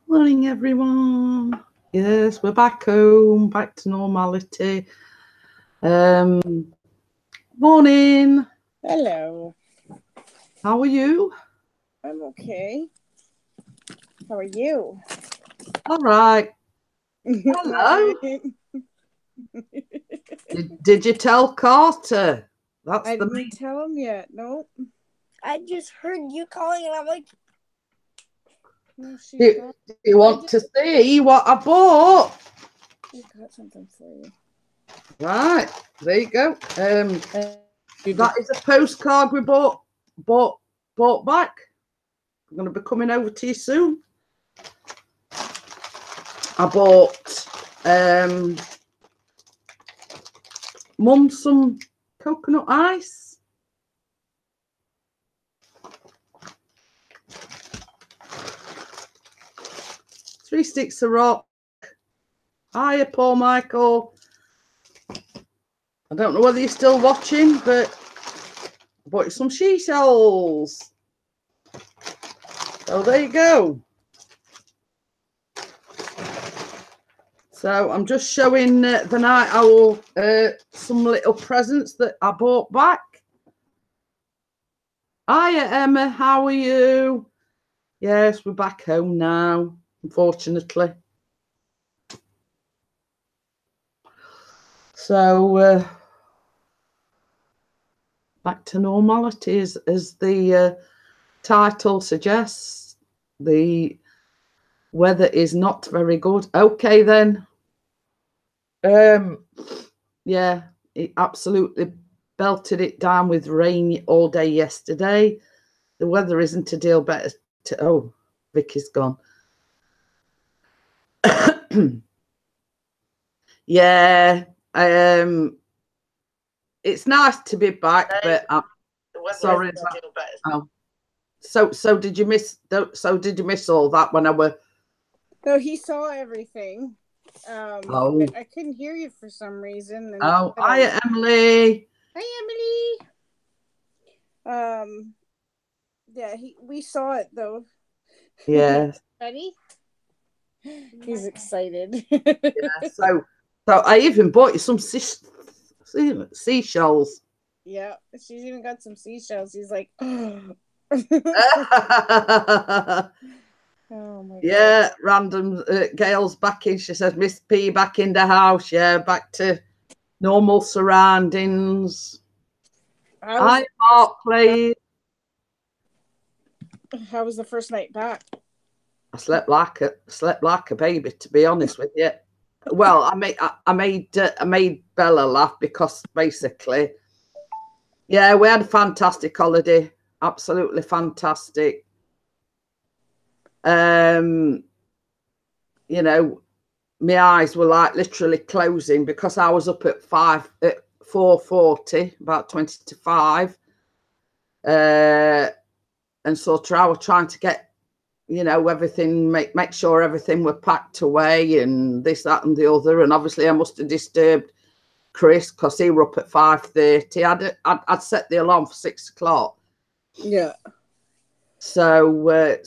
Morning, everyone. Yes, we're back home, back to normality. Morning. Hello. How are you? I'm okay. How are you? All right. Hello. Right. Did you tell Carter? That's I the didn't main. tell him yet. Nope. I just heard you calling, and I'm like, No, she's Do, not. do you want to see what I bought? I got something for you. Right. There you go. You That is a postcard we bought back. I'm going to be coming over to you soon. I bought Mum some coconut ice. Three sticks of rock. Hiya, Paul Michael. I don't know whether you're still watching, but I bought you some seashells. So there you go. So I'm just showing the night owl some little presents that I bought back. Hiya, Emma. How are you? Yes, we're back home now, unfortunately. So back to normality, as the title suggests. The weather is not very good. Okay, then. Yeah, it absolutely belted it down with rain all day yesterday. The weather isn't a deal better. Oh, Vicky's gone. Yeah, it's nice to be back, but I'm sorry. Oh, so did you miss? So did you miss all that when I were? No, he saw everything. Oh, I couldn't hear you for some reason. And oh, hiya, Emily. Hi, Emily. Yeah, we saw it though. Yeah. Ready? He's excited. Yeah. So I even bought you some seashells. Yeah, she's even got some seashells. He's like, oh my Yeah, random. Gail's back in. She says, Miss P back in the house. Yeah, back to normal surroundings. Hi, Mark, please. How was the first night back? I slept like a baby, to be honest with you. Well, I made Bella laugh because basically, yeah, we had a fantastic holiday, absolutely fantastic. You know, my eyes were like literally closing because I was up at 4:40, about 20 to 5. And sort of I was trying to get, everything, make sure everything were packed away and this, that, and the other. And obviously I must have disturbed Chris because he were up at 5:30. I'd set the alarm for 6 o'clock. Yeah. So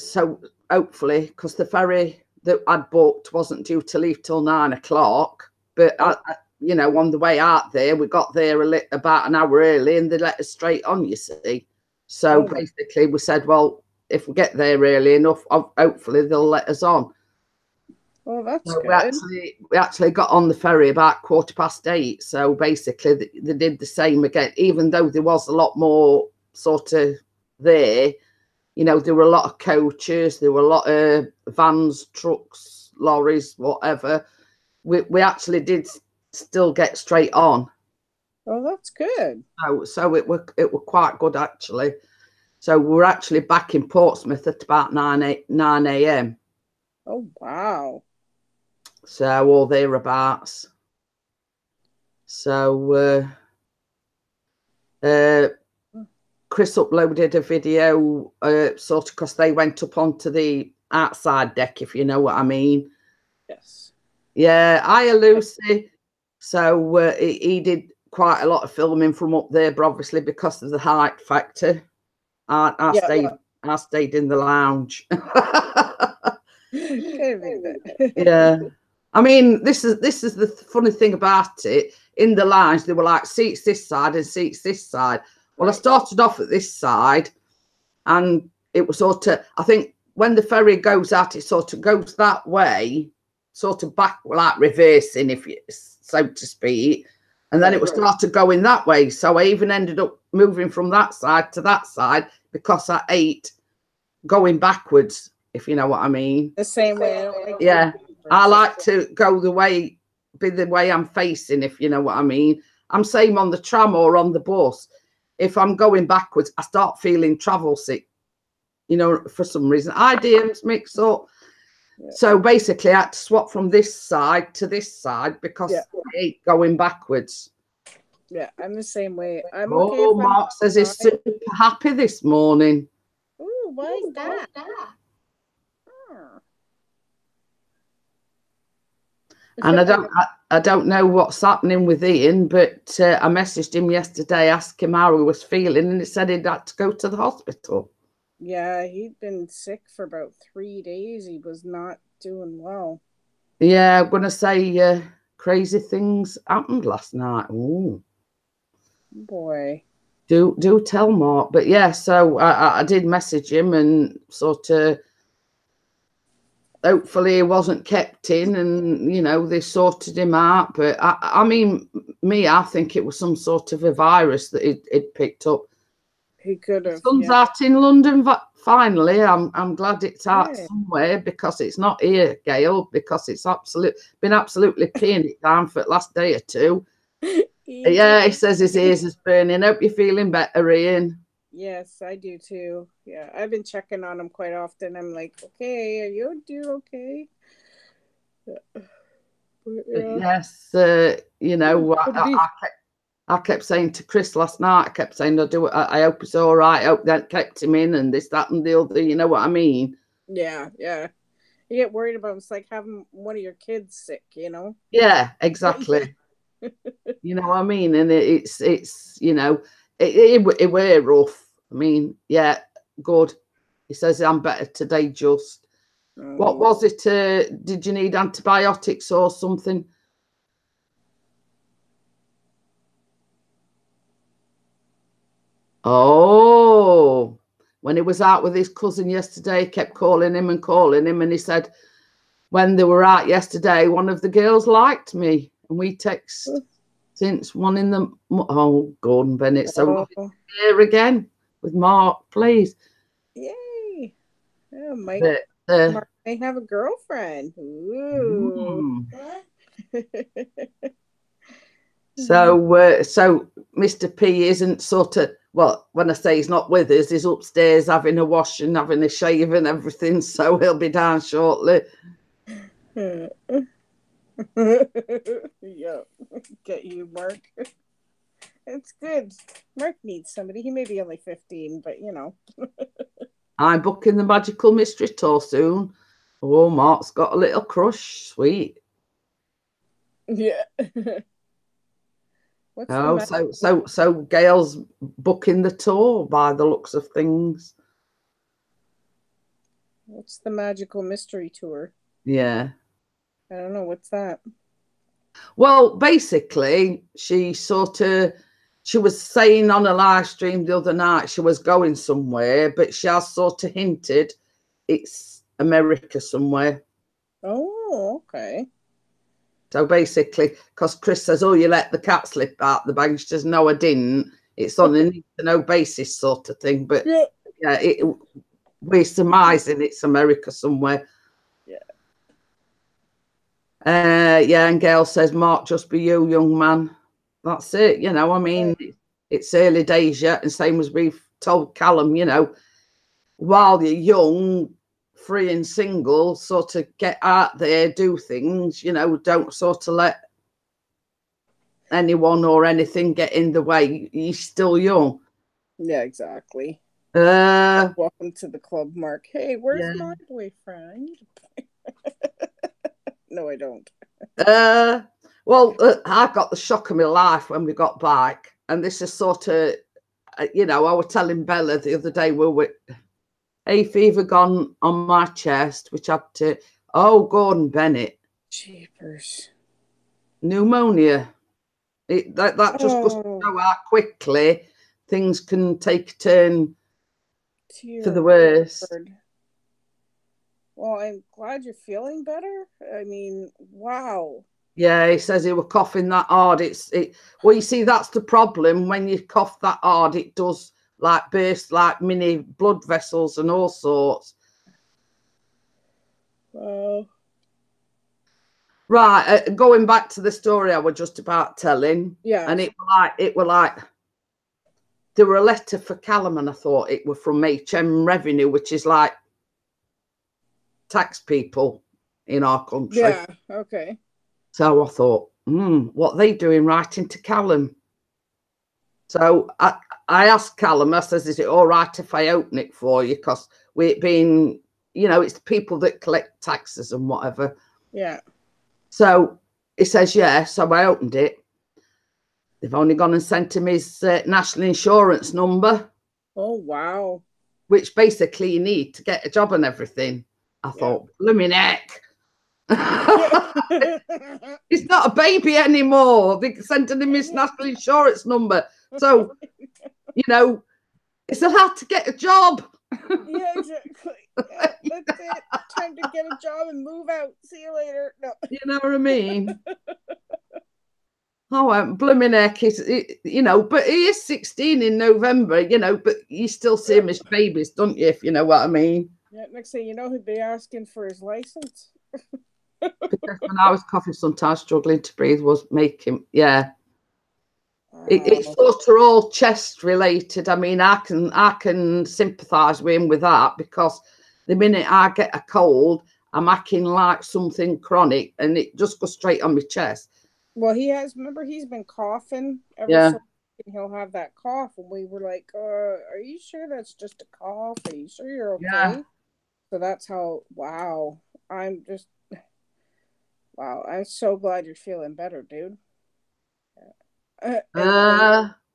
hopefully, because the ferry that I'd booked wasn't due to leave till 9 o'clock, but on the way out there, we got there about an hour early, and they let us straight on. You see, so basically, we said, well, if we get there early enough, hopefully they'll let us on. Well, that's so good. We actually got on the ferry about 8:15. So basically, they did the same again, even though there was a lot more sort of there. There were a lot of coaches, there were a lot of vans, trucks, lorries, whatever. We actually did still get straight on. Oh, that's good. So it were quite good actually. So we're actually back in Portsmouth at about 9 a.m. Oh, wow. So or thereabouts. So Chris uploaded a video, sort of, because they went up onto the outside deck, if you know what I mean. Yes. Yeah, hiya, Lucy. So he did quite a lot of filming from up there, but obviously because of the height factor, I stayed in the lounge. Yeah. I mean, this is the funny thing about it. In the lines, they were like seats this side and seats this side. Well, I started off at this side, and it was sort of, I think when the ferry goes out, it sort of goes that way, sort of back, like reversing, if you so to speak. And then it was started going that way. So I even ended up moving from that side to that side because I ate going backwards, if you know what I mean. The same way. I don't like yeah. I like to go be the way I'm facing, if you know what I mean. I'm same on the tram or on the bus. If I'm going backwards, I start feeling travel sick, you know, for some reason. Idioms mix up. Yeah. So basically, I had to swap from this side to this side because I hate going backwards. Yeah, I'm the same way. I'm okay. Mark says he's super happy this morning. Ooh, why is that? And I don't know what's happening with Ian, but I messaged him yesterday, asked him how he was feeling, and he said he'd had to go to the hospital. Yeah, he'd been sick for about 3 days. He was not doing well. Yeah, I'm gonna say crazy things happened last night. Ooh. Boy. Do tell Mark. But yeah, so I did message him and sort of hopefully he wasn't kept in, and you know they sorted him out. But I mean, I think it was some sort of a virus that it picked up. He could have. Sun's out in London finally. I'm glad it's out somewhere because it's not here, Gail, because it's been absolutely peeing it down for the last day or two. Yeah, he says his ears is burning. Hope you're feeling better, Ian. Yes, I do too. Yeah, I've been checking on him quite often. I'm like, okay, are you okay? Yes, you know, I kept saying to Chris last night, I kept saying, I hope it's all right. I hope that kept him in and this, that, and the other. You know what I mean? Yeah, yeah. You get worried about it's like having one of your kids sick, you know? Yeah, exactly. You know what I mean? And it's you know, it were rough. I mean, yeah, good. He says I'm better today. Just what was it? Did you need antibiotics or something? Oh, when he was out with his cousin yesterday, he kept calling him, and he said when they were out yesterday, one of the girls liked me, and we text since one in the Gordon Bennett. So here again with Mark, please. Yay! Oh, Mike. Mark may have a girlfriend. Ooh. So Mr. P isn't sort of, well, when I say he's not with us, he's upstairs having a wash and having a shave and everything, so he'll be down shortly. Yeah, get you, Mark. It's good. Mark needs somebody. He may be only 15, but you know. I'm booking the Magical Mystery Tour soon. Oh, Mark's got a little crush. Sweet. Yeah. So Gail's booking the tour by the looks of things. What's the Magical Mystery Tour? Yeah. I don't know. What's that? Well, basically, she was saying on a live stream the other night she was going somewhere, but she has sort of hinted it's America somewhere. Oh, okay. So basically, because Chris says, oh, you let the cat slip out the bag. She says, no, I didn't. It's on a need-to-know basis sort of thing. But yeah, we're surmising it's America somewhere. Yeah, and Gail says, Mark, just be you, young man. That's it. You know, I mean, it's early days yet. And same as we've told Callum, you know, while you're young, free and single, sort of get out there, do things, you know, don't sort of let anyone or anything get in the way. You're still young. Yeah, exactly. Welcome to the club, Mark. Hey, where's my boyfriend? No, I don't. Well, I got the shock of my life when we got back, and this is sort of, you know, I was telling Bella the other day, hay fever gone on my chest, which had to, oh, Gordon Bennett. Jeepers. Pneumonia. That just goes to show how quickly things can take a turn for the worst. Well, I'm glad you're feeling better. I mean, wow. Yeah, he says he was coughing that hard. Well, you see, that's the problem. When you cough that hard, it does like burst like mini blood vessels and all sorts. Wow. Right, going back to the story I was just about telling. Yeah. And it were like there were a letter for Callum, and I thought it were from HM Revenue, which is like tax people in our country. Yeah, okay. So I thought, what are they doing writing to Callum? So I asked Callum, I says, is it all right if I open it for you? Because we've been, it's the people that collect taxes and whatever. Yeah. So he says, yeah. So I opened it. They've only gone and sent him his national insurance number. Oh, wow. Which basically you need to get a job and everything. I thought, blooming heck. He's not a baby anymore. They sent him his national insurance number. So, it's hard to get a job. Yeah, exactly. Yeah, that's it. Time to get a job and move out. See you later. No. You know what I mean? Oh, blooming heck. But he is 16 in November, but you still see him as babies, don't you, if you know what I mean? Yeah, next thing you know, he'd be asking for his license. Because when I was coughing, sometimes struggling to breathe was making, yeah. It's sort of all chest related. I mean, I can sympathise with him with that, because the minute I get a cold, I'm acting like something chronic, and it just goes straight on my chest. Well, remember, he's been coughing ever so long, and he'll have that cough, and we were like, are you sure that's just a cough? Are you sure you're okay? Yeah. So that's how, wow. I'm so glad you're feeling better, dude.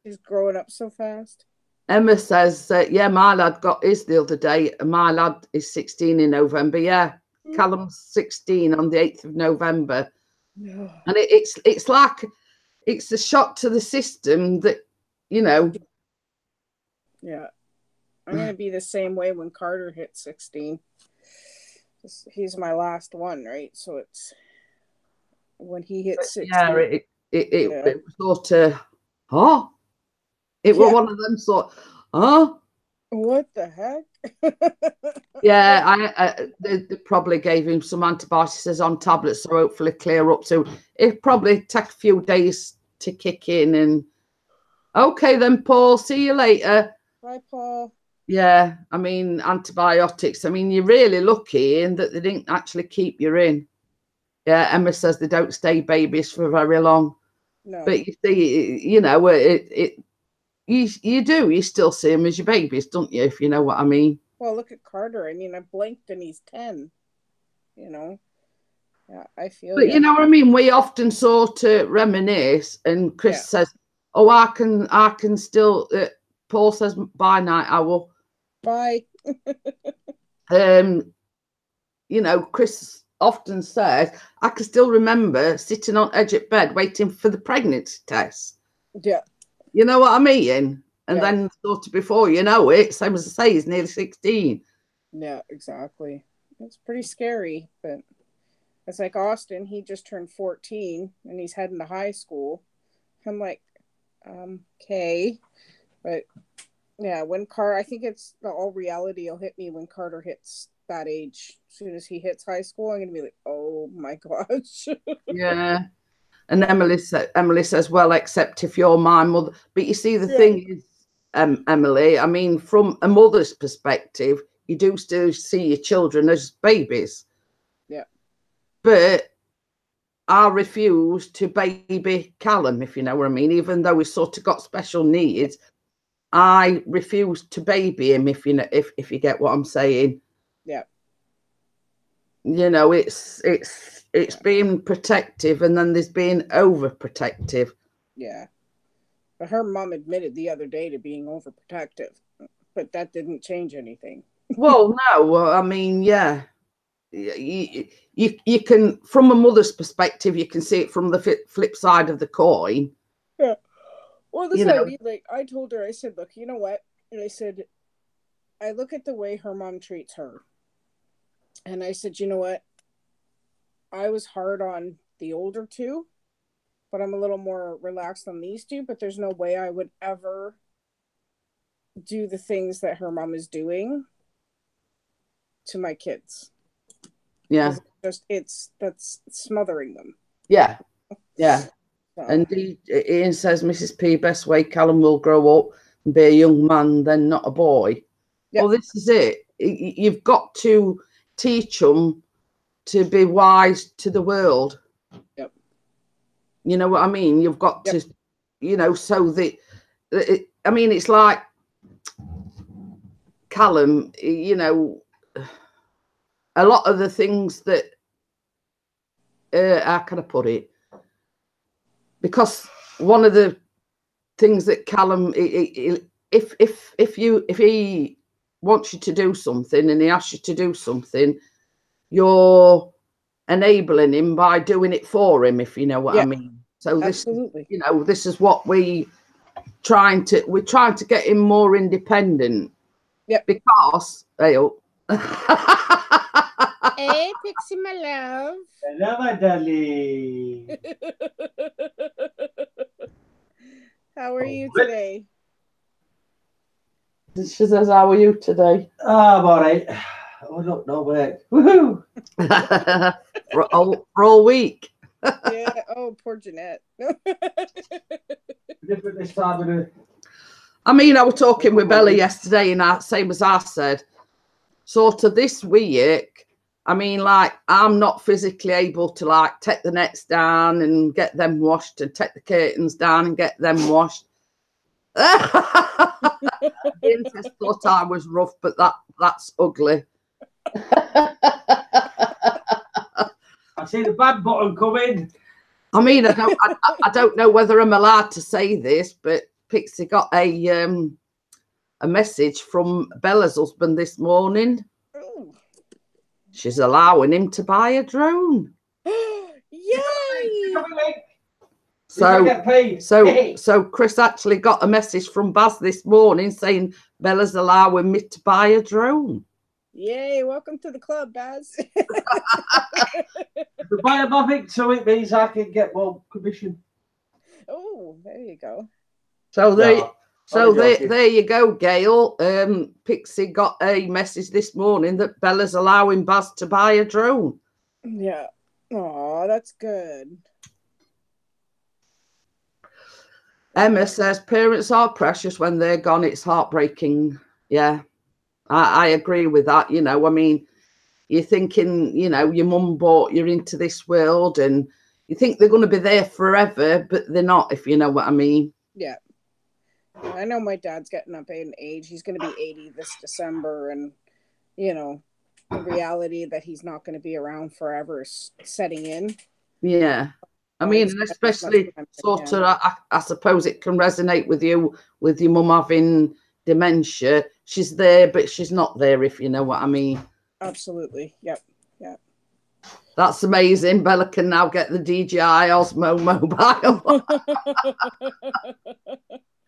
He's growing up so fast. Emma says, yeah, my lad got his the other day. My lad is 16 in November. Yeah, Callum's 16 on the 8th of November. And it's like, it's a shock to the system that, Yeah. I'm going to be the same way when Carter hits 16. He's my last one, right? So it's when he hits 16. Yeah, it was sort of, it was one of them sort, what the heck? Yeah, they probably gave him some antibiotics on tablets, so hopefully clear up. So it probably take a few days to kick in. And okay then, Paul, see you later. Bye, Paul. Yeah, I mean, antibiotics. I mean, you're really lucky in that they didn't actually keep you in. Yeah, Emma says they don't stay babies for very long. No. But you see, you still see them as your babies, don't you? If you know what I mean. Well, look at Carter. I mean, I blinked and he's 10. Yeah, I feel. But you know what I mean. We often sort of reminisce, and Chris says, "Oh, I can still." Paul says, "Bye, night owl." Bye. Chris often says, "I can still remember sitting on edge of bed waiting for the pregnancy test." Yeah. You know what I mean? And then sort of before you know it, same as I say, he's nearly 16. Yeah, exactly. It's pretty scary, but it's like Austin, he just turned 14 and he's heading to high school. I'm like, okay. But yeah, I think it's the all reality will hit me when Carter hits that age. As soon as he hits high school, I'm going to be like, oh my gosh. Yeah. And Emily says, well, except if you're my mother. But you see, the thing is, Emily, I mean, from a mother's perspective, you do still see your children as babies. Yeah. But I refuse to baby Callum, if you know what I mean. Even though he's sort of got special needs, I refuse to baby him, if you get what I'm saying. Yeah. It's being protective, and then there's being overprotective. Yeah. But her mom admitted the other day to being overprotective, but that didn't change anything. Well, no, I mean, yeah, you can, from a mother's perspective, you can see it from the flip side of the coin. Yeah. Well, that's You what I know, mean. Like, I told her, I said, look, you know what? And I said, I look at the way her mom treats her. And I said, you know what? I was hard on the older two, but I'm a little more relaxed on these two. But there's no way I would ever do the things that her mom is doing to my kids. yeah, That's smothering them. yeah, yeah. So. And Ian says, Mrs. P, best way Callum will grow up and be a young man, then not a boy. Yep. Well, this is it. You've got to teach them to be wise to the world. Yep. You know what I mean? You've got to, you know, so that, I mean, it's like Callum, you know, a lot of the things that, how can I put it? Because one of the things that Callum, if he wants you to do something and he asks you to do something, you're enabling him by doing it for him, if you know what I mean. So this, absolutely, you know, this is what we're trying to get him more independent. Yeah. Because hey, Pixie, my love. Hello, my darling. How are you today? She says, how are you today? Oh, I'm all right. Oh, look, no work. Woohoo! for all week. Yeah. Oh, poor Jeanette. Different this time of the... I mean, I was talking with Bella yesterday, and same as I said, sort of this week, I mean, like, I'm not physically able to, like, take the nets down and get them washed and take the curtains down and get them washed. Princess thought I was rough, but that's ugly. I see the bad button coming. I mean, I don't know whether I'm allowed to say this, but Pixie got a message from Bella's husband this morning. Oh. She's allowing him to buy a drone. Yay! So Chris actually got a message from Baz this morning saying Bella's allowing me to buy a drone. Yay, welcome to the club, Baz. If we buy a Mavic, so it means I can get more commission. Oh, there you go. So there you go, Gail. Pixie got a message this morning that Bella's allowing Baz to buy a drone. Yeah. Oh, that's good. Emma says parents are precious when they're gone. It's heartbreaking. Yeah, I agree with that. You know, I mean, you're thinking, you know, your mum brought you into this world and you think they're going to be there forever, but they're not, if you know what I mean. Yeah. I know my dad's getting up in age. He's going to be 80 this December. And, you know, the reality that he's not going to be around forever is setting in. Yeah. I mean, and especially sort of, I suppose it can resonate with you, with your mum having dementia. She's there, but she's not there, if you know what I mean. Absolutely. Yep. Yep. That's amazing. Bella can now get the DJI Osmo mobile.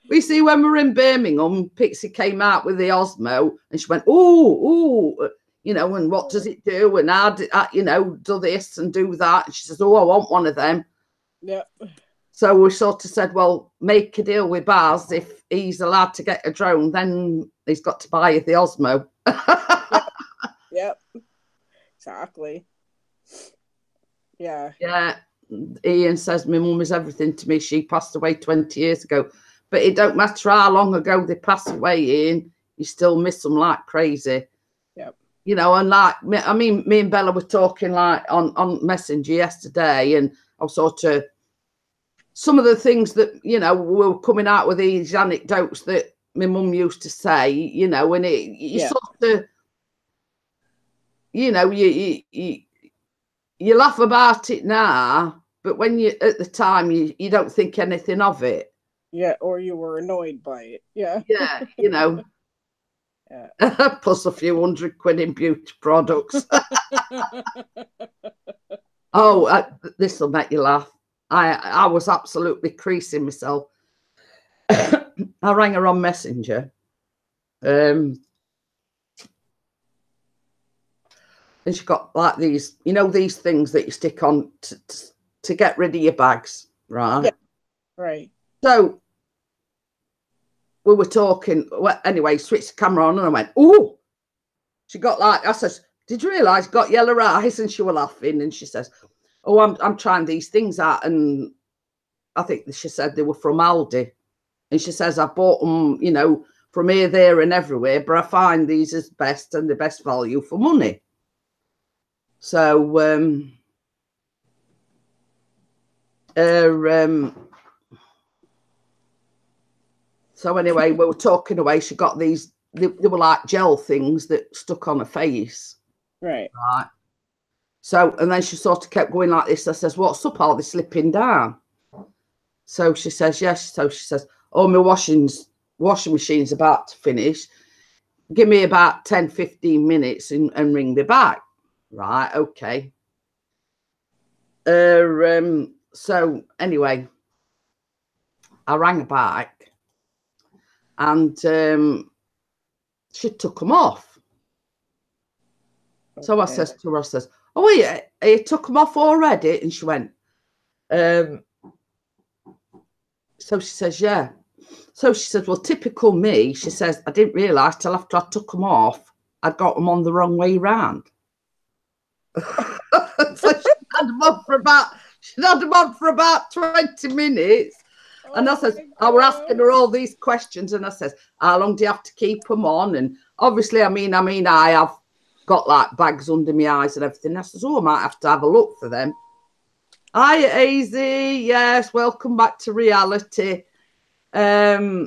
We see when we were in Birmingham, Pixie came out with the Osmo and she went, ooh, you know, and what does it do? And I you know, do this and do that. And she says, oh, I want one of them. Yeah. So we sort of said, well, make a deal with Baz. If he's allowed to get a drone, then he's got to buy the Osmo. Yep. Exactly. Yeah. Yeah. Ian says, my mum is everything to me. She passed away 20 years ago. But it don't matter how long ago they pass away, Ian, you still miss them like crazy. Yep. You know, and like, I mean, me and Bella were talking like on Messenger yesterday, and I was sort of, some of the things that, you know, were coming out with these anecdotes that my mum used to say, you know, and you sort of, you know, you laugh about it now, but when you, at the time, you don't think anything of it. Yeah, or you were annoyed by it. Yeah. Yeah, you know. Yeah. Plus a few £100 in beauty products. Oh, this will make you laugh. I was absolutely creasing myself. I rang her on Messenger. And she got like these, these things that you stick on to get rid of your bags, right? Yeah. Right. So we were talking. Well, anyway, switched the camera on and I went, "Oh!" She got like, I says, "Did you realise got yellow eyes?" And she was laughing and she says, "Oh, I'm trying these things out." And I think she said they were from Aldi. And she says, "I bought them, from here, there and everywhere, but I find these is best and the best value for money." So, so anyway, we were talking away. She got these, they were like gel things that stuck on her face. Right. Right. So, and then she sort of kept going like this. I says, "What's up? Are they slipping down?" So she says, "Yes." So she says, "Oh, my washing machine's about to finish. Give me about 10, 15 minutes and ring me back." Right. Okay. So anyway, I rang her back and she took them off. Okay. So I says to her, "Oh, yeah, you took them off already?" And she went, so she says, "Yeah." So she said, "Well, typical me." She says, "I didn't realise till after I took them off, I'd got them on the wrong way round." So she'd had them on for about 20 minutes. And I says, I was asking her all these questions, and I says, "How long do you have to keep them on?" And obviously, I mean, I have got like bags under my eyes and everything. I says, "Oh, I might have to have a look for them." "Hi, Easy. Yes, welcome back to reality." Yeah.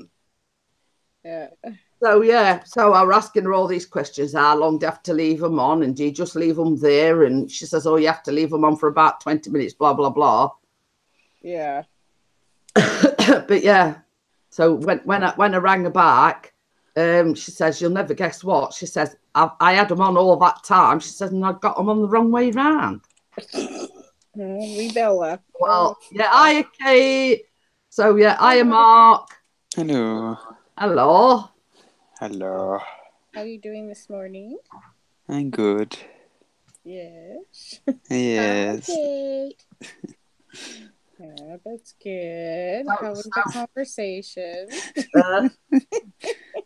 So I was asking her all these questions. How long do you have to leave them on? And do you just leave them there? And she says, "Oh, you have to leave them on for about 20 minutes, blah, blah, blah." Yeah. But yeah. So when I rang her back, she says, "You'll never guess what." She says, I had them on all that time. She says, "And I got them on the wrong way round." Bella. Well, yeah, hiya, Kate. So yeah, hiya, Mark. Hello. Hello. Hello. How are you doing this morning? I'm good. Yes. Yes. Hi, Kate. Yeah, that's good. How was the conversation?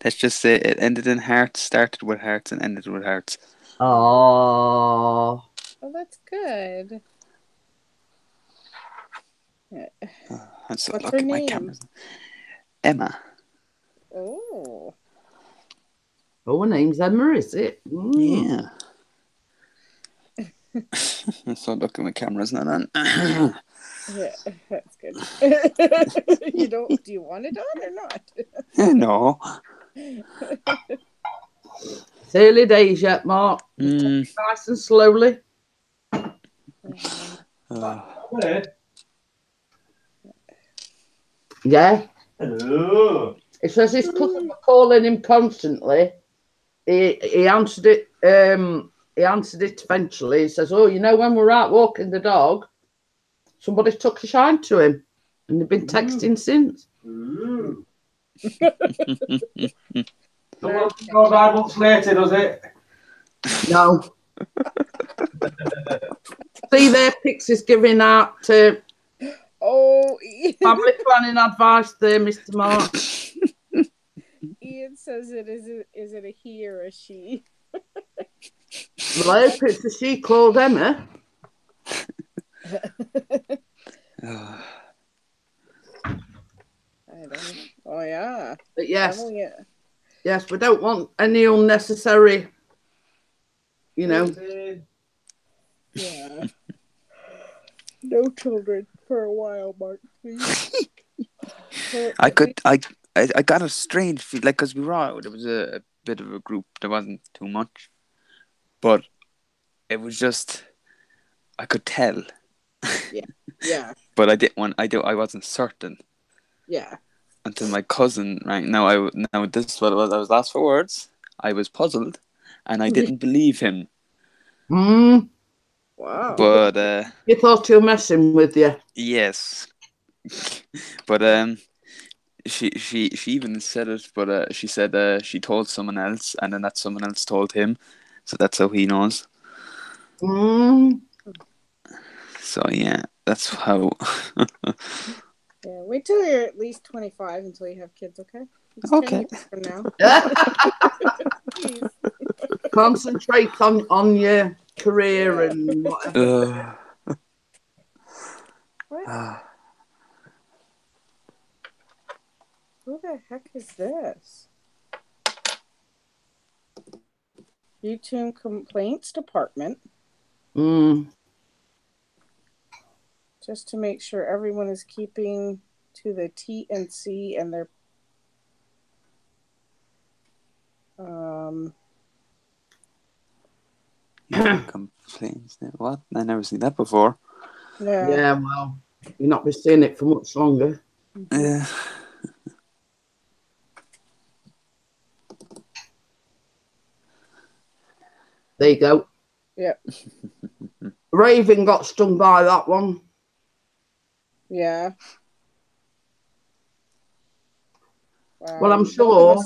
Let's just say it ended in hearts, started with hearts, and ended with hearts. Oh. Oh, that's good. I'm so What's lucky her my name? camera's Emma. Oh. Oh, her name's Emma, is it? Yeah. I'm so lucky my camera's not on. Yeah, that's good. Do you want it on or not? No. It's early days yet, Mark. Nice and slowly. Yeah. Hello. It says his cousin were calling him constantly. He answered it. He answered it eventually. He says, "Oh, when we're out walking the dog, somebody took a shine to him, and they've been texting since." Someone knows I won't later, does it? No. See, their Pixie's giving out family planning advice there, Mr. Mark. Ian says is it a he or a she? Well, I hope it's a she called Emma. I don't know. Oh, yeah. But yes. Oh, yeah. Yes, we don't want any unnecessary, Yeah. No children for a while, Mark, please. I got a strange feel, like, because we were out, there was a bit of a group, there wasn't too much, but it was just, I could tell. Yeah. But I wasn't certain. Yeah. Until my cousin, right now, this is what it was. I was lost for words. I was puzzled, and I didn't believe him. Mm. Wow. But You thought he was messing with you? yes, but she even said it. But she said she told someone else, and then that someone else told him, so that's how he knows. Mm. So yeah, that's how. Yeah, wait till you're at least 25 until you have kids, okay? It's 10 Okay. years from now. Jeez. Concentrate on your career and whatever. What? Who the heck is this? YouTube Complaints Department. Mm. Just to make sure everyone is keeping to the T&C and their Complaints. What? I never seen that before. Yeah, well, you're not be seeing it for much longer. Yeah. There you go. Yep. Raven got stung by that one. Yeah. Wow. Well, I'm sure.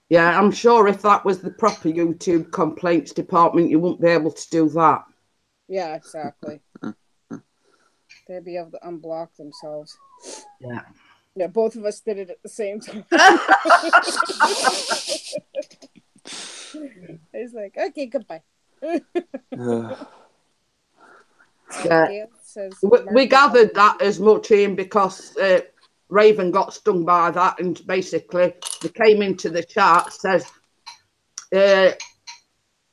Yeah, I'm sure if that was the proper YouTube complaints department, you wouldn't be able to do that. Yeah, exactly. They'd be able to unblock themselves. Yeah. Yeah, both of us did it at the same time. It's like, okay, goodbye. Yeah. Gail says We gathered that as much, Ian, because Raven got stung by that, and basically they came into the chat, says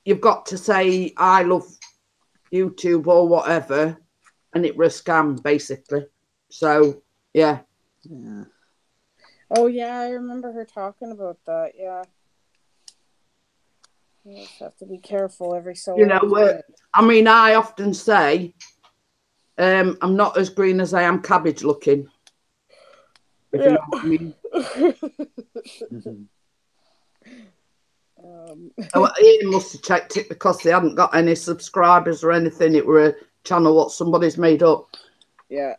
you've got to say I love YouTube or whatever, and it was a scam basically. So yeah. Oh yeah, I remember her talking about that. Yeah. You just have to be careful every so often. I mean, I often say I'm not as green as I am cabbage looking. If you know what I mean. Ian must have checked it because they hadn't got any subscribers or anything. It were a channel what somebody's made up. Yeah.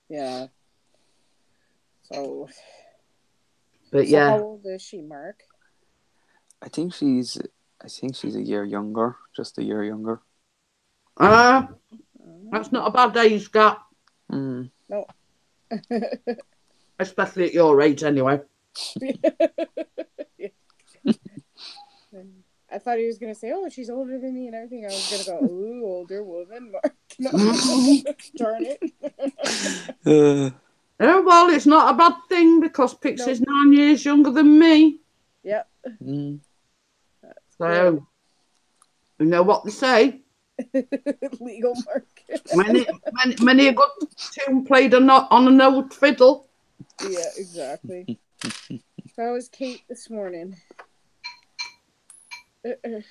Yeah. So. But yeah. How old is she, Mark? I think she's a year younger, just a year younger. That's not a bad age gap. Mm. No. Especially at your age, anyway. I thought he was going to say, oh, she's older than me and everything. I was going to go, ooh, older woman, Mark. No. Darn it. Well, it's not a bad thing because Pixie's 9 years younger than me. Yep. So, you know what they say. Legal market. Many a good tune played on an old fiddle. Yeah, exactly. How was Kate this morning? The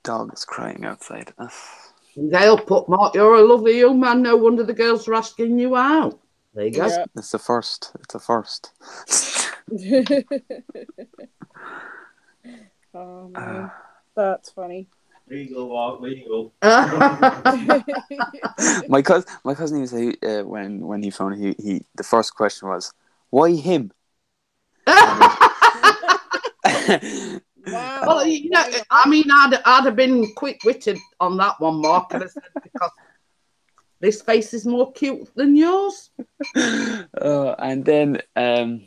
dog is crying outside. Gail put, Mark, you're a lovely young man. No wonder the girls are asking you out. There you go. Yeah. It's a first. It's a first. Oh, man. That's funny. Legal, Mark, legal. My cousin used to say when he found he the first question was, why him? Wow. Well, you know, I mean, I'd have been quick-witted on that one, Mark, and I said, because this face is more cute than yours. And then I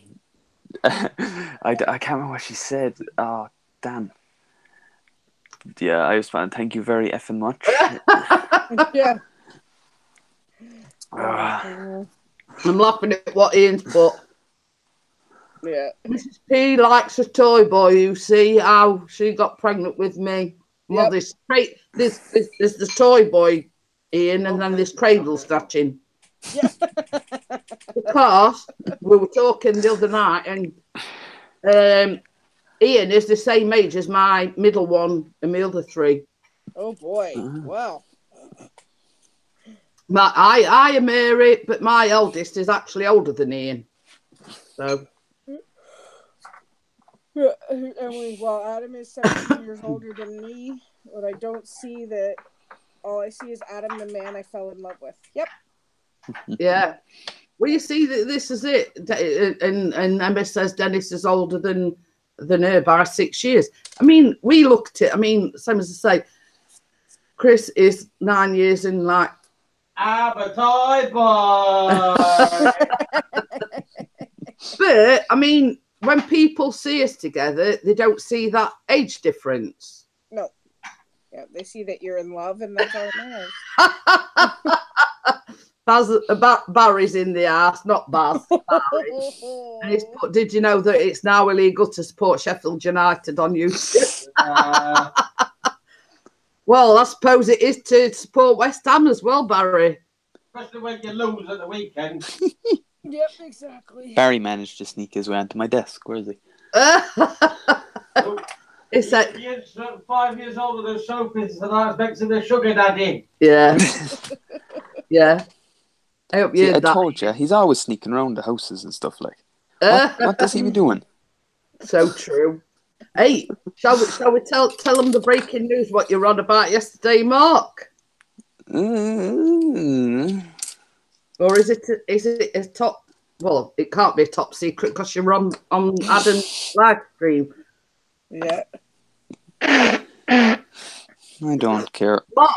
can't remember what she said. Oh, damn. Yeah, I just want to thank you very effing much. Yeah. I'm laughing at what Ian's put. Yeah. Mrs. P likes a toy boy. You see how she got pregnant with me. Well, there's the toy boy, Ian, and then there's cradle snatching. Yeah. Because we were talking the other night, and Ian is the same age as my middle one and my other three. Oh boy! Wow. I am Mary, but my eldest is actually older than Ian. So. Well, Adam is 17 years older than me, but I don't see that. All I see is Adam, the man I fell in love with. Yep. Yeah. Well, you see, this is it. And Emma says Dennis is older than her by 6 years. I mean, we looked at it. I mean, same as I say, Chris is 9 years in like. Appetite boy. But, I mean, when people see us together, they don't see that age difference. No. Yeah, they see that you're in love, and that's all it matters. Barry's in the house, not Baz. Barry. And he's put, did you know that it's now illegal to support Sheffield United on YouTube? Well, I suppose it is to support West Ham as well, Barry. Especially when you lose at the weekend. Yep, exactly. Barry managed to sneak his way onto my desk. Where is he? It's like, You're 5 years older than Sophie, so that's next to the sugar daddy. yeah. Yeah. I hope you See, I that. told you, he's always sneaking around the houses and stuff like. What does he be doing? So true. Hey, shall we tell them the breaking news what you were on about yesterday, Mark? Or is it a top? Well, it can't be a top secret because you're on Adam's live stream. Yeah. I don't care. Mark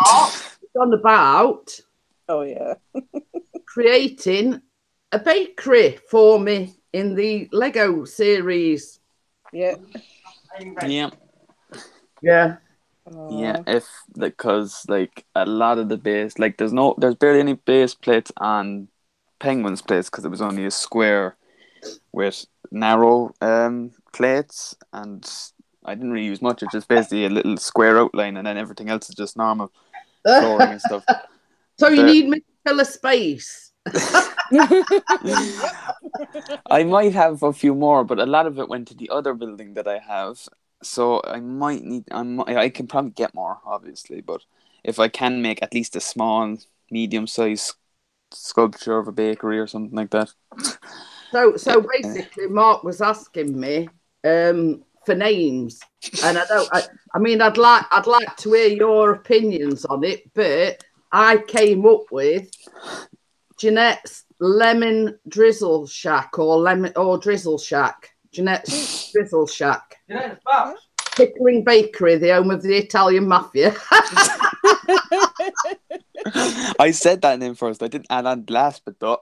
is on about. Oh yeah. Creating a bakery for me in the Lego series. Yeah. Yeah. Yeah. Yeah, because like a lot of the base, like there's barely any base plates on Penguin's place because it was only a square with narrow plates, and I didn't really use much. It's just basically a little square outline, and then everything else is just normal flooring and stuff. So you need me to fill a space. I might have a few more, but a lot of it went to the other building that I have. So I might need. I can probably get more, obviously, but if I can make at least a small, medium-sized sculpture of a bakery or something like that. So basically, Mark was asking me for names, and I mean, I'd like to hear your opinions on it, but I came up with Jeanette's Lemon Drizzle Shack or Drizzle Shack. Jeanette's Drizzle Shack. Jeanette's Babs. Pickling Bakery, the home of the Italian mafia. I said that name first. I didn't add on the last bit though.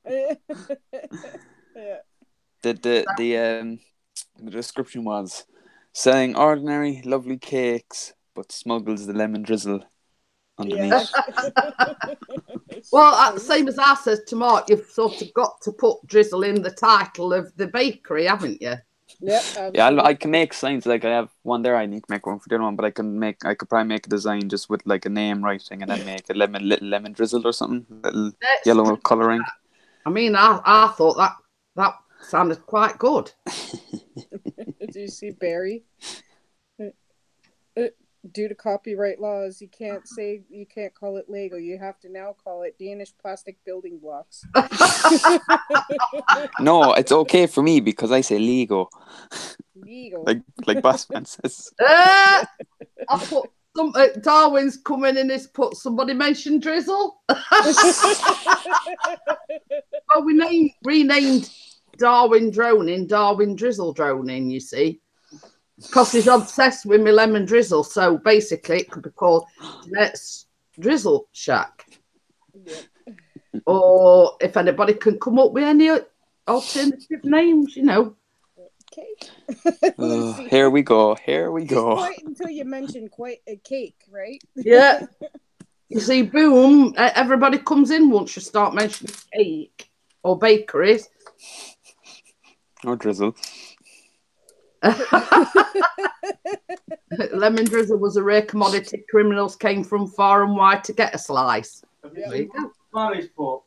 Yeah. The description was selling ordinary, lovely cakes, but smuggles the lemon drizzle underneath. Yeah. Well, same as I said to Mark, you've sort of got to put drizzle in the title of the bakery, haven't you? Yep. Yeah, I can make signs. Like I have one there. I need to make one for the other one, but I could probably make a design just with like a name writing, and then make a little lemon drizzle or something, little yellow colouring. I mean, I thought that sounded quite good. Do you see Barry? Due to copyright laws, you can't call it Lego. You have to now call it Danish plastic building blocks. No, it's okay for me because I say Lego. Lego. Like Bossman says. I put some Darwin's come in and has put somebody mentioned drizzle. Well, we renamed Darwin Droning Darwin Drizzle Droning, you see. Because he's obsessed with my lemon drizzle, so basically it could be called Jeanette's Drizzle Shack. Yep. Or if anybody can come up with any alternative names, you know. Okay. Here we go. Just wait until you mention quite a cake, right? Yeah. You see, boom, everybody comes in once you start mentioning cake or bakeries. Or drizzle. Lemon drizzle was a rare commodity. Criminals came from far and wide to get a slice. Barry's book.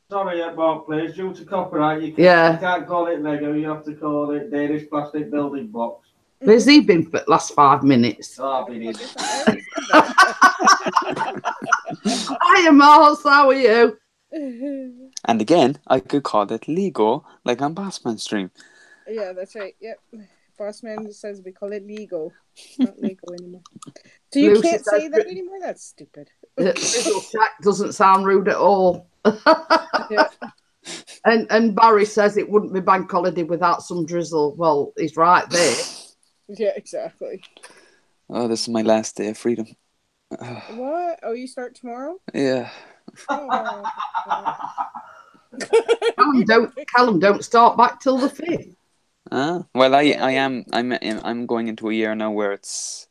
Sorry, Mark, please. Due to copyright, you can't call it Lego. You have to call it Danish plastic building blocks. Where's he been for the last 5 minutes? Oh, I've been in. Hiya, Miles. How are you? And again, I could call it Lego, like on Bossman stream. Yeah, that's right. Yep. Bossman says we call it Lego. It's not Lego anymore. So you Lucy can't says say that anymore? That's stupid. Drizzle Shack doesn't sound rude at all. Yeah. And Barry says it wouldn't be bank holiday without some drizzle. Well, he's right there. Yeah, exactly. Oh, this is my last day of freedom. What? Oh, you start tomorrow? Yeah. Oh. Callum, don't start back till the 5th. Well, I'm going into a year now where it's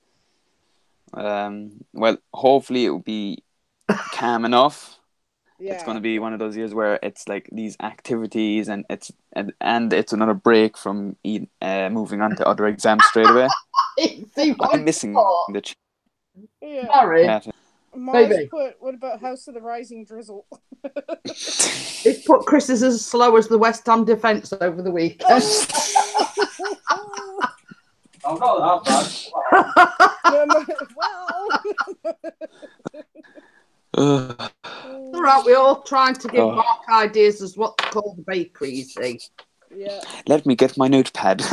well, hopefully it will be calm enough. Yeah. It's going to be one of those years where it's like these activities and it's another break from moving on to other exams straight away. I'm missing the Yeah. Sorry. Mars put, what about House of the Rising Drizzle? He's put Chris is as slow as the West Ham defence over the weekend. I'm not that bad. All right, we're all trying to give Mark ideas as what to call the bakery, you see. Yeah. Let me get my notepad.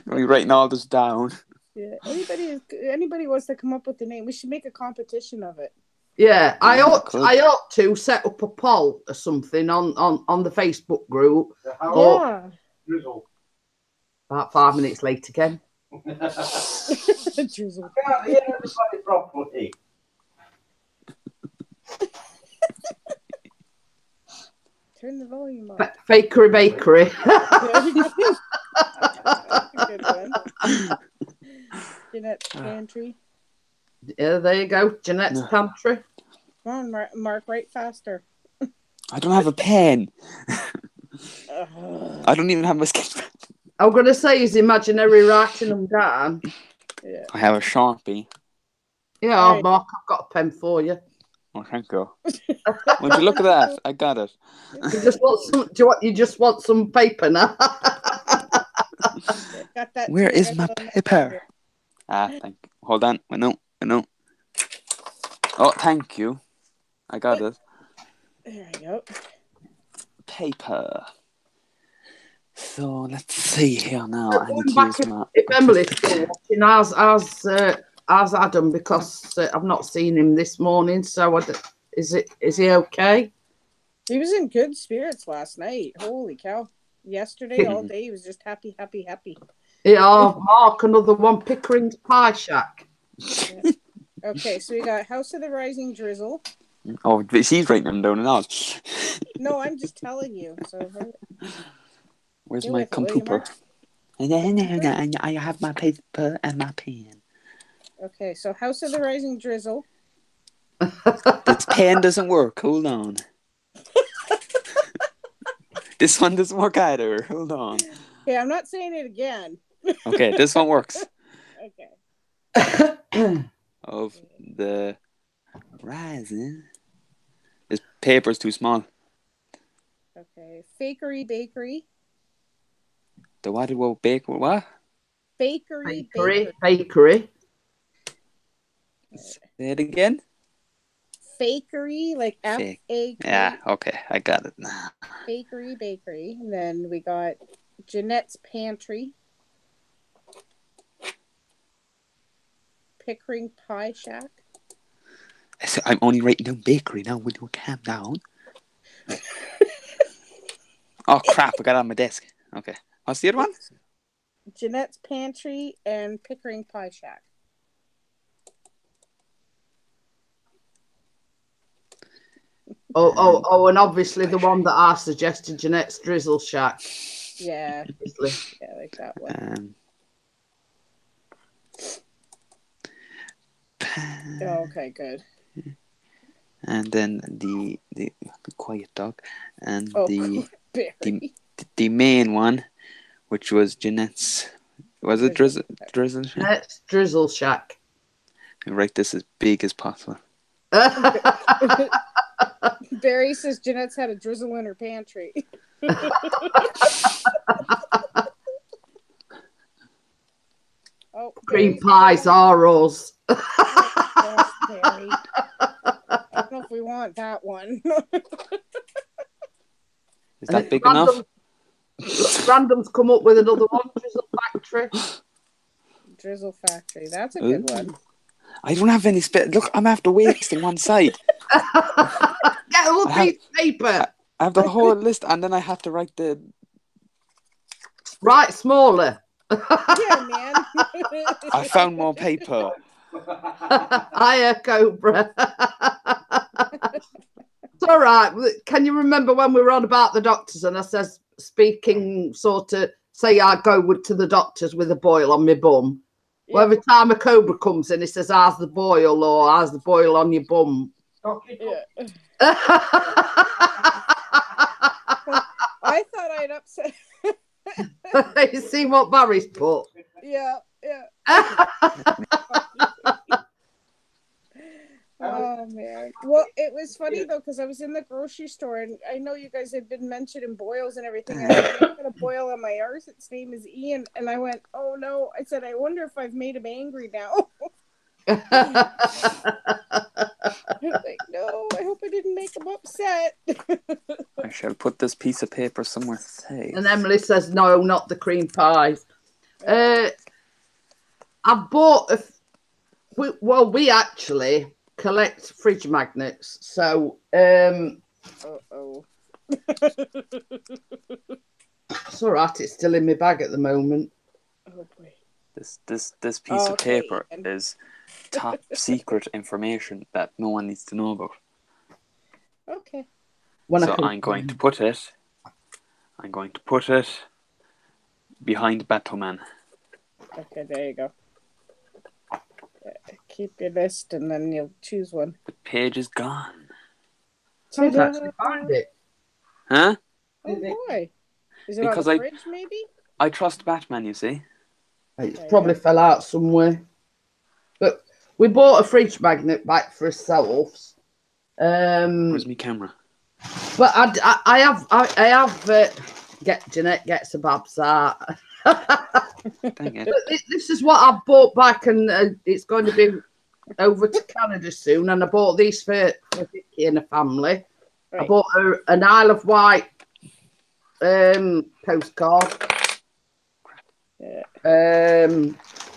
We're writing all this down. Yeah. Anybody wants to come up with the name? We should make a competition of it. Yeah, I ought to set up a poll or something on the Facebook group. Yeah. About 5 minutes late again. Drizzle. Can't hear everybody properly. Turn the volume up. Fakery bakery. Good one. Jeanette's pantry. Yeah, there you go. Jeanette's pantry. Come on, Mark, write faster. I don't have a pen. I don't even have my sketch pen. I'm going to say he's imaginary writing them down. Yeah. I have a Sharpie. Yeah, right. Mark, I've got a pen for you. Oh, thank you. Would you look at that? I got it. You just want some paper now? Where is my paper? Thank you. Hold on. I know. Oh, thank you. I got it. There you go. Paper. So let's see here now. I need to use my. If Emily's still watching, as Adam, because I've not seen him this morning. So is he okay? He was in good spirits last night. Holy cow! Yesterday all day he was just happy. Yeah, Mark, another one. Pickering's Pie Shack. Yeah. Okay, so we got House of the Rising Drizzle. Oh, she's writing them down and all. No, I'm just telling you. So where's my computer? I have my paper and my pen. Okay, so House of the Rising Drizzle. This pen doesn't work. Hold on. This one doesn't work either. Hold on. Okay, I'm not saying it again. Okay, this one works. Okay. Of the rising. This paper's too small. Okay, Fakery Bakery. The what? What? Bakery. Say it again. Fakery, like F-A-K. Yeah, okay, I got it now. Bakery. And then we got Jeanette's Pantry. Pickering Pie Shack. I'm only writing down bakery now. Will you calm down? Oh crap! I got it on my desk. Okay, what's the other one? Jeanette's Pantry and Pickering Pie Shack. Oh, and obviously the one that I suggested, Jeanette's Drizzle Shack. Yeah, obviously. Yeah, like that one. Okay, good. And then the quiet dog, and the main one, which was Jeanette's. Was it Drizzle Shack? Jeanette's Drizzle Shack. And write this as big as possible. Barry says Jeanette's had a drizzle in her pantry. Cream pies are us. we want that one. Is that big enough? Random's come up with another one. Drizzle Factory. Drizzle Factory. That's a good one. I don't have any space. Look, I'm after wasting one side. Get a little piece of paper. I have the whole list, and then I have to write the... Write smaller. Yeah, man. I found more paper. Hiya, Cobra. It's all right. Can you remember when we were on about the doctors and I says, speaking sort of, say I go to the doctors with a boil on my bum. Yeah. Well, every time a Cobra comes in, he says, how's the boil, or how's the boil on your bum? Yeah. I thought I'd upset. You see what Barry's put? Yeah. Oh man. Well, it was funny though, because I was in the grocery store and I know you guys had been mentioning boils and everything. And I got a boil on my arse. Its name is Ian, and I went, "Oh no!" I said, "I wonder if I've made him angry now." Like, no, I hope I didn't make him upset. I shall put this piece of paper somewhere safe. And Emily says, "No, not the cream pies." I've bought we actually collect fridge magnets, so it's all right. It's still in my bag at the moment. Oh boy. This piece of paper is top secret information that no one needs to know about. Okay. I'm going to put it behind Batman. Okay, there you go. Keep your list and then you'll choose one. The page is gone. Can't actually find it. Huh? Oh boy. Is it because on the fridge maybe? I trust Batman, you see. It's probably fell out somewhere. But we bought a fridge magnet back for ourselves. Where's my camera? But I have Jeanette gets a babs out. Dang it. But this is what I bought back, and it's going to be over to Canada soon. And I bought these for Vicky and her family. Right. I bought her an Isle of Wight postcard.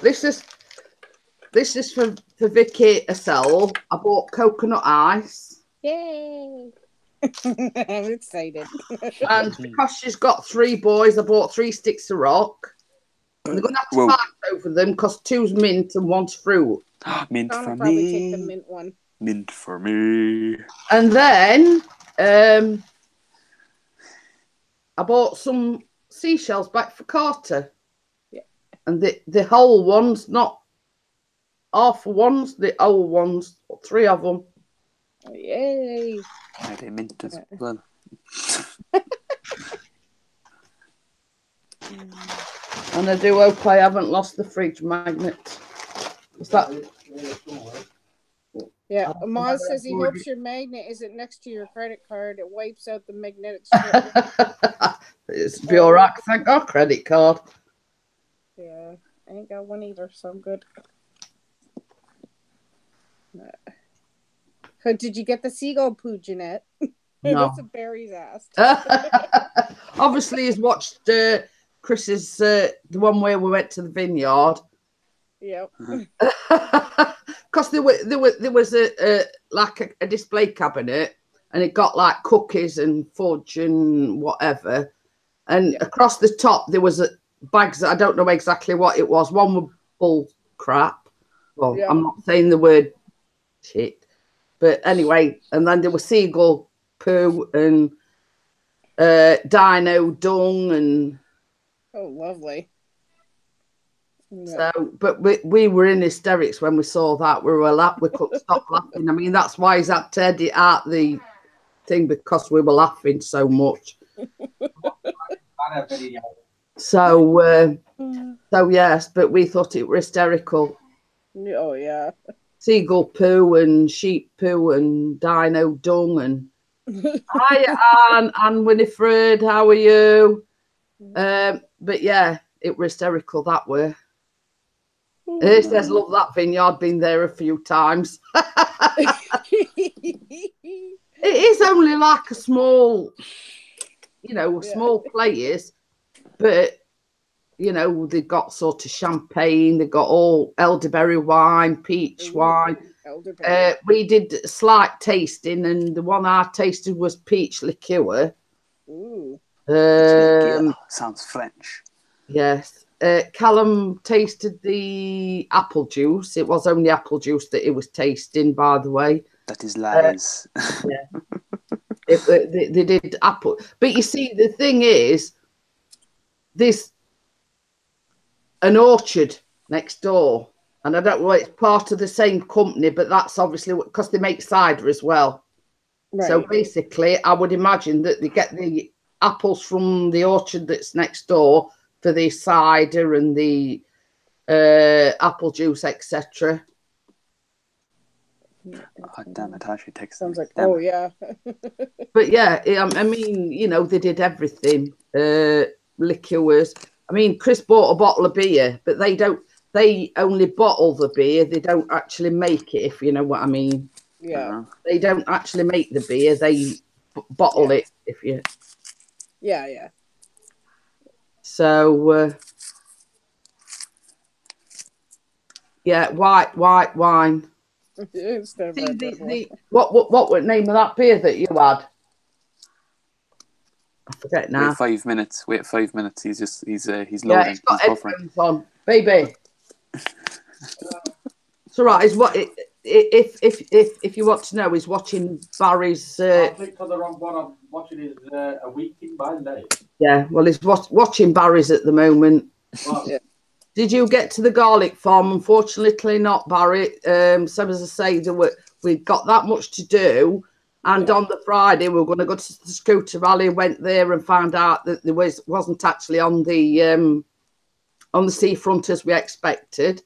This is for Vicky herself. I bought coconut ice. Yay! I'm excited. And because she's got 3 boys, I bought 3 sticks of rock. And they're going to have to fight over them because 2's mint and 1's fruit. Mint I'll for probably me. take the mint one. Mint for me. And then I bought some seashells back for Carter. Yeah. And the whole ones, not half ones, the whole ones, 3 of them. Oh, yay! Are they mint as well? And I do hope I haven't lost the fridge magnet. What's that? Yeah, Maz says he hopes your magnet isn't next to your credit card. It wipes out the magnetic strip. It's be all right. Thank God, credit card. Yeah, I ain't got one either, so I'm good. Did you get the seagull poo, Jeanette? No. That's what Barry's asked. Obviously, he's watched Chris's the one where we went to the vineyard. Yep. Because there was a like a display cabinet, and it got like cookies and fudge and whatever, and across the top there was bags that I don't know exactly what it was. One was bull crap. Well, I'm not saying the word shit, but anyway, and then there was seagull poo and dino dung and. Oh, lovely. So, but we were in hysterics when we saw that. We couldn't stop laughing. I mean, that's why he's had to edit out the thing, because we were laughing so much. So yes, but we thought it was hysterical. Oh yeah. Seagull poo and sheep poo and dino dung and hi Anne Winifred, how are you? But yeah, it was hysterical that way. It says, love that vineyard, been there a few times. It is only like a small, small place, but, they've got sort of champagne, they've got all elderberry wine, peach wine. We did a slight tasting, and the one I tasted was peach liqueur. Ooh. Sounds French. Yes. Callum tasted the apple juice. It was only apple juice that he was tasting, by the way. That is lies. Yeah. They did apple. But you see, the thing is, there's an orchard next door. And I don't know, it's part of the same company, but that's obviously because they make cider as well. Right. So basically, I would imagine that they get the apples from the orchard that's next door for the cider and the apple juice, etc. Oh, damn it, actually takes. Sounds like, oh, yeah. But yeah, I mean, they did everything. Liqueurs. I mean, Chris bought a bottle of beer, but they only bottle the beer. They don't actually make it, if you know what I mean. Yeah. They don't actually make the beer. They bottle it, if you. Yeah. So, yeah, white wine. What was the name of that beer that you had? I forget now. Wait 5 minutes. He's loading. Yeah, he's got headphones on, baby. It's all right. Is what if you want to know, he's watching Barry's. I think for the wrong one, I'm watching his A Week in Band-Aid. Yeah, well, he's watching Barry's at the moment. Well, yeah. Did you get to the garlic farm? Unfortunately, not, Barry. So as I say, we got that much to do, and on the Friday we were going to go to the scooter rally. Went there and found out that there wasn't actually on the seafront as we expected.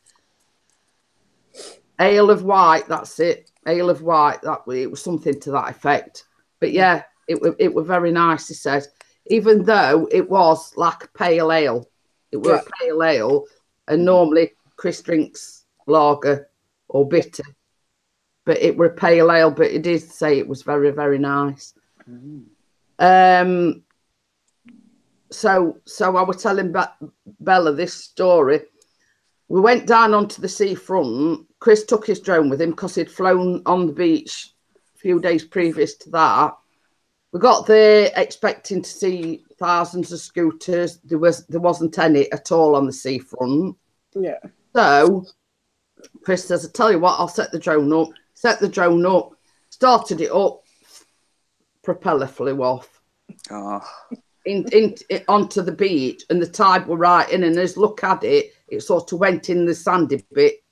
Ale of White, that's it. Ale of White. It was something to that effect. But yeah, it was very nice. He said, even though it was like a pale ale, it was a pale ale. And normally Chris drinks lager or bitter, but it were a pale ale. But it did say it was very, very nice. So I was telling Bella this story. We went down onto the seafront. Chris took his drone with him because he'd flown on the beach a few days previous to that. We got there expecting to see thousands of scooters. There wasn't any at all on the seafront. Yeah. So Chris says, I tell you what, I'll set the drone up. Set the drone up, started it up, propeller flew off. Oh. Onto the beach, and the tide were right in, and as look at it, it sort of went in the sandy bit,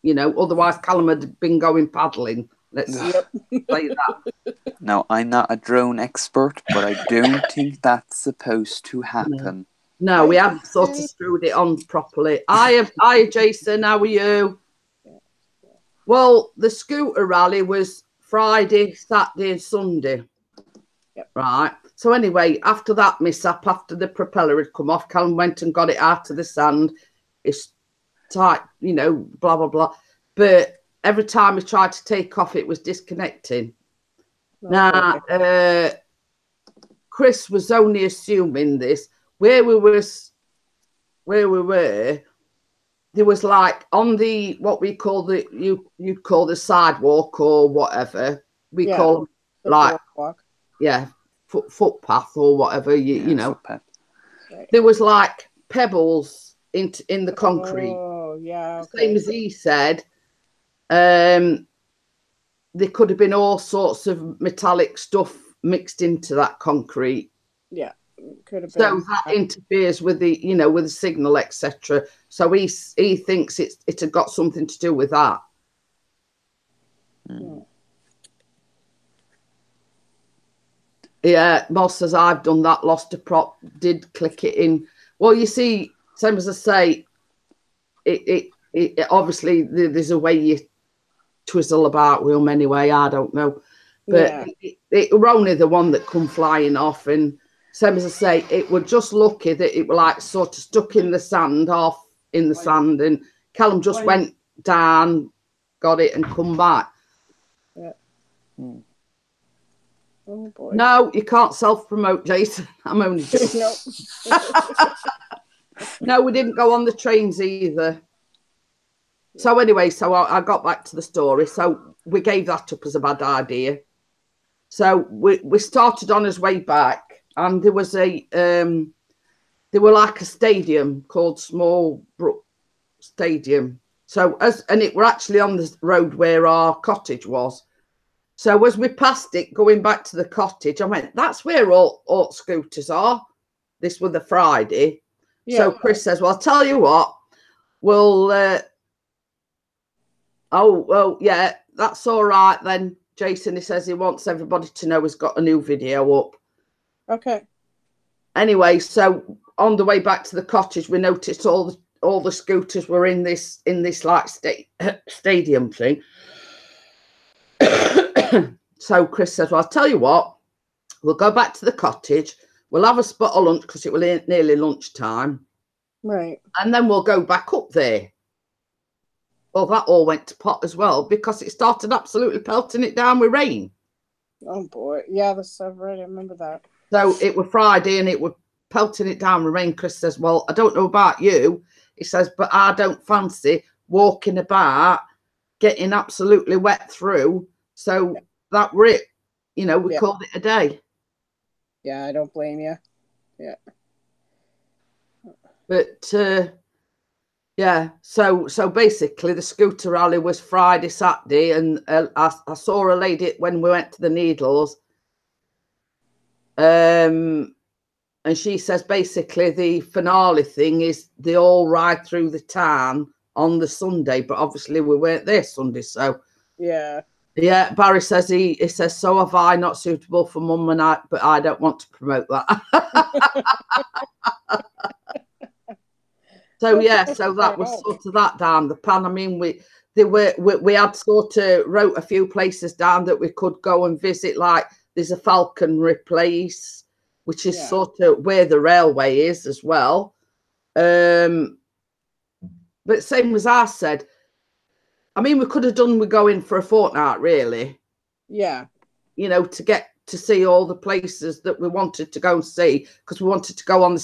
otherwise Callum had been going paddling. Let's say that. Now, I'm not a drone expert, but I don't think that's supposed to happen. No, we haven't sort of screwed it on properly. Hi, Jason, how are you? Well, the scooter rally was Friday, Saturday and Sunday. Yep. Right. So anyway, after that mishap, after the propeller had come off, Callum went and got it out of the sand. It's tight, blah, blah, blah. But every time he tried to take off, it was disconnecting. Oh, now, Chris was only assuming this. Where we were, there was like on the what we call you'd call the sidewalk or whatever we call like walk. Footpath or whatever you know. Footpath. Right. There was like pebbles in the concrete. Oh yeah. Okay. Same as he said. There could have been all sorts of metallic stuff mixed into that concrete. Yeah. Could have been. So that interferes with the with the signal, etc. So he thinks it had got something to do with that. Yeah, Moss says I've done that, lost a prop, did click it in. Well, you see, same as I say, it obviously there's a way you twizzle about with them anyway. I don't know, but it were only the one that come flying off, and same as I say, it were just lucky that it were like sort of stuck in the sand, half in the sand, and Callum just went down, got it, and come back. Yeah. Oh boy. No, you can't self-promote, Jason. I'm only joking. No. No, we didn't go on the trains either. So anyway, so I got back to the story. So we gave that up as a bad idea. So we started on his way back, and there was they were like a stadium called Small Brook Stadium. So and it were actually on the road where our cottage was. So as we passed it, going back to the cottage, I went, that's where all scooters are. This was the Friday. Yeah. So Chris says, well, I'll tell you what, we'll, oh, well, yeah, that's all right then. Jason, he says he wants everybody to know he's got a new video up. Okay. Anyway, so on the way back to the cottage, we noticed all the scooters were in this like stadium thing. So Chris says, well, I'll tell you what, we'll go back to the cottage. We'll have a spot of lunch because it will be nearly lunchtime. Right. And then we'll go back up there. Well, that all went to pot as well because it started absolutely pelting it down with rain. Oh, boy. Yeah, that's so right. I remember that. So it was Friday and it was pelting it down with rain. Chris says, well, I don't know about you. He says, but I don't fancy walking about, getting absolutely wet through. So that were it. You know, we called it a day. Yeah, I don't blame you. Yeah. But yeah, so basically the scooter rally was Friday, Saturday, and I saw a lady when we went to the Needles, and she says basically the finale thing is they all ride through the town on the Sunday, but obviously we weren't there Sunday, so yeah. Yeah, Barry says he says, so have I, not suitable for mum and I, but I don't want to promote that. So yeah, so that was sort of that down the pan. I mean, we had sort of wrote a few places down that we could go and visit. Like there's a falconry place, which is sort of where the railway is as well. But same as I said, I mean, we could have done with going for a fortnight, really. Yeah. You know, to get to see all the places that we wanted to go and see, because we wanted to go on the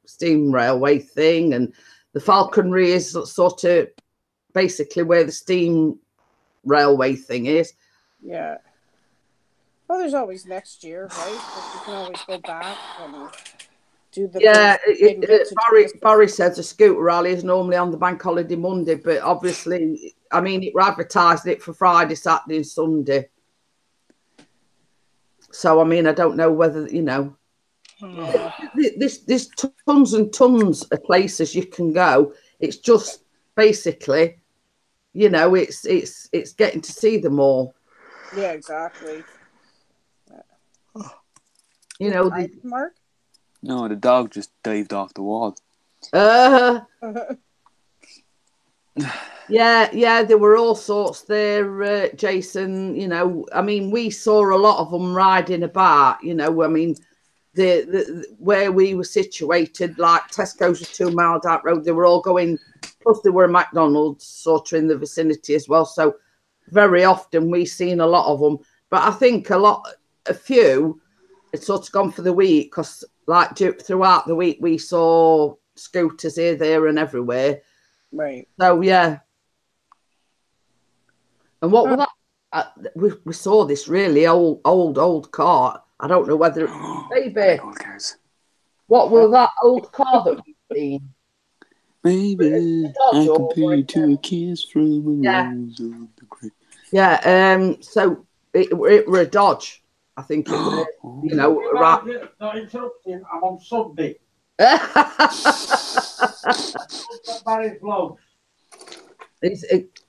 steam railway thing, and the falconry is sort of basically where the steam railway thing is. Yeah. Well, there's always next year, right? But you can always go back and do the Barry says the scooter rally is normally on the bank holiday Monday, but obviously, I mean, it advertised it for Friday, Saturday, and Sunday. So I mean, I don't know whether there's tons and tons of places you can go. It's just basically, it's getting to see them all. Yeah, exactly. Mark? No, the dog just dived off the wall. Yeah, there were all sorts there, Jason. I mean, we saw a lot of them riding about. I mean, the where we were situated, like Tesco's was 2 miles down the road. They were all going. Plus, there were a McDonald's sort of in the vicinity as well. So, very often we seen a lot of them. But I think a few, it's sort of gone for the week because, like, throughout the week we saw scooters here, there, and everywhere. Right. So yeah. And what was that? We saw this really old car. I don't know whether baby. Old cars. What was that old car that we've seen? Maybe I compare you to a kiss from a rose on the grave. Yeah. So it were a Dodge. I think it was. Right. Not interrupting. I'm on Sunday.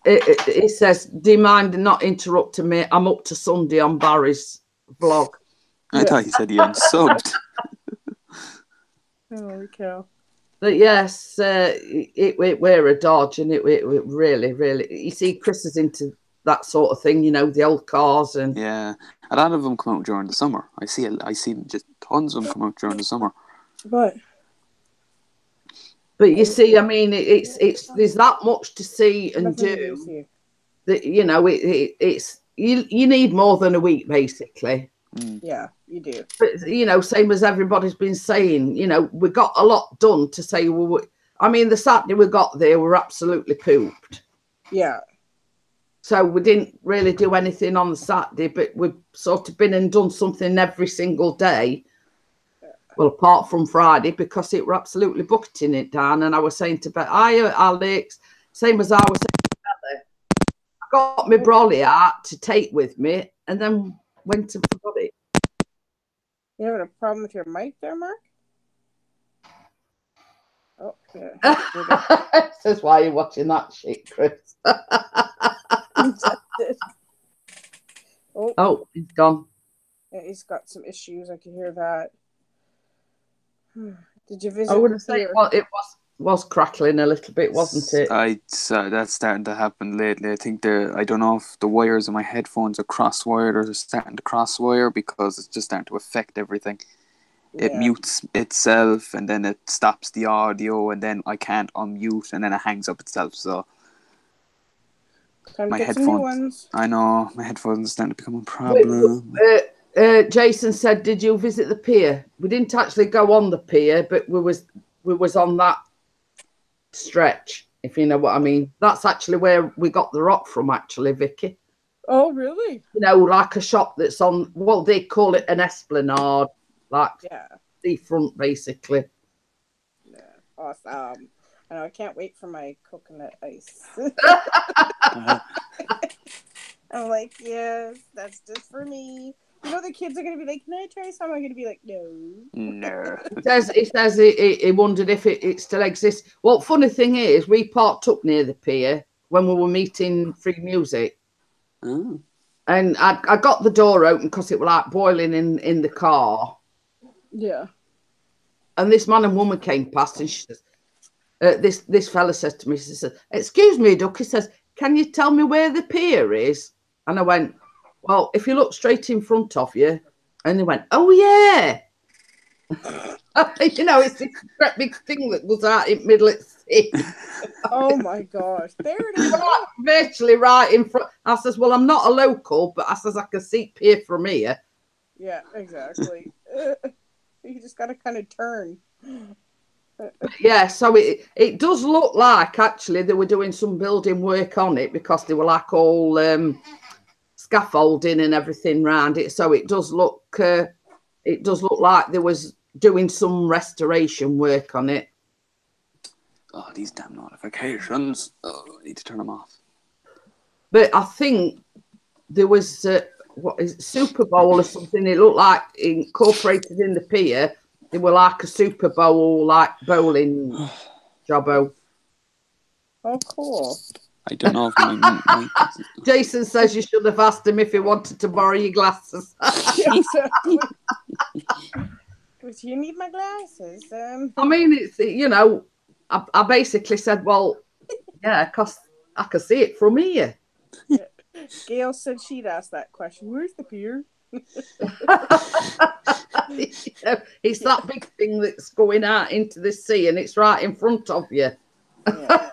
It says, do you mind not interrupting me? I'm up to Sunday on Barry's vlog. I thought you said you unsubbed. Holy cow. But yes, we're a Dodge, and it really, really, you see, Chris is into that sort of thing, the old cars. And yeah, a lot of them come out during the summer. I see just tons of them come out during the summer. But But you see, I mean, it's there's that much to see and do that, you know, it's you need more than a week basically. Yeah, you do. But you know, same as everybody's been saying, you know, we got a lot done to say. Well, I mean, the Saturday we got there, we're absolutely pooped. Yeah. So we didn't really do anything on the Saturday, but we've sort of been and done something every single day. Well, apart from Friday, because it were absolutely bucketing it down. And I was saying to Beth, Alex, same as I was saying to Bella, I got my brolly out to take with me and then went and forgot it. You having a problem with your mic there, Mark? Oh, yeah. Says, why are you watching that shit, Chris? Oh, he's gone. Yeah, he's got some issues. I can hear that. Did you visit? I would say, well, it was crackling a little bit, wasn't it? That's starting to happen lately. I think I don't know if the wires in my headphones are cross-wired or they're starting to cross-wire because it's just starting to affect everything. It mutes itself and then it stops the audio and then I can't unmute and then it hangs up itself. So time to get some new ones. I know my headphones are starting to become a problem. Jason said, "Did you visit the pier?" We didn't actually go on the pier, but we was on that stretch, if you know what I mean. That's actually where we got the rock from, actually, Vicky. Oh, really? You know, like a shop that's on. Well, they call it an esplanade, like seafront, basically. Yeah, awesome. I know. I can't wait for my coconut ice. I'm like, yes, that's just for me. You know, the kids are going to be like, can I try some? I'm going to be like, no. No. It says he wondered if it still exists. Well, funny thing is, we parked up near the pier when we were meeting Free Music. Oh. And I got the door open because it was like boiling in the car. Yeah. And this man and woman came past and she says, this fella says to me, she says, "Excuse me, Duck," he says, "can you tell me where the pier is?" And I went, "Well, if you look straight in front of you." And they went, "Oh, yeah." You know, it's this great big thing that goes out in the middle of the sea. Oh, my gosh. There it is. Virtually right in front. I says, "Well, I'm not a local, but I says I can see pier from here." Yeah, exactly. You just got to kind of turn. Yeah, so it does look like actually they were doing some building work on it because they were like all scaffolding and everything around it. So it does look like there was doing some restoration work on it. Oh, these damn notifications! Oh, I need to turn them off. But I think there was what is it, Super Bowl or something? It looked like incorporated in the pier. They were like a Super Bowl, like bowling jobbo. Oh, cool. I don't know if my Jason says you should have asked him if he wanted to borrow your glasses. Exactly. You need my glasses. I mean, it's, you know, I basically said, well, yeah, because I can see it from here. Yeah. Gail said she'd ask that question. Where's the pier? You know, it's that big thing that's going out into the sea and it's right in front of you. Yeah.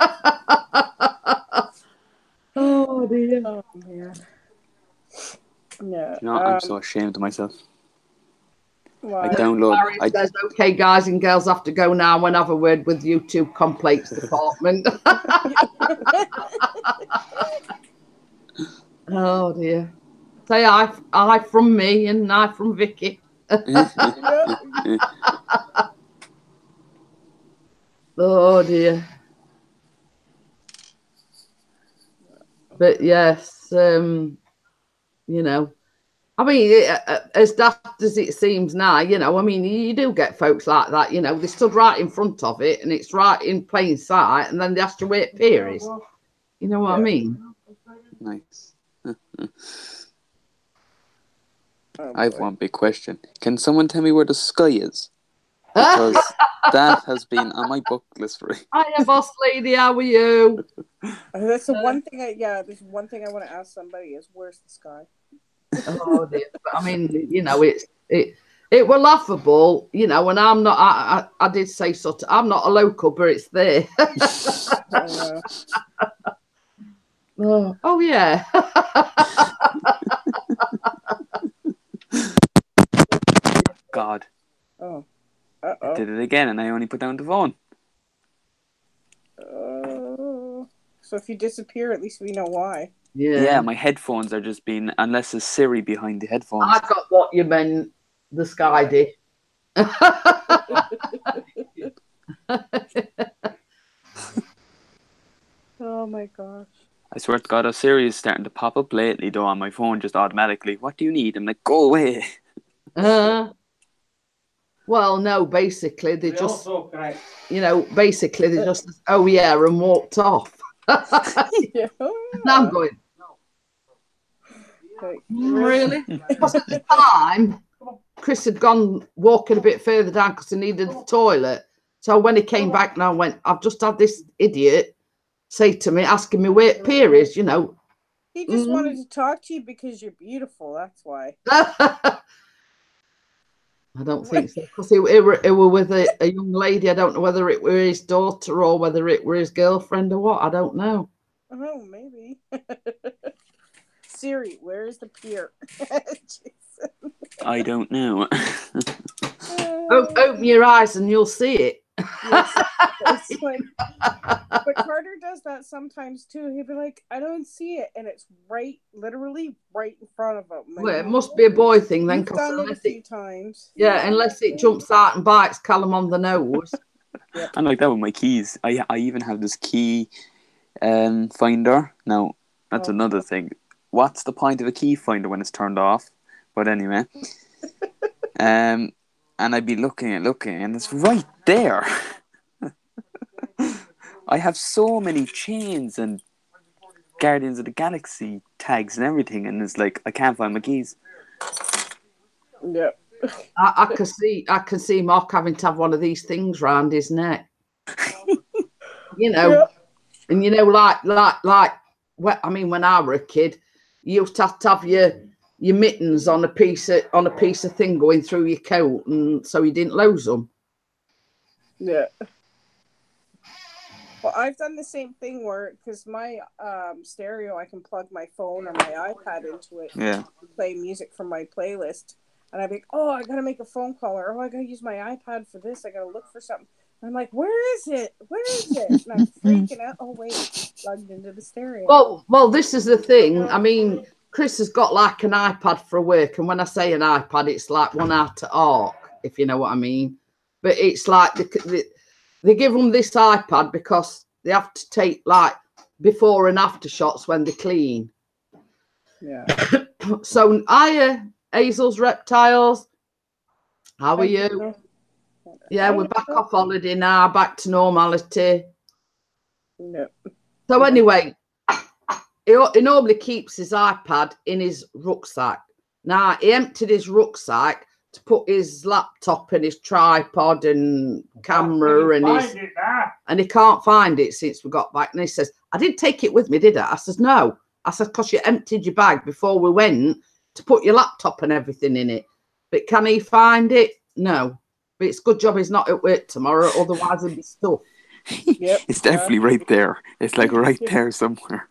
Oh dear. Oh man. Yeah. You know, I'm so ashamed of myself. Why? Barry says, "Okay, guys and girls have to go now and have a word with YouTube complaints department." Oh dear. Say I from me and I from Vicky. Oh dear. But yes, you know, I mean, as daft as it seems now, you know, I mean, you do get folks like that, you know, they stood right in front of it and it's right in plain sight and then they ask you where the pier is. You know what I mean? Nice. I have one big question. Can someone tell me where the sky is? Because that has been on my bucket list for it. Hiya, boss lady, how are you? That's the one thing there's one thing I want to ask somebody is where's the sky? Oh dear. But I mean, you know, It were laughable, you know, and I'm not, I did say sort of, I'm not a local, but it's there. Oh, yeah. God. Oh. I did it again, and I only put down the phone. So if you disappear, at least we know why. Yeah, my headphones are just being, unless there's Siri behind the headphones. I got what you meant, the sky did. Oh my gosh. I swear to God, Siri is starting to pop up lately, though, on my phone just automatically. What do you need? I'm like, go away. Well, no, basically, they just, you know, basically, they just, oh, yeah, and walked off. Yeah. Now I'm going, really? Because at the time, Chris had gone walking a bit further down because he needed the toilet. So when he came back, now I went, I've just had this idiot say to me, asking me where Pier is, you know. He just wanted to talk to you because you're beautiful. That's why. I don't think so, because he were with a young lady. I don't know whether it were his daughter or whether it were his girlfriend or what. I don't know. Oh, maybe. Siri, where is the pier? I don't know. Open your eyes and you'll see it. Yes, like, but Carter does that sometimes too. He'd be like, I don't see it, and it's literally right in front of him. Well, it must be a boy thing then. He's done it a few times. Yeah, unless it jumps out and bites Callum on the nose. Yep. I'm like that with my keys. I even have this key finder. Now, that's another thing. What's the point of a key finder when it's turned off? But anyway. And I'd be looking, and it's right there. I have so many chains and Guardians of the Galaxy tags and everything, and it's like I can't find my keys. Yeah. I can see Mark having to have one of these things round his neck. You know, and you know, like I mean, when I were a kid, you used to have your mittens on a piece of thing going through your coat, and so you didn't lose them. Yeah. Well, I've done the same thing where, because my stereo, I can plug my phone or my iPad into it and play music from my playlist. And I'd be like, oh, I got to make a phone call, or oh, I got to use my iPad for this. I got to look for something. And I'm like, where is it? Where is it? And I'm freaking out. Oh, wait, plugged into the stereo. Well, this is the thing. I mean, Chris has got like an iPad for work. And when I say an iPad, it's like one out of Arc, if you know what I mean. But it's like they give them this iPad because they have to take like before and after shots when they clean. Yeah. So Hazel's Reptiles. How are you? Yeah, we're back off holiday now, back to normality. No. So anyway, he normally keeps his iPad in his rucksack. Now he emptied his rucksack to put his laptop and his tripod and camera and he can't find it since we got back. And he says, I didn't take it with me, did I? I says, no. I said, because you emptied your bag before we went to put your laptop and everything in it. But can he find it? No. But it's a good job he's not at work tomorrow, otherwise he'd be stuck. Yep. It's definitely right there. It's like right there somewhere.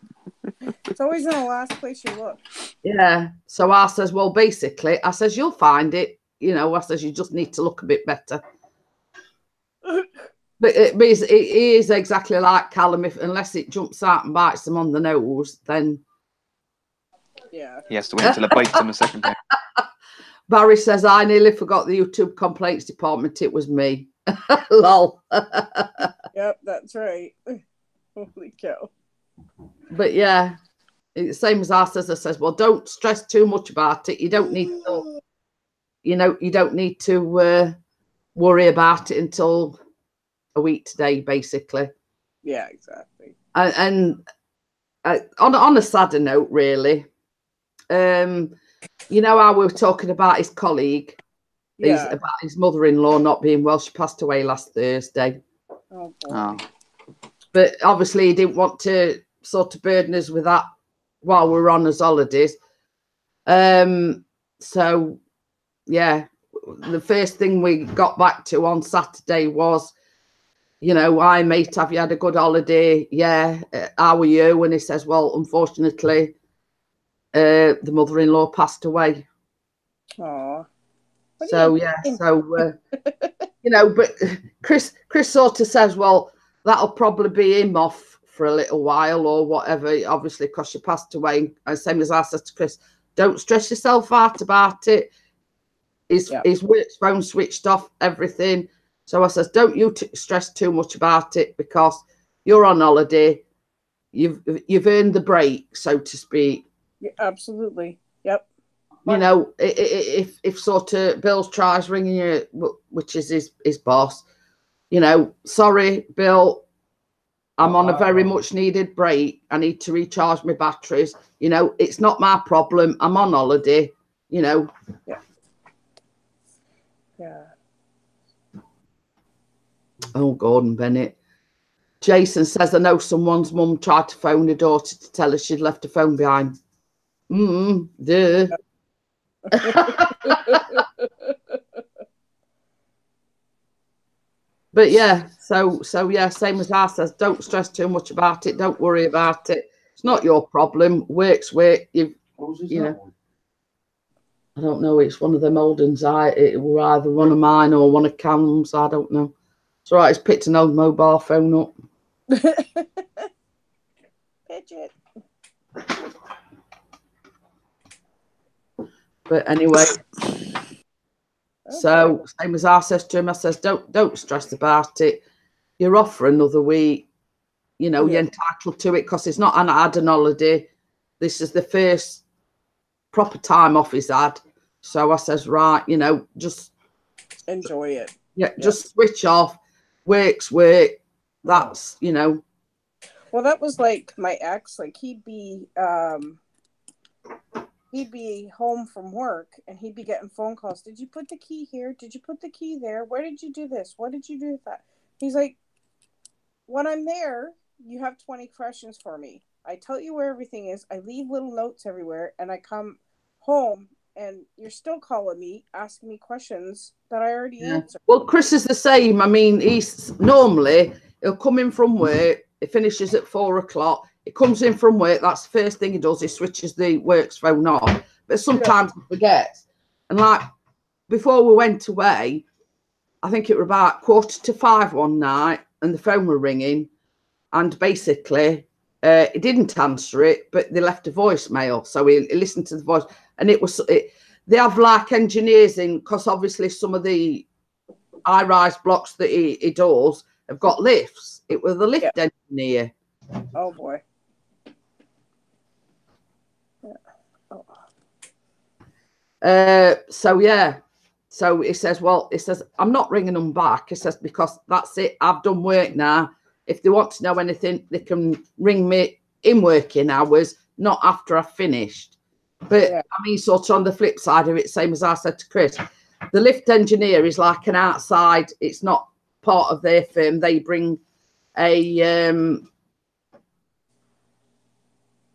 It's always in the last place you look. Yeah. So I says, well, basically, I says, you'll find it. You know, I says, you just need to look a bit better. But it is exactly like Callum. Unless it jumps out and bites them on the nose, then... Yeah. He has to wait until it bites him a second time. Barry says, I nearly forgot the YouTube complaints department. It was me. Lol. Yep, that's right. Holy cow. But yeah, it's the same as I says, well, don't stress too much about it. You don't need to, you don't need to worry about it until a week today, basically. Yeah, exactly. And on a sadder note, really, you know how we were talking about his colleague, about his mother-in-law not being well. She passed away last Thursday. Oh, boy. But obviously he didn't want to sort of burden us with that while we're on his holidays. So, yeah, the first thing we got back to on Saturday was, you know, hi mate, have you had a good holiday? Yeah. How are you? And he says, well, unfortunately, the mother-in-law passed away. Aw. So yeah, so you know, but Chris sort of says, well, that'll probably be him off for a little while or whatever, obviously, because she passed away. And same as I said to Chris, don't stress yourself out about it. His work phone switched off, everything. So I says, don't you stress too much about it, because you're on holiday. You've earned the break, so to speak. Yeah, absolutely. Yep. You know, if sort of Bill tries ringing you, which is his boss, you know, sorry, Bill, I'm on a very much needed break. I need to recharge my batteries. You know, it's not my problem. I'm on holiday, you know. Yeah. Yeah. Oh, Gordon Bennett. Jason says, I know someone's mum tried to phone her daughter to tell her she'd left her phone behind. Duh. But yeah, so yeah, same as I says, don't stress too much about it. Don't worry about it. It's not your problem. Work's work. You know. I don't know. It's one of them old ones. It were either one of mine or one of Cam's. I don't know. It's all right. It's picked an old mobile phone up. Pitch it. But anyway, so same as I says to him, I says, don't stress about it. You're off for another week. You know, you're entitled to it because it's not had an holiday. This is the first proper time off he's had. So I says, right, you know, just enjoy it. Yeah, just switch off. Work's work. That's, you know. Well, that was like my ex. Like he'd be home from work and he'd be getting phone calls. Did you put the key here? Did you put the key there? Where did you do this? What did you do with that? He's like, when I'm there, you have 20 questions for me. I tell you where everything is. I leave little notes everywhere, and I come home and you're still calling me, asking me questions that I already answered. Well, Chris is the same. I mean, he'll come in from work. It finishes at 4 o'clock. He comes in from work. That's the first thing he does. He switches the works phone on. But sometimes he forgets. And like before we went away, I think it was about 4:45 one night, and the phone were ringing, and basically he didn't answer it, but they left a voicemail. So he listened to the voice, and they have like engineers in, because obviously some of the high-rise blocks that he does have got lifts. It was the lift engineer. Oh boy. So yeah. So he says, I'm not ringing them back. He says, because that's it. I've done work now. If they want to know anything, they can ring me in working hours, not after I've finished. But I mean, sort of on the flip side of it, same as I said to Chris, the lift engineer is like an outside. It's not part of their firm. They bring they're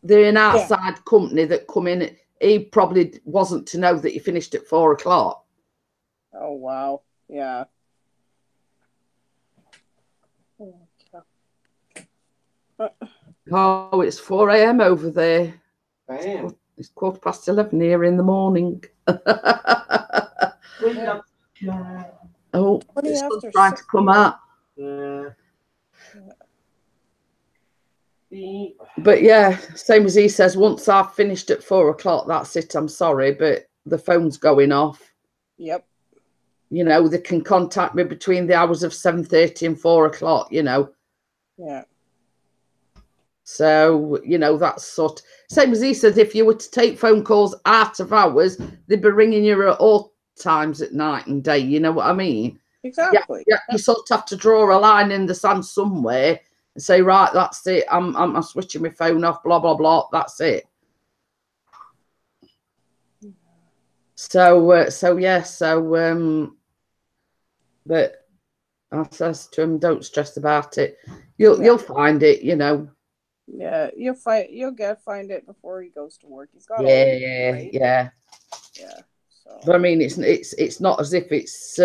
an outside company that come in. He probably wasn't to know that he finished at 4 o'clock. Oh, wow. Yeah. Oh, it's 4 a.m. over there. Damn. It's 11:15 here in the morning. Oh, it's still trying to come out. But yeah, same as he says, once I've finished at 4 o'clock, that's it. I'm sorry, but the phone's going off. Yep. You know, they can contact me between the hours of 7:30 and 4 o'clock, you know. Yeah. So, you know, that's sort of, same as he says, if you were to take phone calls out of hours, they'd be ringing you at all times at night and day. You know what I mean? Exactly. Yeah, you sort of have to draw a line in the sand somewhere and say, right, that's it. I'm switching my phone off, blah, blah, blah. That's it. So, but I says to him, don't stress about it. You'll find it, you know. Yeah, you'll find it before he goes to work. He's got yeah. Yeah. So But I mean, it's not as if it's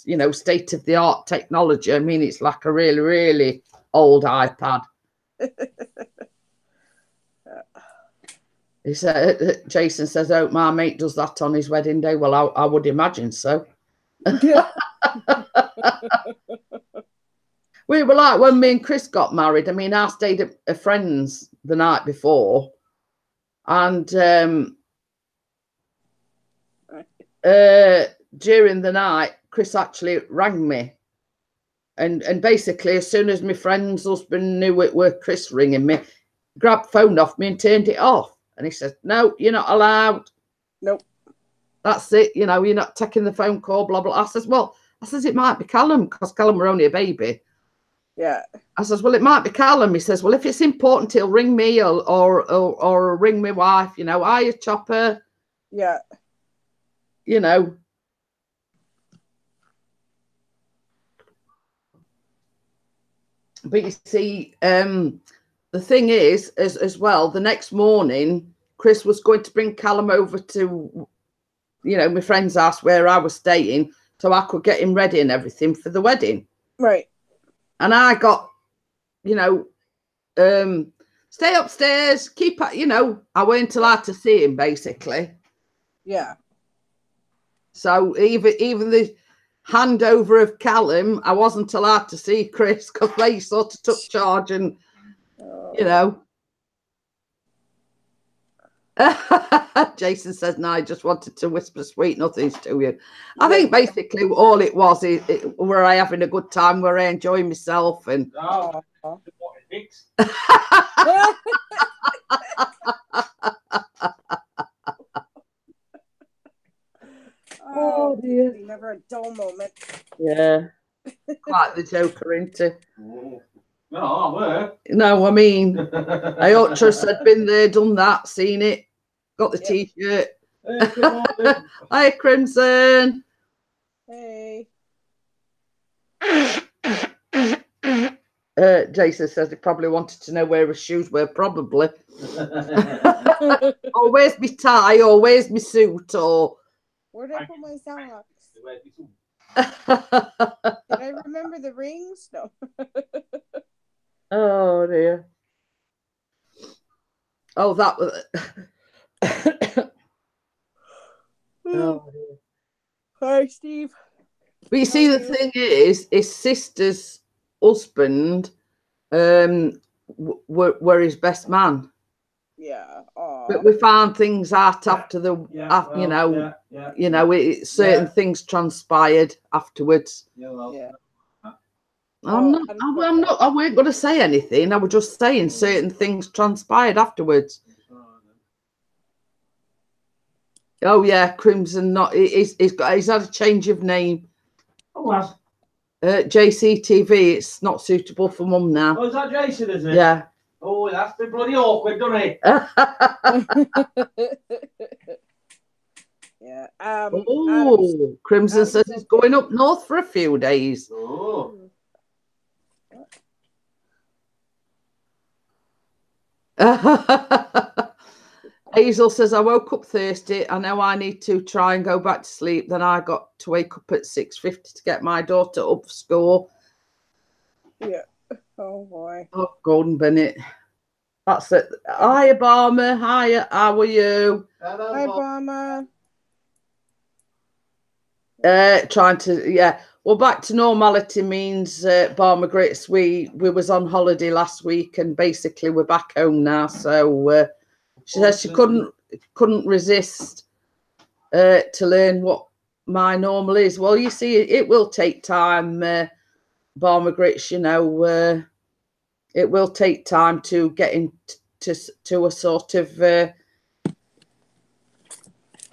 you know, state of the art technology. I mean, it's like a really, really old iPad. He said, Jason says, "Oh, my mate does that on his wedding day." Well, I would imagine so. We were like when me and Chris got married. I mean, I stayed at a friend's the night before, and during the night, Chris actually rang me, and basically, as soon as my friend's husband knew it were Chris ringing me, grabbed phone off me and turned it off. And he said, "No, you're not allowed. Nope. That's it. You know, you're not taking the phone call, blah, blah." I says, "Well," I says, "it might be Callum," because Callum were only a baby. Yeah. I says, "Well, it might be Callum." He says, "Well, if it's important, he'll ring me or ring my wife, you know, are you, Chopper?" Yeah. You know. But you see, the thing is, as well, the next morning, Chris was going to bring Callum over to, you know, my friend's house where I was staying, so I could get him ready and everything for the wedding. Right. And I got, you know, stay upstairs, keep, you know, I weren't allowed to see him, basically. Yeah. So even the handover of Callum, I wasn't allowed to see Chris because they sort of took charge and, you know. Jason says, "No, I just wanted to whisper sweet nothings to you." I think basically all it was is were I having a good time, were I enjoying myself, and Oh. Oh dear. Never a dull moment. Yeah. Quite the joker, isn't it? No, I were. No, I mean, I ought to have said, been there, done that, seen it, got the t-shirt. Hey, good morning. Hi, Crimson. Hey. Jason says he probably wanted to know where his shoes were, probably. Or where's my tie, or where's my suit, or... Where'd I put my socks? Did I remember the rings? No. Oh, dear. Oh, that was... Oh, dear. Hi, Steve. But you see, the thing is, his sister's husband were his best man. Yeah. Aww. But we found things out after the, you know, certain things transpired afterwards. Yeah. I'm not. I weren't going to say anything. I was just saying certain things transpired afterwards. Oh yeah, Crimson. Not. He's had a change of name. Oh, JCTV. It's not suitable for mum now. oh, is that Jason? Is it? Yeah. Oh, that's been bloody awkward, doesn't it? Yeah. Oh, Crimson says he's going up north for a few days. Oh. Hazel says, "I woke up thirsty. I know I need to try and go back to sleep. Then I got to wake up at 6:50 to get my daughter up for school." Yeah. Oh boy. Oh, Gordon Bennett. That's it. Hiya, Barmer. Hiya. How are you? Hello, Hi, Mama. Trying to, yeah. Well, back to normality means, Barmer Grits, we was on holiday last week and basically we're back home now. So she says she couldn't resist to learn what my normal is. Well, you see, it will take time, Barmer Grits, you know, it will take time to get into a sort of,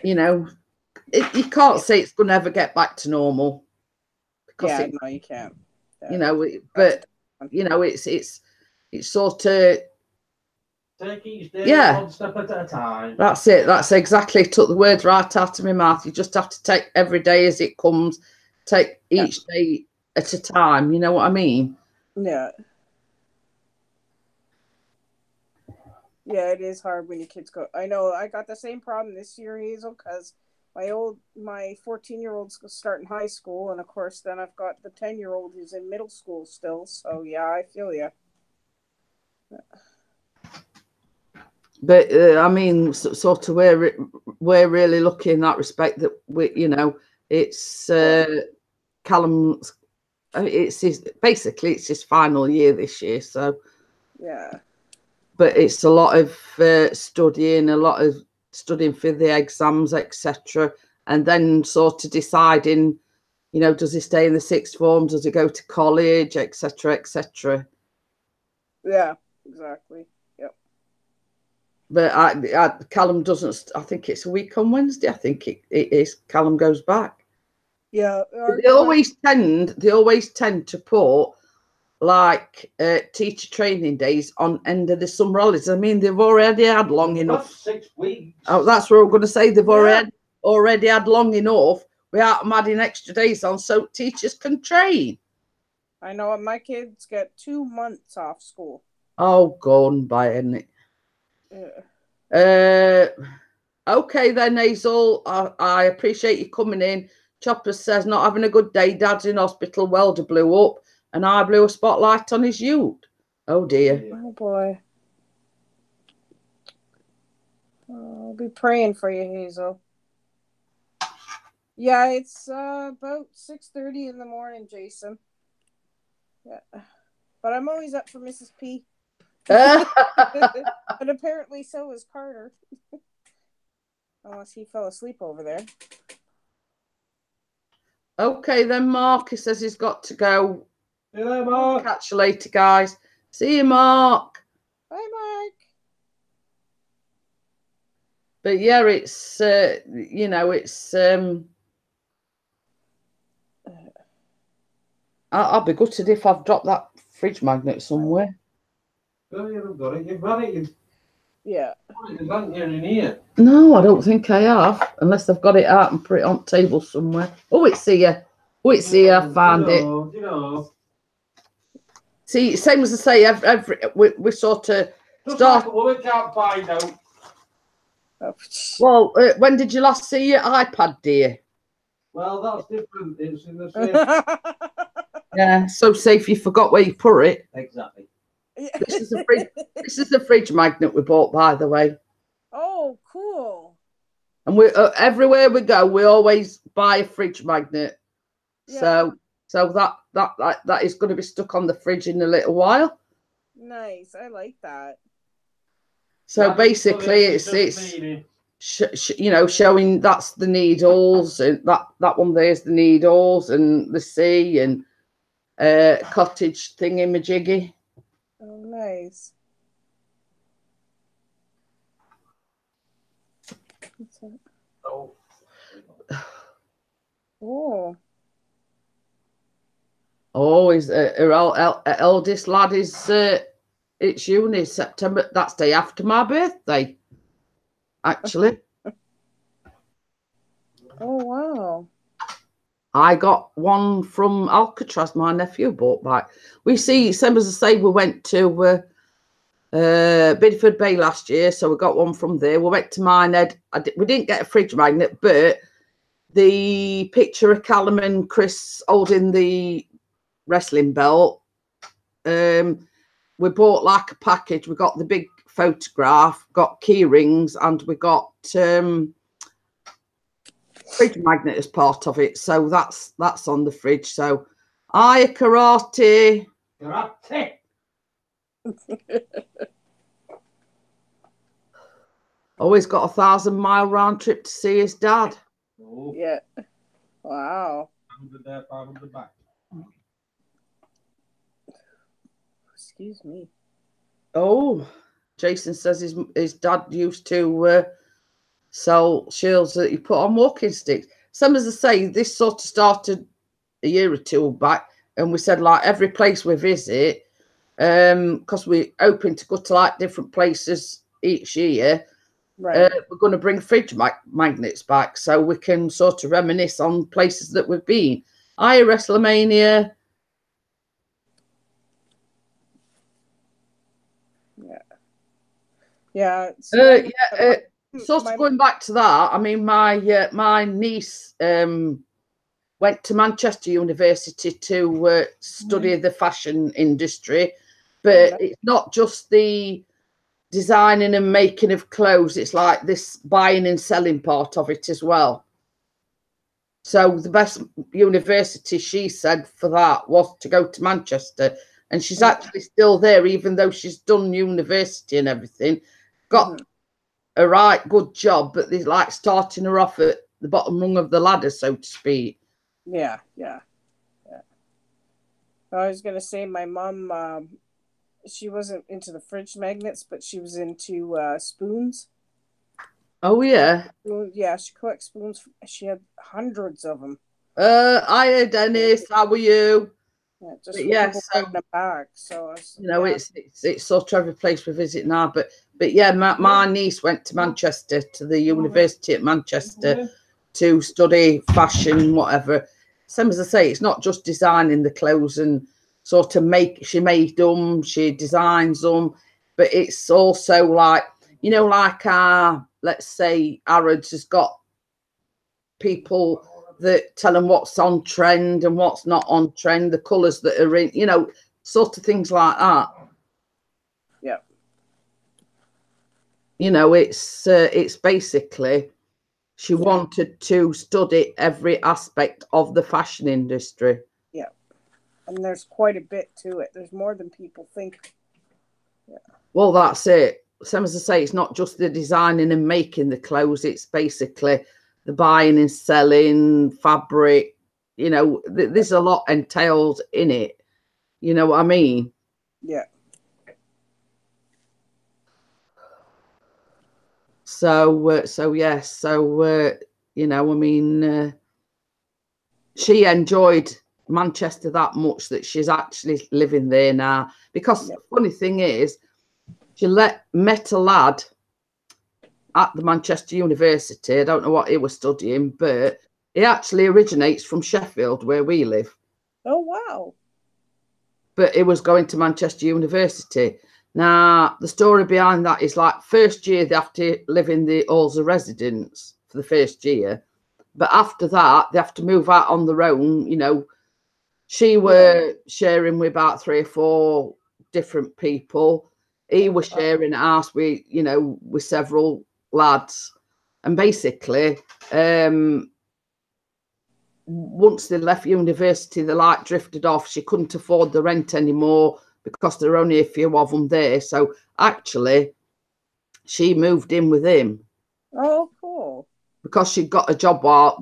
you know, you can't say it's going to ever get back to normal. Yeah, no, you can't. You know, but you know, it's sort of take each day one step at a time. That's it. That's exactly, took the words right out of my mouth. You just have to take every day as it comes, take each day at a time. You know what I mean? Yeah. Yeah, it is hard when your kids go. I know I got the same problem this year, Hazel, because my 14-year-old's starting high school, and of course then I've got the 10-year-old who's in middle school still. So yeah, I feel you. But I mean, sort of we're really lucky in that respect that we, you know, it's Callum's. It's basically it's his final year this year. So yeah. But it's a lot of studying, for the exams, etc., and then sort of deciding, you know, does he stay in the sixth form? Does he go to college, etc., etc. Yeah, exactly. Yep. But Callum doesn't. I think it's a week on Wednesday. I think it is. Callum goes back. Yeah. They always tend to put like teacher training days on end of the summer holidays. I mean, they've already had long enough. 6 weeks. Oh, that's what I'm going to say. They've already had long enough without adding extra days on, so teachers can train. I know my kids get 2 months off school. Oh, go on by it. Yeah. Okay then, Hazel. I appreciate you coming in. Chopper says not having a good day. Dad's in hospital. Welder blew up, and I blew a spotlight on his ute. Oh dear. Oh boy. I'll be praying for you, Hazel. Yeah, it's about 6:30 in the morning, Jason. Yeah, but I'm always up for Mrs. P. But apparently so is Carter. Unless he fell asleep over there. Okay then, Mark. He says he's got to go. See you later, Mark. Catch you later, guys. See you, Mark. Bye, Mark. But yeah, it's you know, it's I'll be gutted if I've dropped that fridge magnet somewhere. Oh, you've got it. You've got it. Yeah. You're in here. No, I don't think I have, unless I've got it out and put it on the table somewhere. Oh, it's here. Oh, it's here. I found it. You know. See, same as I say, we sort of start. Like we can't find out. Well, when did you last see your iPad, dear? Well, that's different. It's in the same. Yeah, so safe you forgot where you put it. Exactly. This is a fridge. This is the fridge magnet we bought, by the way. Oh, cool. And we everywhere we go, we always buy a fridge magnet. Yeah. So that is going to be stuck on the fridge in a little while. Nice. I like that. So basically, it's you know, showing that's the needles, and that one there's the needles and the sea and cottage thingy-majiggy. Oh, nice. Oh. Oh. Oh, is her eldest lad is it's uni September. That's day after my birthday, actually. Oh wow. I got one from Alcatraz. My nephew bought back. We see, same as I say, we went to Bideford Bay last year, so we got one from there. We went to Minehead. We didn't get a fridge magnet, but the picture of Callum and Chris holding the wrestling belt, we bought like a package. We got the big photograph, got key rings, and we got fridge magnet as part of it. So that's on the fridge. So I karate. Always got 1,000-mile round trip to see his dad. Oh. Yeah. Wow. 500 there, 500 back. Excuse me. Oh, Jason says his dad used to sell shields that he put on walking sticks. Some as I say, this sort of started a year or two back, and we said like every place we visit, because we're hoping to go to like different places each year. Right. We're going to bring fridge magnets back so we can sort of reminisce on places that we've been. WrestleMania. Yeah. sort of going back to that, I mean, my niece went to Manchester University to study the fashion industry, but it's not just the designing and making of clothes, it's like this buying and selling part of it as well. So the best university, she said, for that was to go to Manchester, and she's actually still there, even though she's done university and everything, got a right good job, but they're like starting her off at the bottom rung of the ladder, so to speak. Yeah. I was gonna say my mom, she wasn't into the fridge magnets, but she was into spoons. Oh yeah. Yeah, she collects spoons. She had hundreds of them. Hi Dennis, how are you? Yeah, just yes, so, in a bag. So you know, it's sort of every place we visit now. But yeah, my niece went to Manchester, to the university at Manchester, to study fashion, whatever. Same as I say, it's not just designing the clothes and sort of she made them, she designs them, but it's also like, you know, like let's say Harrods has got people that tell them what's on trend and what's not on trend, the colours that are in, you know, sort of things like that. Yeah. You know, it's basically she wanted to study every aspect of the fashion industry. Yeah. And there's quite a bit to it. There's more than people think. Yeah. Well, that's it. Same as I say, it's not just the designing and making the clothes. It's basically the buying and selling, fabric. You know, there's a lot entailed in it. You know what I mean? Yeah. So yes. You know, I mean, she enjoyed Manchester that much that she's actually living there now. Because the funny thing is, she met a lad at the Manchester University. I don't know what he was studying, but he actually originates from Sheffield, where we live. Oh, wow. But he was going to Manchester University. Now, the story behind that is like first year they have to live in the halls of residence for the first year. But after that, they have to move out on their own. You know, she were sharing with about 3 or 4 different people. He was sharing a house with, you know, with several lads. And basically, once they left university, the light drifted off. She couldn't afford the rent anymore because there were only a few of them there. So actually, she moved in with him. Oh, cool. Because she got a job while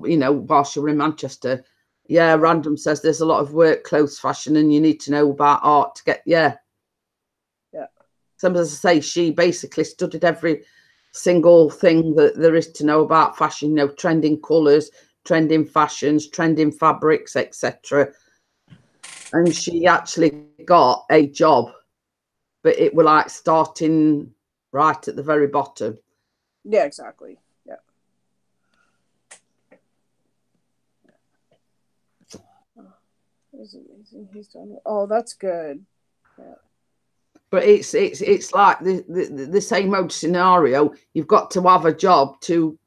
she was in Manchester. Yeah, Random says there's a lot of work, clothes, fashion, and you need to know about art to get, yeah. So as I say, she basically studied every single thing that there is to know about fashion, you know, trending colours, trending fashions, trending fabrics, etc. And she actually got a job, but it were like starting right at the very bottom. Yeah, exactly. Yeah. That's amazing. He's done it. Oh, that's good. Yeah. But it's like the same old scenario. You've got to have a job to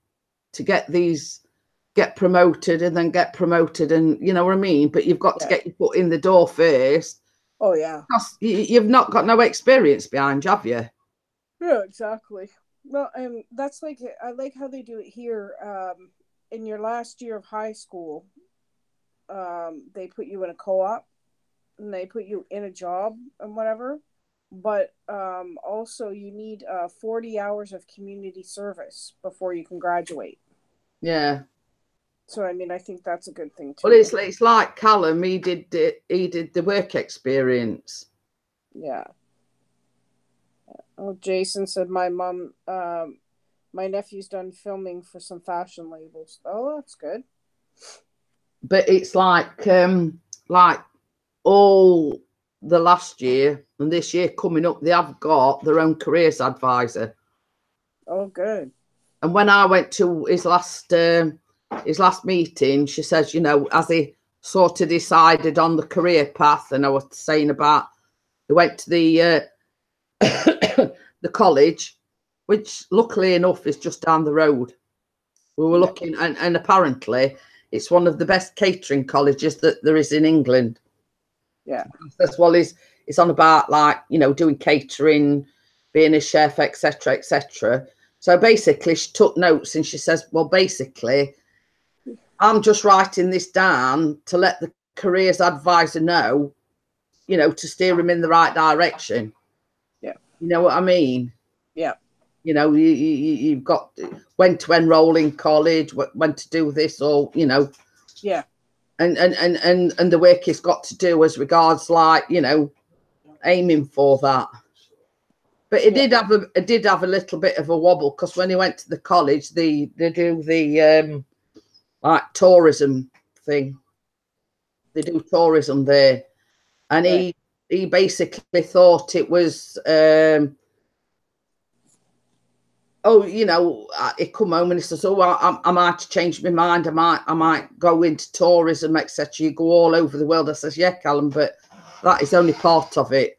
get promoted and then get promoted, and you know what I mean. But you've got to get your foot in the door first. Oh yeah. Because you've not got no experience behind you, have you? Yeah, exactly. Well, that's like, I like how they do it here. In your last year of high school, they put you in a co-op and they put you in a job and whatever. But also you need 40 hours of community service before you can graduate. Yeah. So I mean, I think that's a good thing too. Well, it's like Callum. He did the work experience. Yeah. Oh, Jason said my mom, my nephew's done filming for some fashion labels. Oh, that's good. But it's like all the last year and this year coming up, they have got their own careers advisor. Oh, good. And when I went to his last meeting, she says, you know, as he sort of decided on the career path, and I was saying about he went to the the college, which luckily enough is just down the road. We were looking, and apparently it's one of the best catering colleges that there is in England. Yeah. As well as it's on about, like, you know, doing catering, being a chef, etc., etc. So basically she took notes and she says, well, basically I'm just writing this down to let the careers advisor know, you know, to steer him in the right direction. Yeah. You know what I mean? Yeah. You know, you've got when to enroll in college, when to do this, or, you know. Yeah. And the work he's got to do as regards, like, you know, aiming for that. But it did have a little bit of a wobble, because when he went to the college, they do the like tourism thing. They do tourism there, and he basically thought it was oh, you know, he come home and he says, oh, I might change my mind. I might go into tourism, etc. You go all over the world. I says, yeah, Callum, but that is only part of it.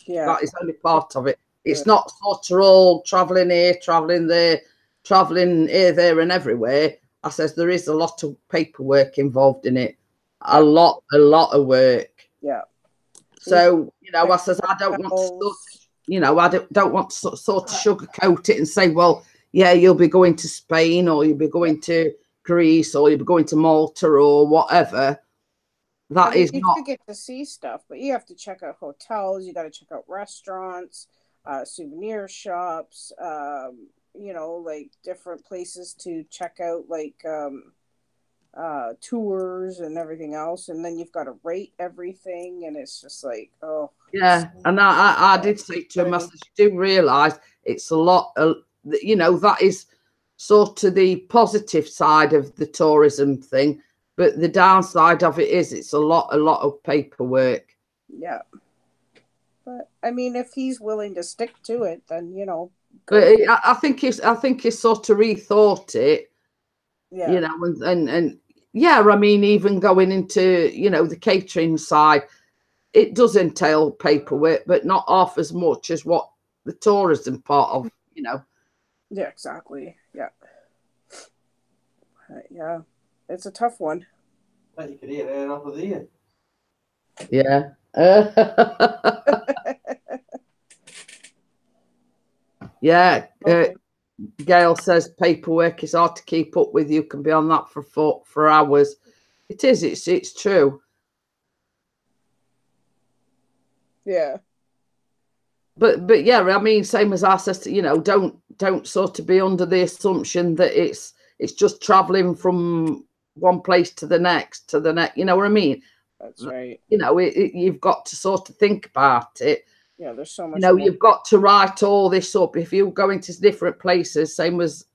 Yeah. That is only part of it. It's not sort of all travelling here, travelling there, travelling here, there and everywhere. I says, there is a lot of paperwork involved in it. A lot of work. Yeah. So, you know, I says, I don't want to, you know, I don't want to sort of sugarcoat it and say, well, yeah, you'll be going to Spain, or you'll be going to Greece, or you'll be going to Malta, or whatever. That is not. You get to see stuff, but you have to check out hotels. You got to check out restaurants, souvenir shops. You know, like different places to check out, like tours and everything else. And then you've got to rate everything, and it's just like, oh. Yeah, and I did say to him, I said, you do realise it's a lot. You know, that is sort of the positive side of the tourism thing. But the downside of it is it's a lot of paperwork. Yeah. But I mean, if he's willing to stick to it, then, you know. But I think he's sort of rethought it. Yeah. You know, and yeah, I mean, even going into, you know, the catering side, it does entail paperwork, but not half as much as what the tourism part of, you know. Yeah, exactly. Yeah. Yeah. It's a tough one. Bet you could eat it off of here. Yeah. Yeah. Gail says paperwork is hard to keep up with. You can be on that for hours. It is. It's true. Yeah. But yeah, I mean, same as I said, you know, don't sort of be under the assumption that it's just traveling from one place to the next, you know what I mean? That's right. You know, you've got to sort of think about it. Yeah, there's so much. You know, you've got to write all this up. If you go into different places, same as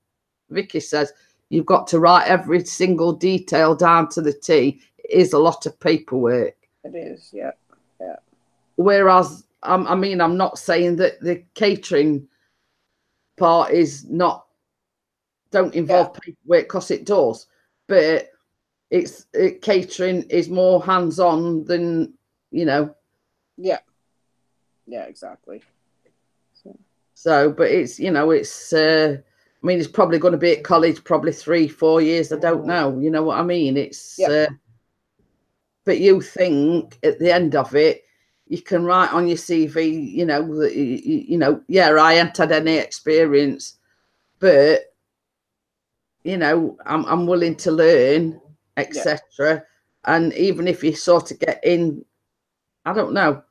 Vicky says, you've got to write every single detail down to the T. It is a lot of paperwork. It is, yeah. Yeah. Whereas, I mean, I'm not saying that the catering part don't involve paperwork, because it does, but catering is more hands-on than, you know. Yeah. Yeah, exactly. So, but it's, you know, it's, I mean, it's probably going to be at college probably 3-4 years. I don't know. You know what I mean? It's, but you think at the end of it, you can write on your CV, you know, yeah, I ain't had any experience, but, you know, I'm willing to learn, etc. And even if you sort of get in, I don't know.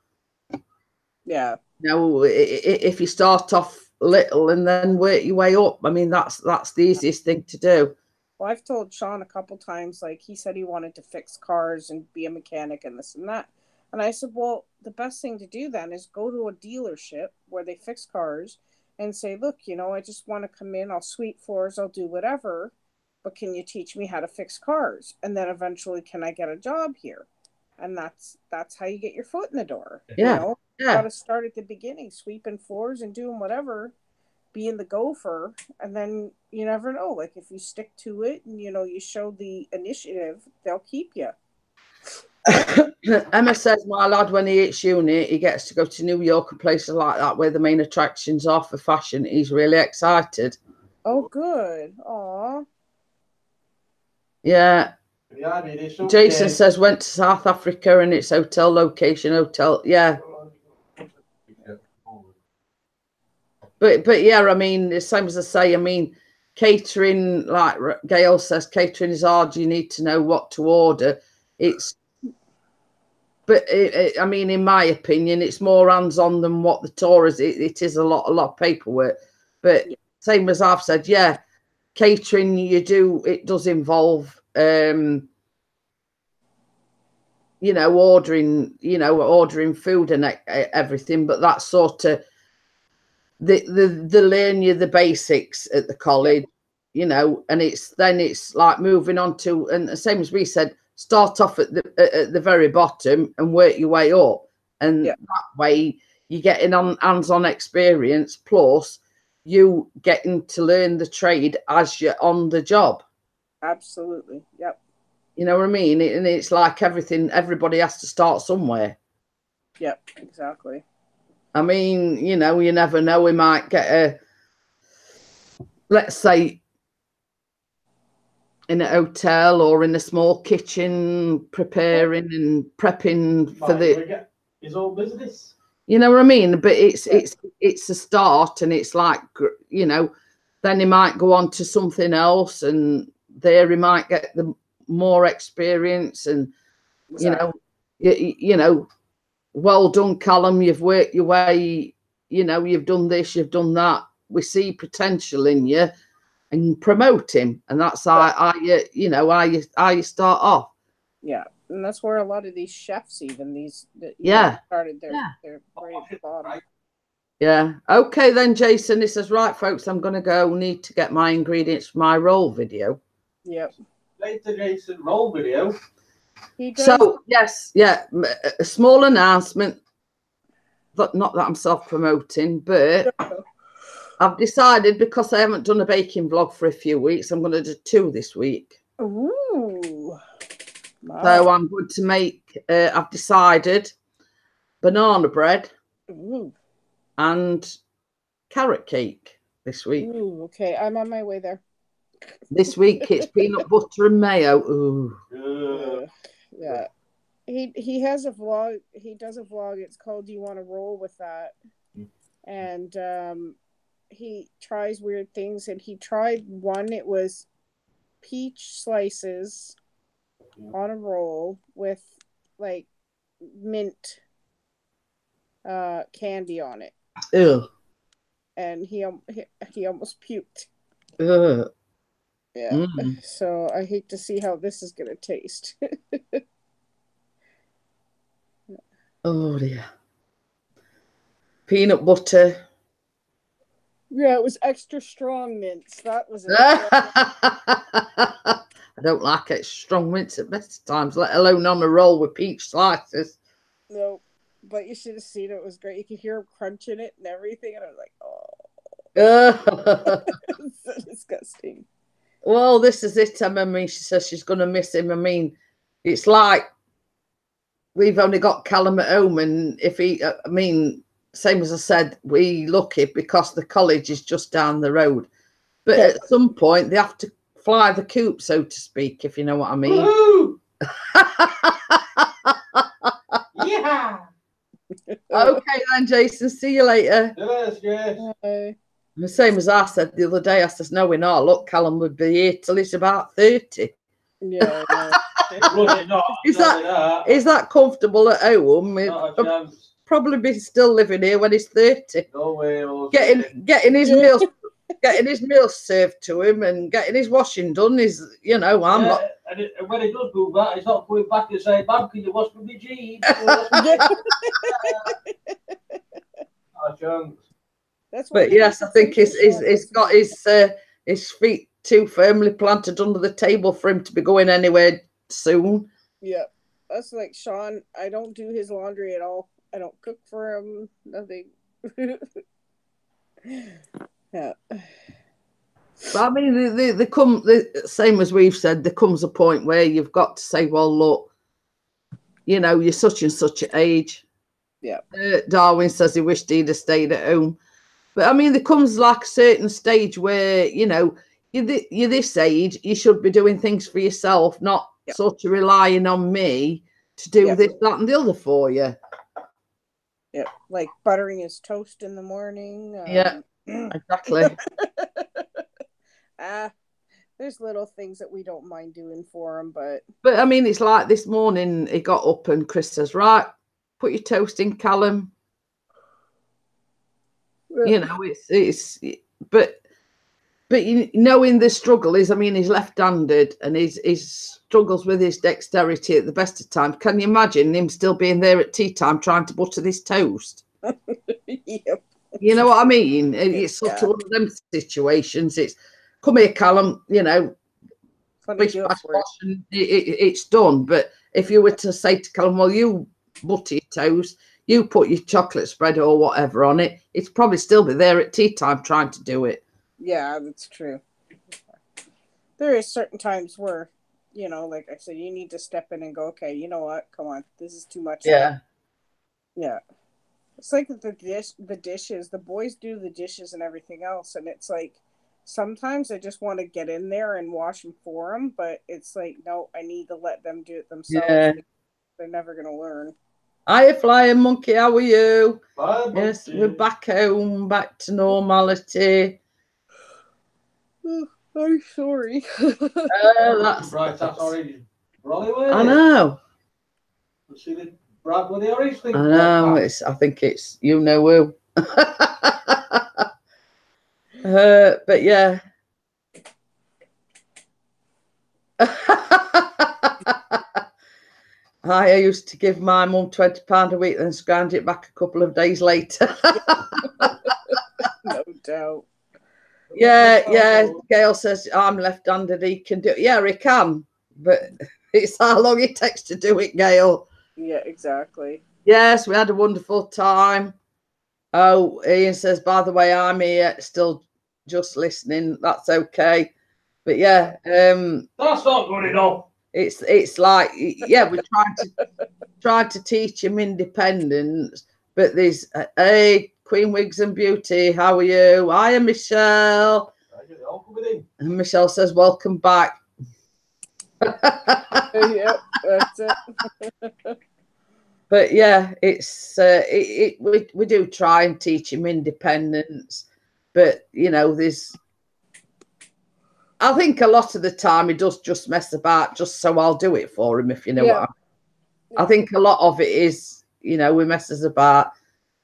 Yeah. You know, if you start off little and then work your way up, I mean, that's the easiest thing to do. Well, I've told Sean a couple times, like, he said he wanted to fix cars and be a mechanic and this and that. And I said, well, the best thing to do then is go to a dealership where they fix cars and say, look, you know, I just want to come in, I'll sweep floors, I'll do whatever, but can you teach me how to fix cars? And then eventually, can I get a job here? And that's how you get your foot in the door. Yeah. You know, you got to start at the beginning, sweeping floors and doing whatever, being the gopher, and then you never know. Like, if you stick to it and, you know, you show the initiative, they'll keep you. Emma says, my lad, when he hits uni, he gets to go to New York and places like that where the main attractions are for fashion. He's really excited. Oh, good. Aw. Yeah. Jason says, went to South Africa and it's hotel location, hotel. Yeah. But yeah, I mean, the same as I say, I mean, catering, like Gail says, catering is hard. You need to know what to order. But I mean, in my opinion, it's more hands-on than what the tour is. It is a lot of paperwork. But same as I've said, yeah, catering, it does involve, you know, ordering food and everything. But that's sort of, they learn you the basics at the college, you know, and it's like moving on to, and the same as we said, start off at the very bottom and work your way up, and that way you're getting on hands-on experience, plus you getting to learn the trade as you're on the job. Absolutely. Yep. You know what I mean? And it's like everything, everybody has to start somewhere. Yep, exactly. I mean, you know, you never know. We might get let's say, in a hotel or in a small kitchen, preparing and prepping for his own business. You know what I mean? But it's a start, and it's like, you know, then he might go on to something else, and there he might get the more experience, and you know. Well done, Callum. You've worked your way, you know, you've done this, you've done that. We see potential in you and promote him. And that's how you start off. Yeah. And that's where a lot of these chefs, even started their right at the bottom. Yeah. Okay, then, Jason. He says, right, folks, I'm going to need to get my ingredients for my roll video. Yep. Later, Jason, roll video. So, yes, a small announcement, but not that I'm self-promoting, but I've decided, because I haven't done a baking vlog for a few weeks, I'm going to do 2 this week. Ooh. Wow. So I'm going to make, I've decided, banana bread and carrot cake this week. Ooh, okay, I'm on my way there. This week it's peanut butter and mayo. Ooh. Yeah. He has a vlog. He does a vlog. It's called "Do You Want to Roll with That?" And he tries weird things. And he tried one. It was peach slices on a roll with like mint candy on it. Ew. And he almost puked. Ugh. Yeah. So I hate to see how this is going to taste. Oh dear. Peanut butter. Yeah, it was extra strong mints. That was it. I don't like it. Strong mints at best of times, let alone on a roll with peach slices. No, but you should have seen it. It was great. You could hear him crunching it and everything. And I was like, oh. It's so disgusting. Well, this is it. I mean, she says she's going to miss him. I mean, it's like we've only got Callum at home, and if he, I mean, same as I said, we lucky because the college is just down the road. But at some point, they have to fly the coop, so to speak, if you know what I mean. Yeah. Okay then, Jason. See you later. Bye. The same as I said the other day. I says, no, we're not. Look, Callum would be here till he's about 30. Yeah. Is that comfortable at home? He'll probably be still living here when he's 30. No way. Getting his meals, getting his meals served to him, and getting his washing done is, you know, I'm not. And when he does move back, he's not going back and saying, "Mum, can you wash for me jeans?" But yes, I think he's got his feet too firmly planted under the table for him to be going anywhere soon. Yeah, that's like Sean. I don't do his laundry at all. I don't cook for him. Nothing. Yeah. But I mean, the same as we've said, there comes a point where you've got to say, well, look, you know, you're such and such an age. Yeah. Darwin says he wished he'd have stayed at home. But I mean, there comes like a certain stage where, you know, you're this age, you should be doing things for yourself, not sort of relying on me to do this, that, and the other for you. Yeah, like buttering his toast in the morning. Yeah, exactly. There's little things that we don't mind doing for him, but I mean, it's like this morning he got up and Chris says, right, put your toast in, Callum. You know, but you knowing the struggle is, I mean, he's left-handed and he's struggles with his dexterity at the best of times. Can you imagine him still being there at tea time trying to butter this toast? Yep. You know what I mean? It's sort of one of them situations. It's, come here, Callum, you know, it's done. But if you were to say to Callum, well, you butter your toast, you put your chocolate spread or whatever on it, it's probably still be there at tea time trying to do it. Yeah, that's true. There is certain times where, you know, like I said, you need to step in and go, okay, you know what? Come on, this is too much. Yeah. Yeah. It's like the dishes. The boys do the dishes and everything else, and it's like sometimes I just want to get in there and wash them for them, but it's like, no, I need to let them do it themselves. Yeah. They're never going to learn. Hiya, Flying Monkey, how are you? Bye, yes, monkey. we're back home, back to normality. I'm sorry. That's orange. I know. See the bright bloody orange thing? I know. I think it's you know who. But yeah. I used to give my mum £20 a week, then scrounge it back a couple of days later. No doubt. Yeah. Gail says I'm left-handed. He can do it. Yeah, he can, but it's how long it takes to do it, Gail. Yeah, exactly. Yes, we had a wonderful time. Oh, Ian says, by the way, I'm here, still just listening. That's okay. But yeah, that's not good enough. It's like, yeah, we're trying to teach him independence, but there's hey, Queen Wigs and Beauty, how are you? Hiya, Michelle. And Michelle says, welcome back. Yep, that's it. But yeah, it's we do try and teach him independence, but you know, I think a lot of the time he does just mess about just so I'll do it for him, if you know what I mean. I think a lot of it is, you know, we messes about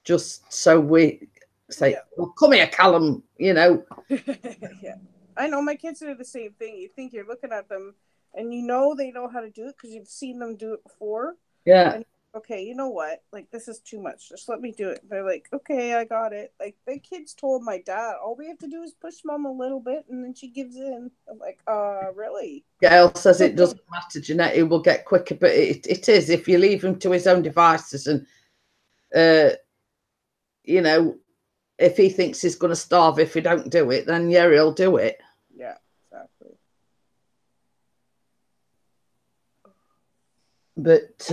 just so we say, well, come here, Callum, you know. Yeah, I know my kids do the same thing. You think you're looking at them and you know they know how to do it because you've seen them do it before. Yeah. And okay, you know what? Like, this is too much. Just let me do it. They're like, okay, I got it. Like, the kids told my dad, all we have to do is push mom a little bit, and then she gives in. I'm like, really? Gail says it doesn't matter, Jeanette, he will get quicker, but it is. If you leave him to his own devices and, you know, if he thinks he's going to starve if he don't do it, then yeah, he'll do it. Yeah, exactly. But...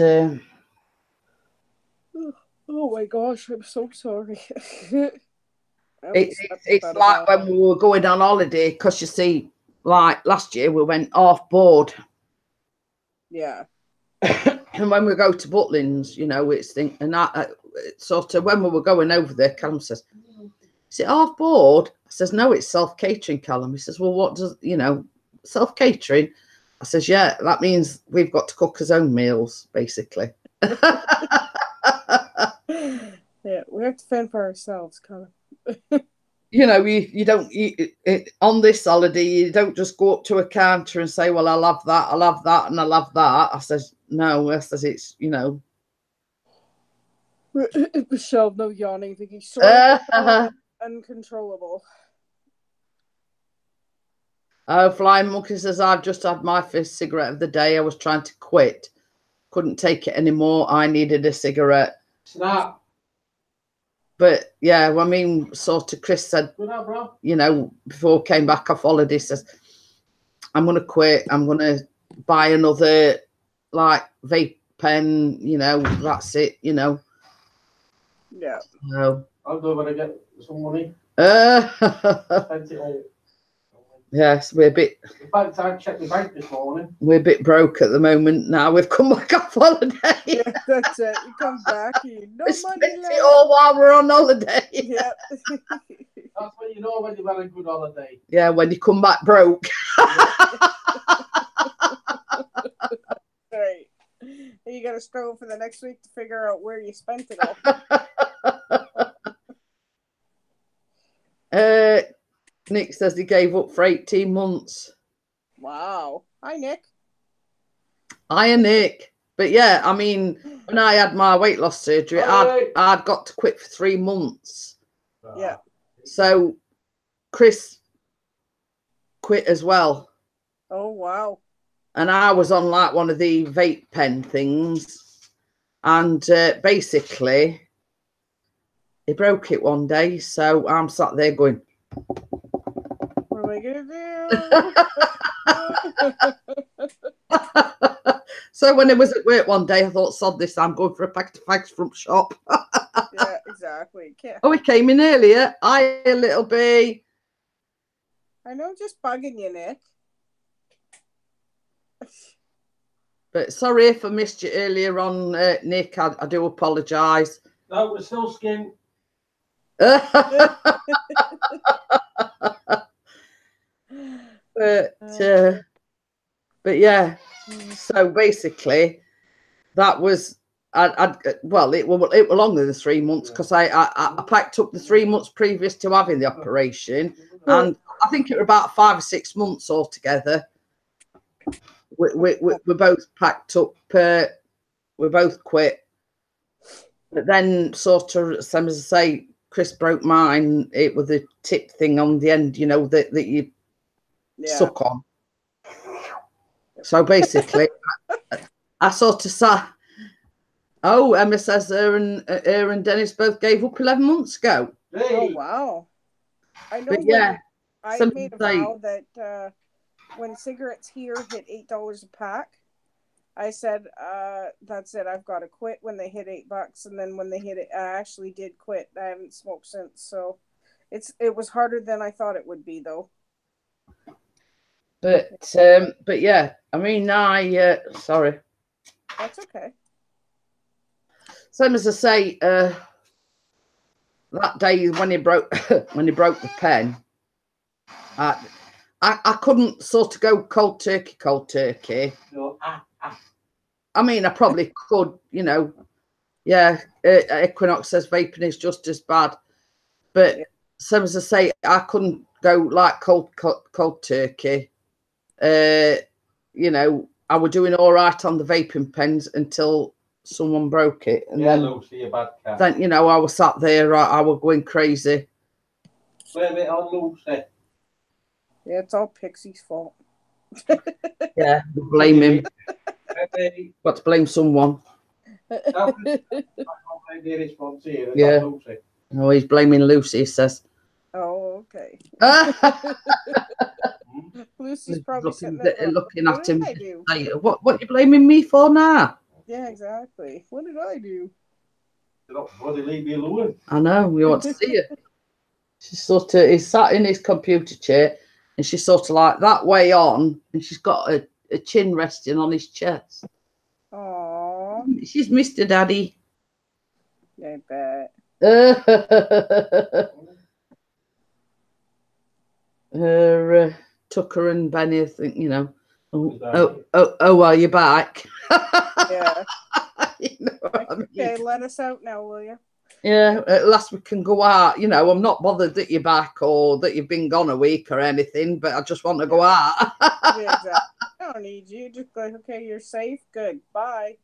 oh my gosh, I'm so sorry. It's like when we were going on holiday, because you see, like last year we went off board. Yeah. And when we go to Butlins, you know, it's and sort of when we were going over there, Callum says, is it half board? I says, no, it's self-catering, Callum. He says, well, what does, you know, self-catering? I says, yeah, that means we've got to cook his own meals, basically. Yeah, we have to fend for ourselves, Callum. You know, you don't on this holiday, you don't just go up to a counter and say, well, I love that, and I love that. I says, no, I says, it's, you know. Michelle, no yawning, thinking so uncontrollable. Oh, Flying Monkey says, I've just had my first cigarette of the day. I was trying to quit. Couldn't take it anymore. I needed a cigarette. Snap. But yeah, I mean, sort of Chris said, you know, before came back off holiday, says, I'm going to quit. I'm going to buy another like vape pen, you know, that's it, you know. Yeah. So, I'll go when I get some money. Spent it all. Yes, we're a bit. In fact, I checked the bank this morning. We're a bit broke at the moment now. We've come back off holiday. Yeah, that's it. You come back, you no We money spent left. it all while we're on holiday. Yeah. That's when you know when you've had a good holiday. Yeah, when you come back broke. Right. And you got to struggle for the next week to figure out where you spent it all. Nick says he gave up for 18 months. Wow. Hi, Nick. Hi, Nick. But yeah, I mean, when I had my weight loss surgery, I'd got to quit for 3 months. Yeah. So Chris quit as well. Oh, wow. And I was on like one of the vape pen things. And basically, he broke it one day. So I'm sat there going, what am I going to do? So when I was at work one day, I thought, sod this, I'm going for a packet of fags from shop. Yeah, exactly. Oh, he came in earlier. Hi, little bee. I know, just bugging you, Nick. But sorry if I missed you earlier on, Nick. I do apologise. No, we're still skin. But yeah. So basically, that was well, it was longer than 3 months because I packed up the 3 months previous to having the operation, and I think it was about 5 or 6 months altogether. We both packed up. We both quit. But then, sort of, same as I say, Chris broke mine. It was a tip thing on the end, you know, that you suck on. So basically, I sort of sat. Oh, Emma says her and Dennis both gave up 11 months ago. Oh, wow. I know. But yeah, I made a vow that when cigarettes here hit $8 a pack, I said, that's it. I've got to quit when they hit $8. And then when they hit it, I actually did quit. I haven't smoked since. So it was harder than I thought it would be, though. But yeah, I mean, sorry. That's okay. Same as I say, that day when he broke the pen, I couldn't sort of go cold turkey. no, I mean, I probably could, you know. Yeah, Equinox says vaping is just as bad, but same as I say, I couldn't go like cold turkey. You know, I was doing all right on the vaping pens until someone broke it, and then Lucy, a bad cat. Then, you know, I was sat there, I was going crazy. Blame it on Lucy. Yeah, it's all Pixie's fault. Yeah, blame him. Got to blame someone. Yeah. Oh, he's blaming Lucy, he says. Oh, okay. Lucy's probably looking at him. What are you blaming me for now? Yeah, exactly. What did I do? Leave me alone. I know, we want to see it. She's sort of, he's sat in his computer chair and she's sort of like that way on, and she's got a chin resting on his chest. Aww. She's Mr. Daddy. I bet. Her Tucker and Benny, I think, you know. Oh, are you back? Yeah. You know what I mean? Okay, let us out now, will you? Yeah, at last we can go out. You know, I'm not bothered that you're back or that you've been gone a week or anything, but I just want to go out. Yeah, exactly. I don't need you. Just go, okay, you're safe. Good. Bye.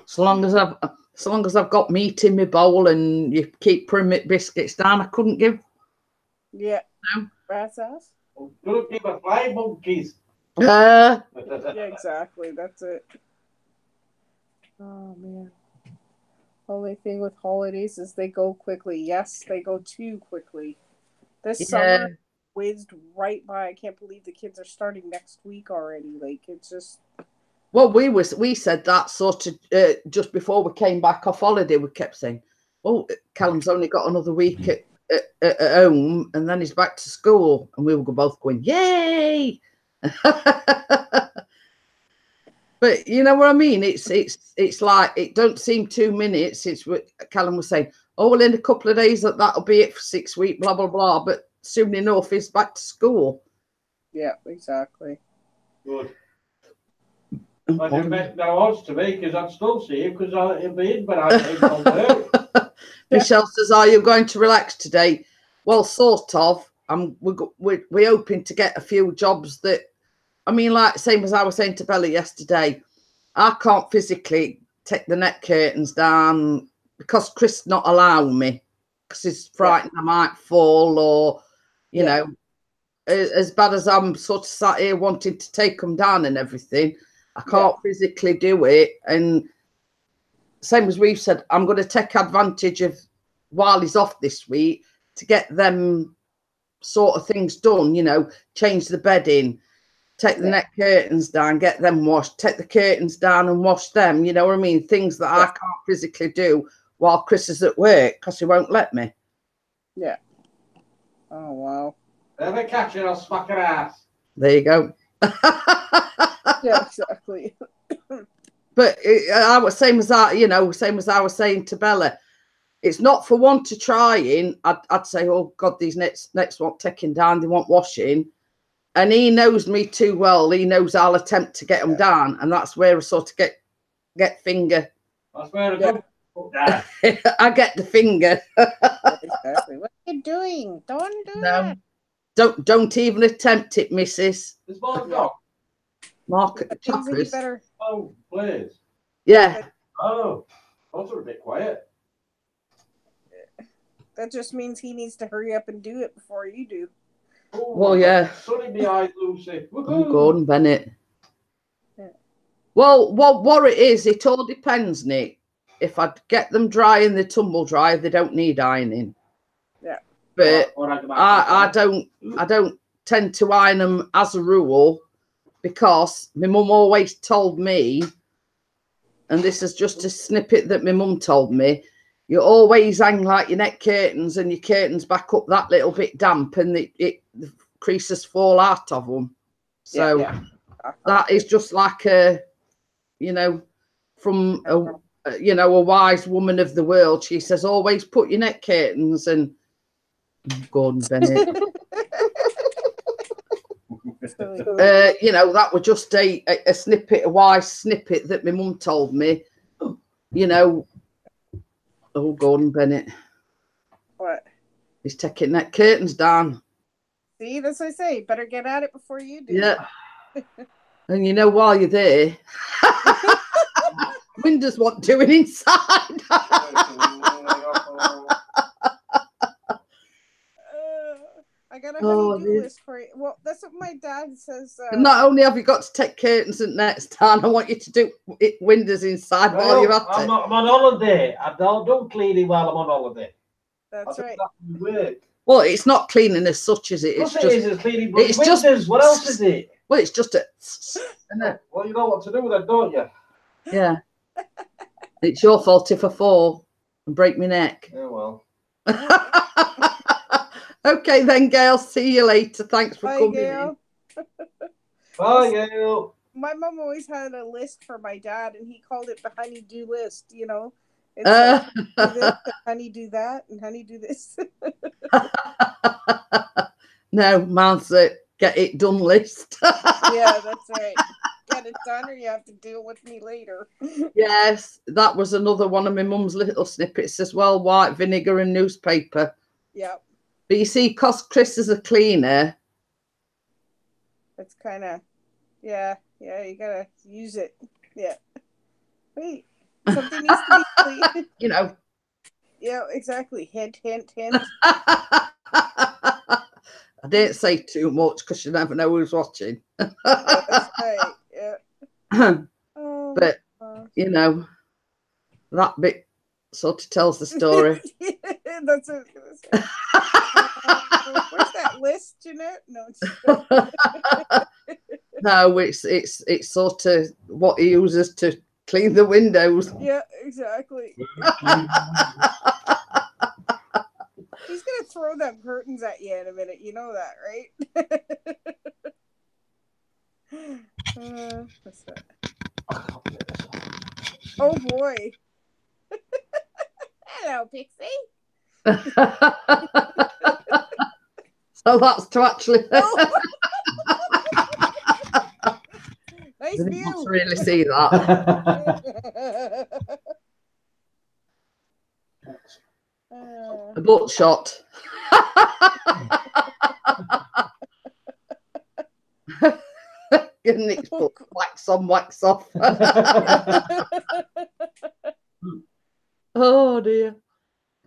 So long as I've got meat in my bowl and you keep putting my biscuits down, I couldn't give. Yeah. No. Rat's ass. Don't keep a fly monkeys. Yeah, exactly. That's it. Oh man. Only thing with holidays is they go quickly. Yes, they go too quickly. This summer whizzed right by. I can't believe the kids are starting next week already. Like, it's just Well, we said that sort of just before we came back off holiday. We kept saying, "Oh, Callum's only got another week at home, and then he's back to school." And we were both going, "Yay!" But you know what I mean? It's like it don't seem 2 minutes. It's what Callum was saying. Oh, well, in a couple of days that'll be it for 6 weeks. Blah blah blah. But soon enough, he's back to school. Yeah, exactly. Good. Like I bet no odds to me because I'd still see it because it'll be in, but I don't know. Michelle says, "Are you going to relax today?" Well, sort of. We're hoping to get a few jobs that, I mean, like same as I was saying to Bella yesterday. I can't physically take the net curtains down because Chris not allowing me because he's frightened I might fall or, you know, as bad as I'm sort of sat here wanting to take them down and everything. I can't physically do it. And same as we've said, I'm going to take advantage of while he's off this week to get them sort of things done, you know, change the bedding, take the net curtains down, get them washed, take the curtains down and wash them, you know what I mean? Things that I can't physically do while Chris is at work because he won't let me. Yeah. Oh, wow. If I catch it, I'll smack her ass. There you go. Yeah, exactly. But I was same as I was saying to Bella. It's not for want of trying. I'd say, oh God, these nets want taking down. They want washing, and he knows me too well. He knows I'll attempt to get them down, and that's where I sort of get finger. That's where I go. I get the finger. Exactly. What are you doing? Don't do that. Don't even attempt it, Mrs. There's more dog. Mark choppers. Oh, please. Yeah. Oh, those are a bit quiet. That just means he needs to hurry up and do it before you do. Oh, well, yeah. Sun in the eyes, Lucy. Oh, Gordon Bennett. Yeah. Well, what it is, it all depends, Nick. If I get them dry in the tumble dryer, they don't need ironing. Yeah. But I don't tend to iron them as a rule because my mum always told me, and this is just a snippet that my mum told me, you always hang like your net curtains and your curtains back up that little bit damp and the creases fall out of them. So that is just like a, you know, from a wise woman of the world. She says, always put your net curtains and Gordon Bennett. You know, that was just a snippet, a wise snippet that my mum told me, you know. Oh, Gordon Bennett. What? He's taking that curtains down. See, that's what I say. Better get at it before you do. Yeah. And you know, while you're there, windows want doing inside. I got a honey-do list for you. Well, that's what my dad says. Not only have you got to take curtains and nets down, I want you to do windows inside while you're at it. I'm on holiday. I don't do cleaning while I'm on holiday. That's right. Well, it's not cleaning as such, is it? It's just cleaning. It's windows. Just, what else is it? Well, it's just a. Well, you know what to do with that, don't you? Yeah. It's your fault if I fall and break my neck. Oh well. Okay then, Gail. See you later. Thanks for coming Gail. in. Bye, Gail. My mom always had a list for my dad, and he called it the honey-do list. You know, it's like, do this, honey do that, and honey do this. No, mine's get it done list. Yeah, that's right. Get it done, or you have to deal with me later. Yes, that was another one of my mum's little snippets as well. White vinegar and newspaper. Yep. But you see, because Chris is a cleaner. It's kind of, yeah, you gotta use it. Yeah. Wait, something needs to be clean. You know. Yeah, exactly. Hint, hint, hint. I didn't say too much because you never know who's watching. That's right, yeah. But, you know, that bit sort of tells the story. That's it. Where's that list, Jeanette? No. No, it's sort of what he uses to clean the windows. Yeah, exactly. He's gonna throw them curtains at you in a minute. You know that, right? What's that? Oh boy. Hello, Pixie. So that's to actually. Oh. Nice Didn't view. want to really see that. A butt shot. Nick's put wax on, wax off. Oh dear.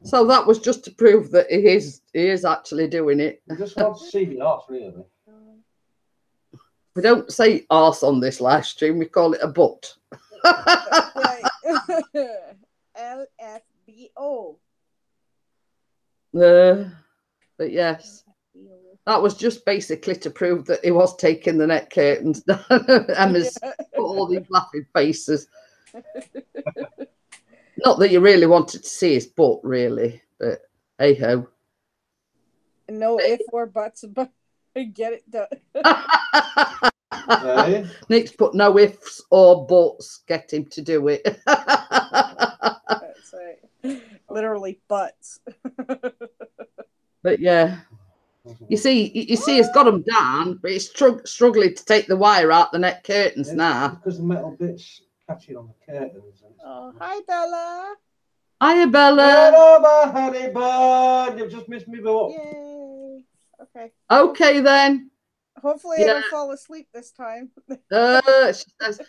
So that was just to prove that he is actually doing it. We just want to see the arse, really. We don't say arse on this live stream, we call it a butt. Right. LFBO. But yes, that was just basically to prove that he was taking the net curtains down. Emma's put all these laughing faces. Not that you really wanted to see his butt, really, but hey ho. No if or buts, but get it done. Nick's put no ifs or buts, get him to do it. That's right. Literally butts. But yeah, you see, he's got them down, but he's struggling to take the wire out the net curtains now. Because the metal bits catching on the curtains. Oh, hi, Bella. Hiya, Bella. Hello, my honey bun. You've just missed me, boat. Yay. Okay. Okay, then. Hopefully I don't fall asleep this time. She says,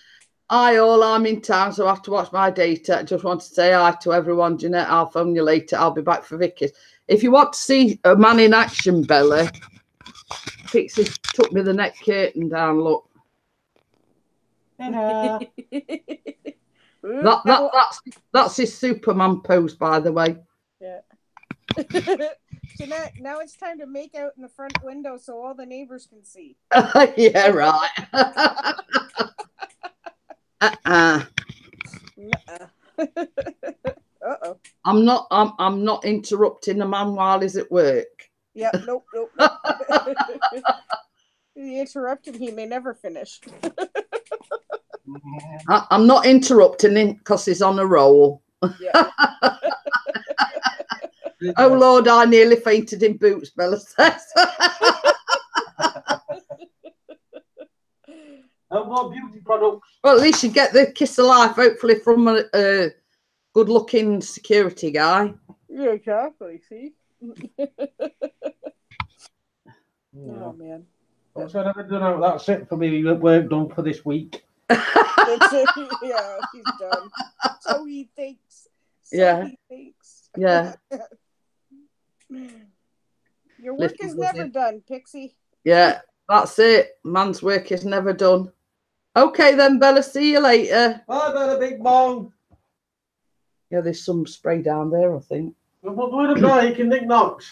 hi all, I'm in town, so I have to watch my data. I just want to say hi to everyone. Jeanette, I'll phone you later. I'll be back for Vicky's. If you want to see a man in action, Bella, Pixie took me the net curtain down, look. That's his Superman pose, by the way. Yeah. Jeanette, now it's time to make out in the front window so all the neighbors can see. Yeah, right. Uh-oh. I'm not interrupting a man while he's at work. Yeah, nope. You interrupt him, he may never finish. I'm not interrupting him because he's on a roll. Yeah. Oh Lord, I nearly fainted in boots, Bella says. And more beauty products. Well, at least you get the kiss of life, hopefully, from a good-looking security guy. Yeah, exactly. See? Oh, man. That's what I've done. That's it for me. Work done for this week. Yeah, he's done. So he thinks. Yeah. Your work is never done, Pixie. Yeah, that's it. Man's work is never done. Okay then, Bella, see you later. Bye, Bella, big bong. Yeah, there's some spray down there, I think. I'm not doing a break in Nick Knox.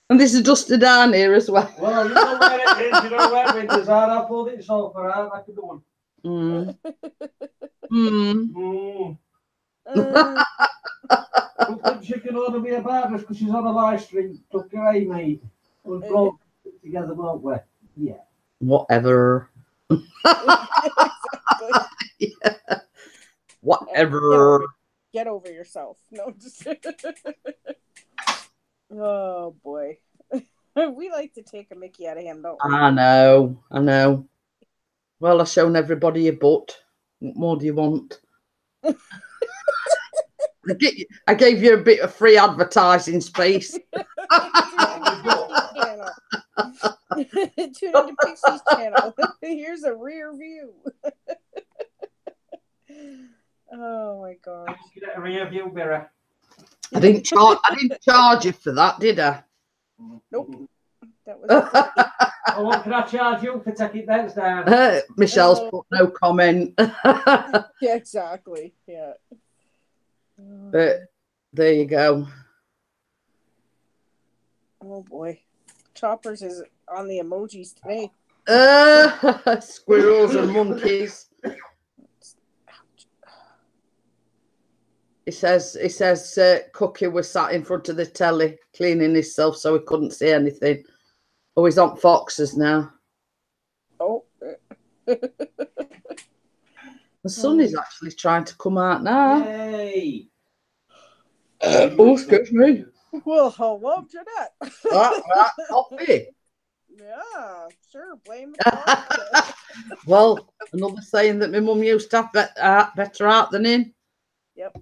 And there's a duster down here as well. Well, you know where it is, you know where winters are. I pulled it so far out, like a good one. She can order me a barbers because she's on a live stream. Took her, hey, mate. We'll go together, won't we? Yeah. Whatever. Yeah. Whatever. Get over yourself. No, just. Oh boy. We like to take a Mickey out of him, don't we? I know. Well, I've shown everybody your butt. What more do you want? I gave you a bit of free advertising space. Tune into Pixie's channel. Here's a rear view. Oh my gosh. Get a rear view mirror. I didn't charge you for that, did I? Nope. That was Oh, what can I charge you for taking beds down? Michelle's put no comment. Yeah, exactly. Yeah. But there you go. Oh boy. Choppers is on the emojis today. Squirrels and monkeys. It says Cookie was sat in front of the telly cleaning himself so he couldn't see anything. Oh, he's on Foxes now. Oh. The sun is actually trying to come out now. Yay! Oh, excuse me. Well, hello, Jeanette. Coffee. Yeah, sure. Blame it. Well, another saying that my mum used to have, better out than in. Yep.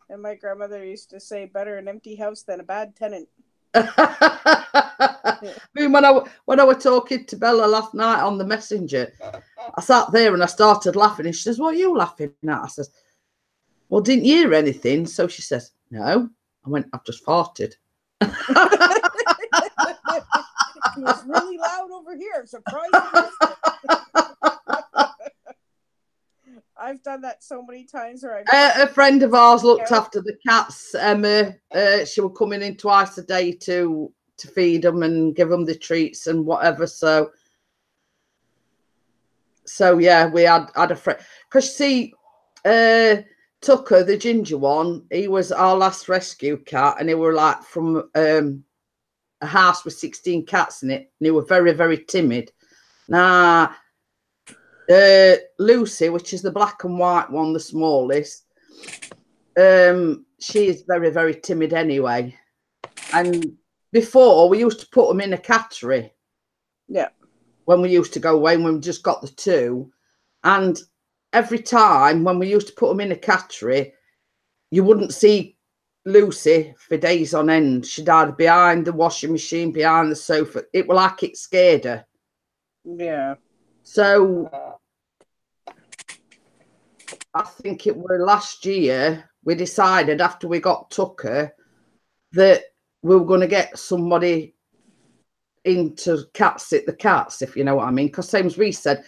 And my grandmother used to say, better an empty house than a bad tenant. I mean, when I was talking to Bella last night on the messenger, I sat there and I started laughing, and she says, "What are you laughing at?" I says, "Well, didn't you hear anything?" So she says, "No." I went, "I've just farted." It was really loud over here. Surprisingly. I've done that so many times. Where a friend of ours looked after the cats, Emma. She was coming in twice a day to feed them and give them the treats and whatever. So yeah, we had a friend. Because see, Tucker, the ginger one, he was our last rescue cat, and he were like from a house with 16 cats in it, and he were very, very timid. Now, Lucy, which is the black and white one, the smallest, she is very, very timid anyway. And before, we used to put them in a cattery. Yeah. When we used to go away, when we just got the two. And every time when we used to put them in a cattery, you wouldn't see Lucy for days on end. She'd hide behind the washing machine, behind the sofa. It was like it scared her. Yeah. So I think it was last year we decided, after we got Tucker, that we were going to get somebody in to cat sit the cats, if you know what I mean. Because same as we said,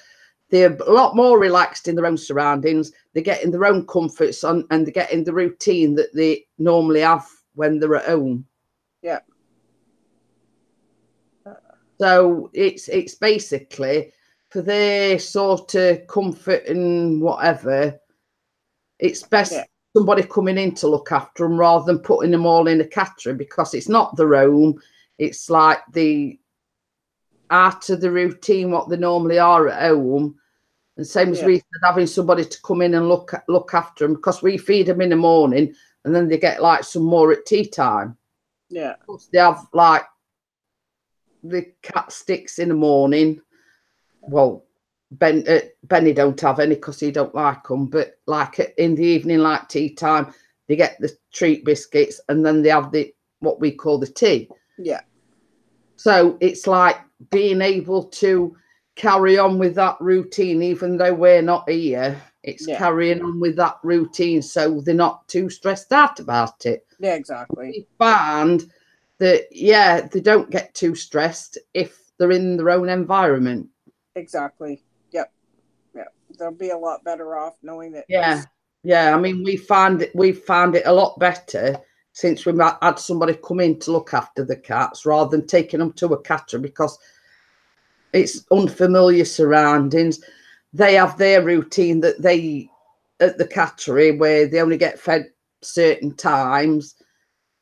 they're a lot more relaxed in their own surroundings. They're getting their own comforts on, and they're getting the routine that they normally have when they're at home. Yeah. So it's basically for their sort of comfort and whatever. It's best somebody coming in to look after them rather than putting them all in a cattery, because it's not their own. It's like the out of the routine what they normally are at home. And same as we said, having somebody to come in and look after them, because we feed them in the morning and then they get like some more at tea time. Yeah. They have like the cat sticks in the morning. Well, Benny don't have any because he don't like them, but like in the evening, like tea time, they get the treat biscuits and then they have what we call the tea. Yeah. So it's like being able to carry on with that routine, even though we're not here. It's carrying on with that routine, so they're not too stressed out about it. Yeah, exactly. We find that they don't get too stressed if they're in their own environment. Exactly. Yep. They'll be a lot better off knowing that. I mean, we found it a lot better since we had somebody come in to look after the cats rather than taking them to a cattery, because it's unfamiliar surroundings. They have their routine that they at the cattery where they only get fed certain times,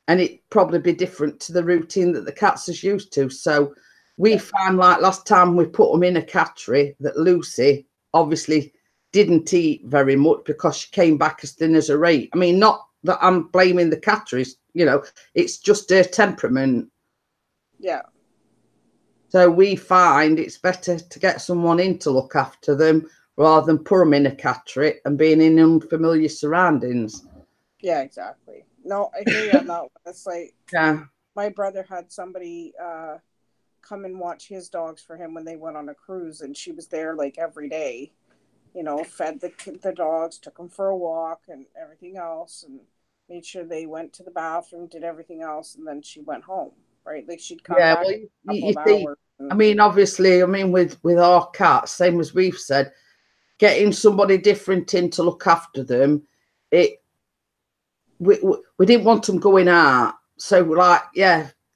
and it probably be different to the routine that the cats is used to. So we found, like last time we put them in a cattery, that Lucy obviously didn't eat very much because she came back as thin as a rate. I mean, not that I'm blaming the catteries, it's just her temperament. Yeah. So we find it's better to get someone in to look after them rather than put them in a cattery and being in unfamiliar surroundings. Yeah, exactly. No, I hear you on that one. It's like, my brother had somebody come and watch his dogs for him when they went on a cruise, and she was there like every day, fed the dogs, took them for a walk and everything else, and made sure they went to the bathroom, did everything else, and then she went home. Right, like she'd come back well, a couple of hours. I mean, obviously, with our cats, same as we've said, getting somebody different in to look after them, we didn't want them going out. So, like,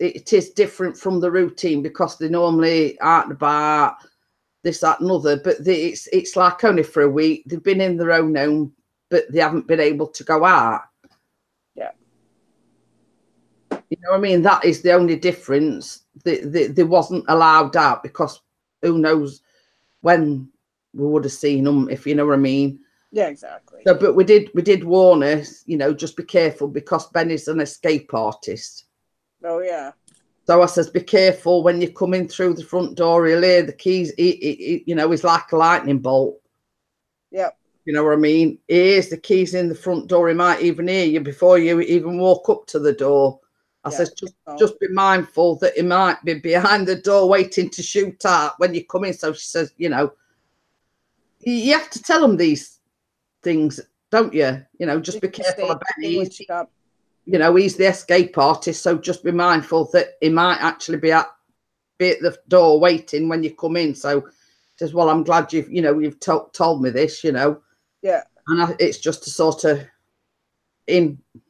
it is different from the routine because they normally out and about, this, that, and other. But it's like only for a week. They've been in their own home, but they haven't been able to go out. Yeah. You know what I mean? That is the only difference. They wasn't allowed out because who knows when we would have seen them, if you know what I mean. Yeah, exactly. So, but we did warn us, you know, just be careful because Benny's an escape artist. Oh, yeah. So I says, be careful when you're coming through the front door. He'll hear the keys. You know, he's like a lightning bolt. Yep. You know what I mean? He hears the keys in the front door. He might even hear you before you even walk up to the door. I says, just be mindful that he might be behind the door waiting to shoot out when you come in. So she says, you know, you have to tell them these things, don't you? You know, just be careful of Benny. You know, he's the escape artist, so just be mindful that he might actually be at the door waiting when you come in. So he says, well, I'm glad you've told me this, you know. Yeah. And it's just to sort of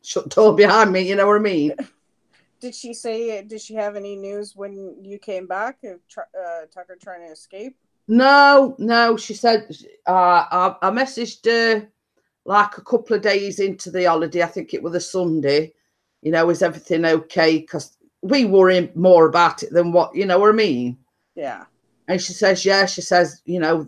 shut the door behind me, you know what I mean? Did she have any news when you came back of Tucker trying to escape? No, she said, I messaged her like a couple of days into the holiday. I think it was a Sunday. You know, is everything okay? Because we worry more about it than what, you know what I mean? Yeah. And she says, yeah, she says, you know,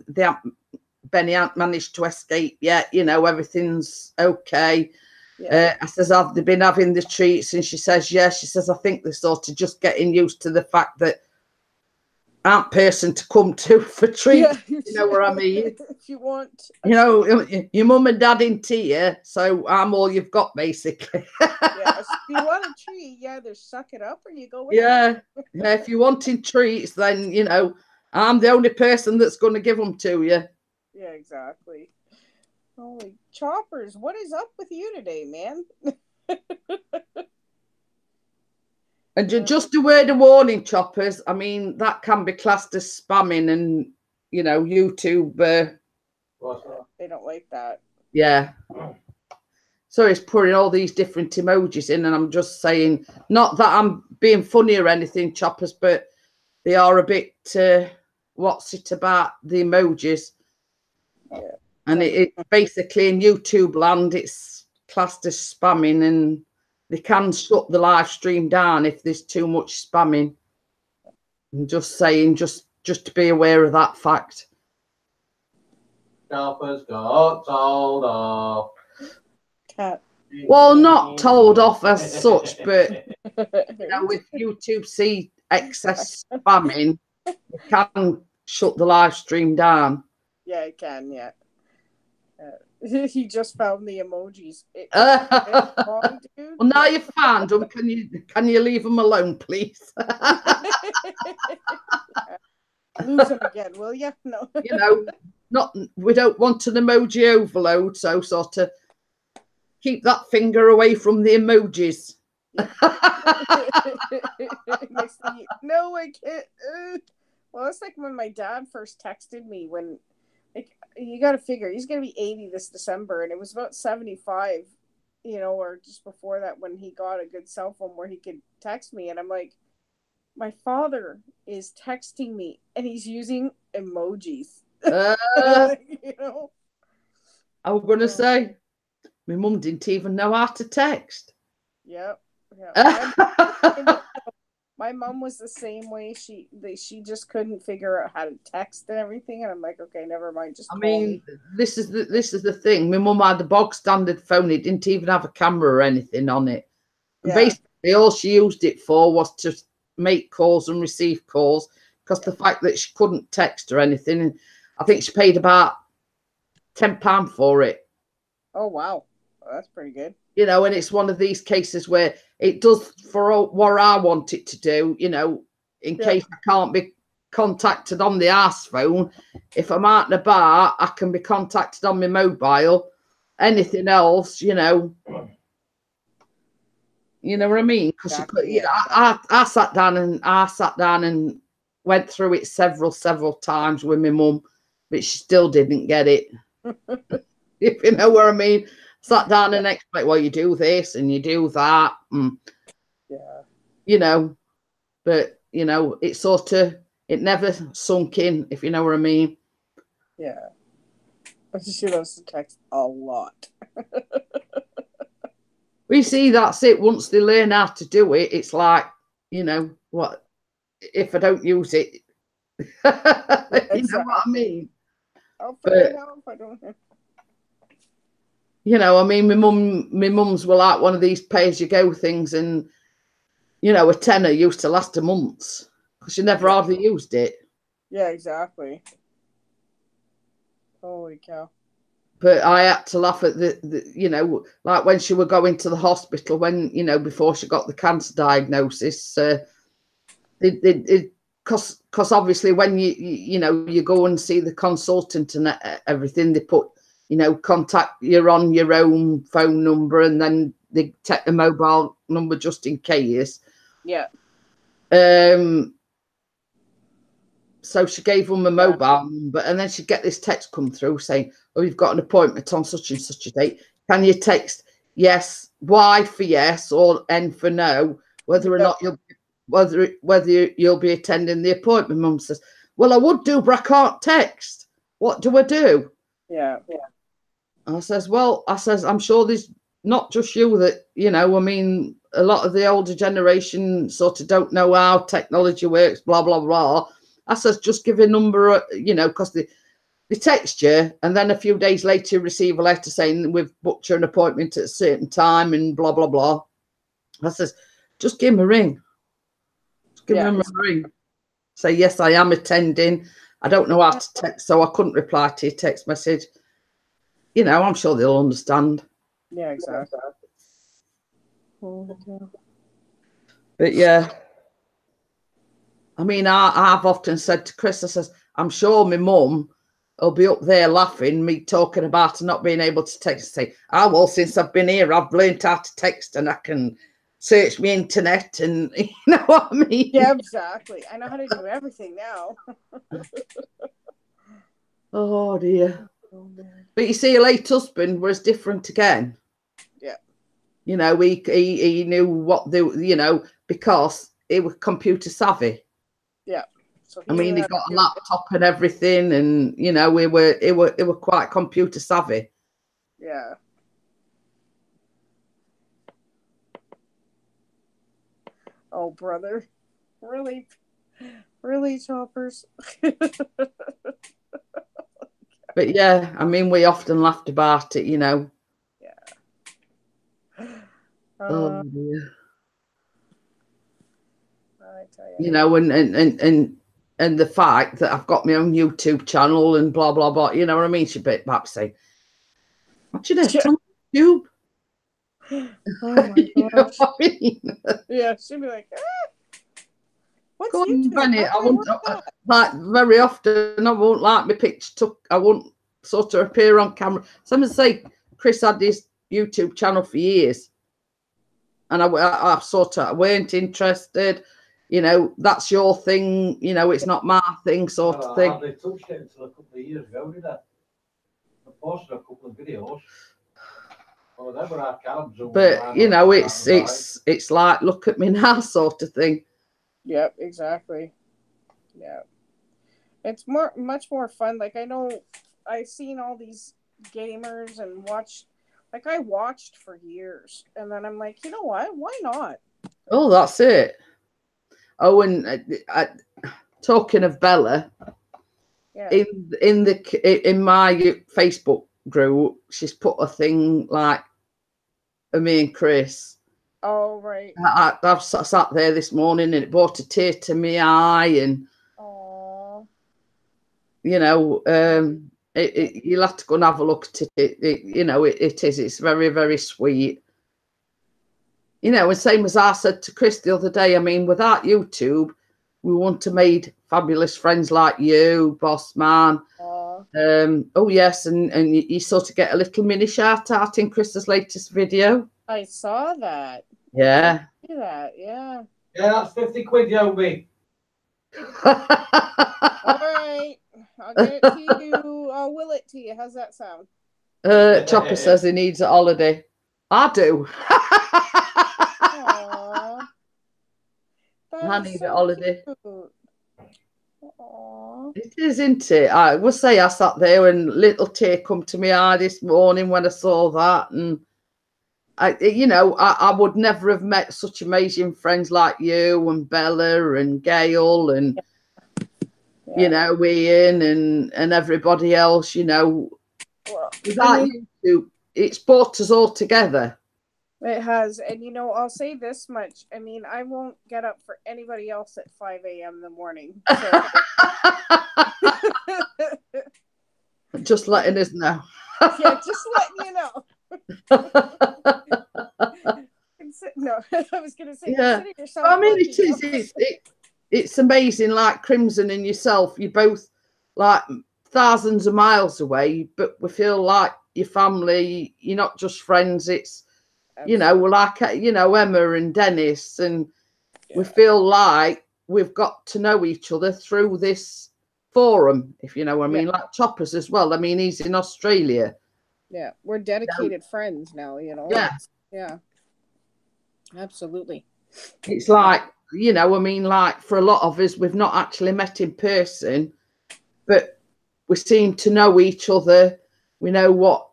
Benny hasn't managed to escape yet. You know, everything's okay. Yeah. I says, have they been having the treats? And she says, yeah. She says, I think they're sort of just getting used to the fact that aren't person to come to for treats. Yeah. You know what I mean? If you want, you know, your mum and dad in tea, so I'm all you've got, basically. Yeah, if you want a treat, you either suck it up or you go with yeah, if you're wanting treats, then, you know, I'm the only person that's going to give them to you. Yeah, exactly. Holy choppers, what is up with you today, man? And just a word of warning, choppers. I mean, that can be classed as spamming, and, you know, YouTube. They don't like that. Yeah. So it's putting all these different emojis in, and I'm just saying, not that I'm being funny or anything, choppers, but they are a bit, what's it about the emojis? Yeah. And it basically in YouTube land, it's classed as spamming, and they can shut the live stream down if there's too much spamming. I'm just saying, just to be aware of that fact. Choppers got told off. Cat. Well, not told off as such, but you know, if YouTube see excess spamming, it can shut the live stream down. Yeah, it can. Yeah. He just found the emojis. Wrong, dude. Well, now you've found them. Can you leave them alone, please? Lose them again, will you? No. You know, we don't want an emoji overload, so sort of keep that finger away from the emojis. Yeah. No, I can't. Well, it's like when my dad first texted me when. Like, you got to figure he's going to be 80 this December, and it was about 75, you know, or just before that when he got a good cell phone where he could text me. And I'm like, my father is texting me and he's using emojis. You know? I was going to say, my mum didn't even know how to text. Yep. My mom was the same way. She just couldn't figure out how to text and everything, and I'm like, okay, never mind. Just call me. This is the thing. My mum had the bog standard phone. It didn't even have a camera or anything on it. Yeah. Basically, all she used it for was to make calls and receive calls. Because the fact that she couldn't text or anything, I think she paid about £10 for it. Oh wow, well, that's pretty good. You know, and it's one of these cases where it does for what I want it to do, you know, in case I can't be contacted on the arse phone. If I'm out and about, I can be contacted on my mobile. Anything else, you know what I mean? Because exactly. I sat down and went through it several times with my mum, but she still didn't get it. If you know what I mean. Sat down and explained, well, you do this and you do that. And, you know, But, you know, it never sunk in, if you know what I mean. Yeah. She loves to text a lot. We see that's it. Once they learn how to do it, it's like, you know, what if I don't use it? You know what I mean? I'll figure it out if I don't. You know, I mean, my mums were like one of these pay-as-you-go things, and you know, a tenner used to last a month because you never hardly used it. Yeah, exactly. Holy cow. But I had to laugh at the you know, like when she were going to the hospital, when, you know, before she got the cancer diagnosis, because obviously when you know, you go and see the consultant and everything, they put, you know, contact, you're on your own phone number, and then they take the mobile number just in case. Yeah. So she gave them a mobile number, and then she'd get this text come through saying, "Oh, you've got an appointment on such and such a date. Can you text yes, Y for yes, or N for no, whether or not you'll be attending the appointment?" Mum says, "Well, I would do, but I can't text. What do I do?" Yeah. I says, "Well, I'm sure there's not just you that, you know, I mean, a lot of the older generation sort of don't know how technology works, blah, blah, blah." I says, "Just give a number, you know, because they text you, and then a few days later you receive a letter saying we've booked you an appointment at a certain time and blah, blah, blah." I says, "Just give him a ring. Just give him a ring. Say, yes, I am attending. I don't know how to text, so I couldn't reply to your text message." You know, I'm sure they'll understand. Yeah, exactly. But yeah, I mean, I've often said to Chris, I says, "I'm sure my mum will be up there laughing, me talking about not being able to text." Say, "Ah, well, since I've been here, I've learned how to text, and I can search my internet," and you know what I mean? Yeah, exactly. I know how to do everything now. Oh dear. But you see, your late husband was different again. Yeah. You know, he knew what they, you know, because he was computer savvy. Yeah. So I mean, he got a laptop and everything, and you know, we were quite computer savvy. Yeah. Oh, brother. Really, choppers. But yeah, I mean, we often laughed about it, you know. Yeah. Oh dear. I tell you. You know, and the fact that I've got my own YouTube channel and blah blah blah. You know what I mean? She'd be back saying, "What's your next on YouTube?" Oh my You know gosh. what I mean? Yeah, she'd be like, "Ah, what's Go on, YouTube? Bennett. I won't like very often. I won't like my picture. I won't sort of appear on camera. Someone say Chris had this YouTube channel for years, and I sort of weren't interested. You know, that's your thing. You know, it's not my thing, sort of thing. They touched it until a couple of years ago, did I? I posted a couple of videos. But you know, it's like, look at me now, sort of thing. Yep, exactly. Yeah, it's much more fun. Like, I know I've seen all these gamers and watched. Like, I watched for years, and then I'm like, you know what? Why not? Oh, that's it. Oh, and talking of Bella, Yeah. in my Facebook group, she's put a thing like me and Chris. Oh, right. I've sat there this morning, and it brought a tear to my eye, and Aww. you know, you'll have to go and have a look at it. You know, it's very, very sweet. You know, and same as I said to Chris the other day, I mean, without YouTube, we wouldn't have made fabulous friends like you, boss man. Oh yes, and you sort of get a little mini shout out in Chris's latest video. I saw that. Yeah. I see that, yeah. Yeah, that's 50 quid, Yobi. All right. I'll get it to you. I'll will it to you. How's that sound? Chopper says he needs a holiday. I do. Aww. I That is need a so holiday. cute. Aww. It is, isn't it? I will say I sat there and little tear come to my eye this morning when I saw that, and I would never have met such amazing friends like you and Bella and Gail and Ian and everybody else. Well, Without you two, it's brought us all together. It has, and I'll say this much. I mean, I won't get up for anybody else at 5 a.m. in the morning. So. Just letting us know. Yeah, just letting you know. No, I was going to say, consider yourself I mean, lucky. it's amazing. Like Crimson and yourself, you're both like thousands of miles away, but we feel like your family. You're not just friends. It's we're like Emma and Dennis, and we feel like we've got to know each other through this forum, if you know what I mean. Like Choppers as well. I mean, he's in Australia. Yeah, we're dedicated friends now. Yeah, absolutely. It's like I mean, like for a lot of us, we've not actually met in person, but we seem to know each other. We know what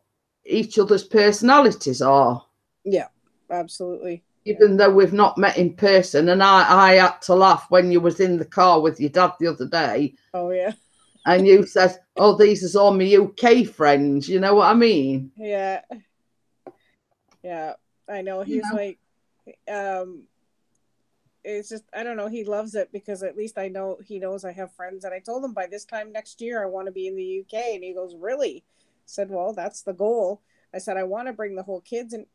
each other's personalities are. Yeah, absolutely. Even though we've not met in person, and I had to laugh when you was in the car with your dad the other day. Oh yeah. And you said, "Oh, these is all my UK friends." You know what I mean? Yeah. Yeah, I know. He's like, it's just, I don't know. He loves it because at least I know he knows I have friends. And I told him by this time next year I want to be in the UK, and he goes, "Really?" I said, "Well, that's the goal." I said, "I want to bring the whole kids and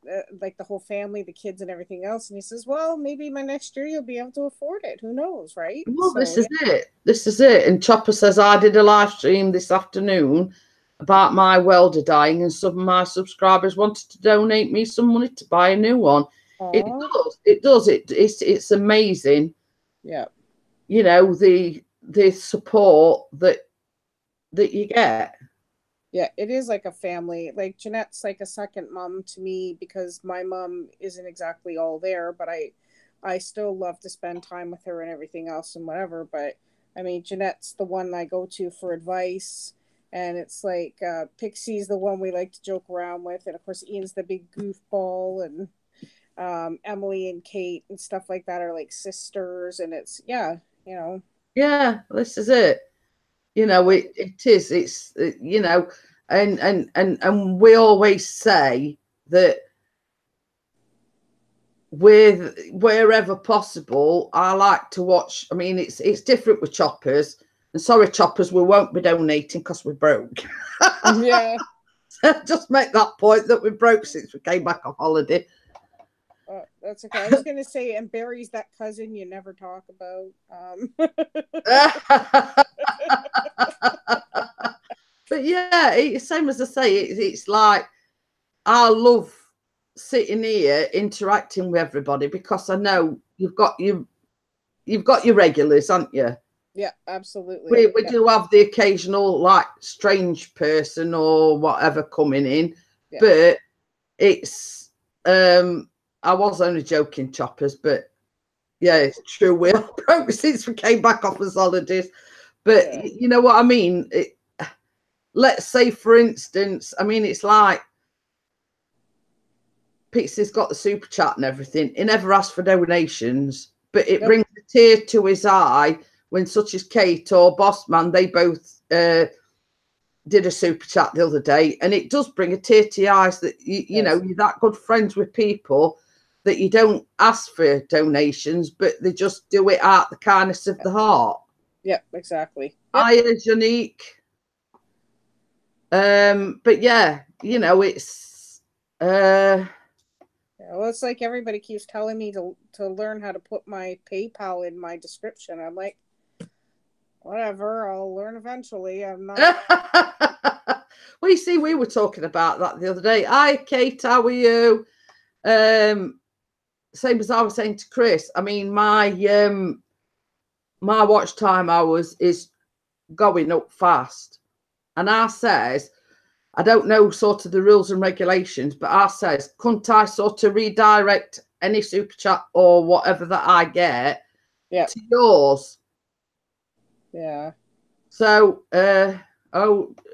like the whole family, the kids and everything else." And he says, "Well, maybe my next year you'll be able to afford it. Who knows, right?" Well, this is it. This is it. And Chopper says, I did a live stream this afternoon about my welder dying, and some of my subscribers wanted to donate me some money to buy a new one. Aww. It does. It's amazing. Yeah. The support that you get. Yeah, it is like a family. Like Jeanette's like a second mom to me because my mom isn't exactly all there, but I still love to spend time with her and everything else and whatever. But I mean, Jeanette's the one I go to for advice, and it's like Pixie's the one we like to joke around with, and of course Ian's the big goofball, and Emily and Kate and stuff like that are like sisters, and it's Yeah, this is it. It is. It's and we always say that wherever possible, I like to watch. I mean, it's different with Choppers. And sorry, Choppers, we won't be donating because we're broke. Yeah. Just make that point that we're broke since we came back on holiday. That's okay. I was going to say, and Barry's that cousin you never talk about. But yeah, it's same as I say. It's like I love sitting here interacting with everybody because I know you've got your regulars, haven't you? Yeah, absolutely. We do have the occasional like strange person or whatever coming in, but it's I was only joking, Choppers, but yeah, it's true. We're broke since we came back off his holidays. But you know what I mean? Let's say, for instance, I mean, it's like Pixie's got the super chat and everything. He never asked for donations, but it brings a tear to his eye when such as Kate or Bossman, they both did a super chat the other day, and it does bring a tear to your eyes that you know you're that good friends with people that you don't ask for donations, but they just do it out the kindness of the heart. Yep, exactly. Hiya, Janique. But yeah, it's well, it's like everybody keeps telling me to learn how to put my PayPal in my description. I'm like, whatever, I'll learn eventually. I'm not. Well, you see, we were talking about that the other day. Hi, Kate, how are you? Same as I was saying to Chris. I mean, my watch time hours is going up fast, and I says, I don't know sort of the rules and regulations, but I says, couldn't I sort of redirect any super chat or whatever that I get to yours. Yeah. So,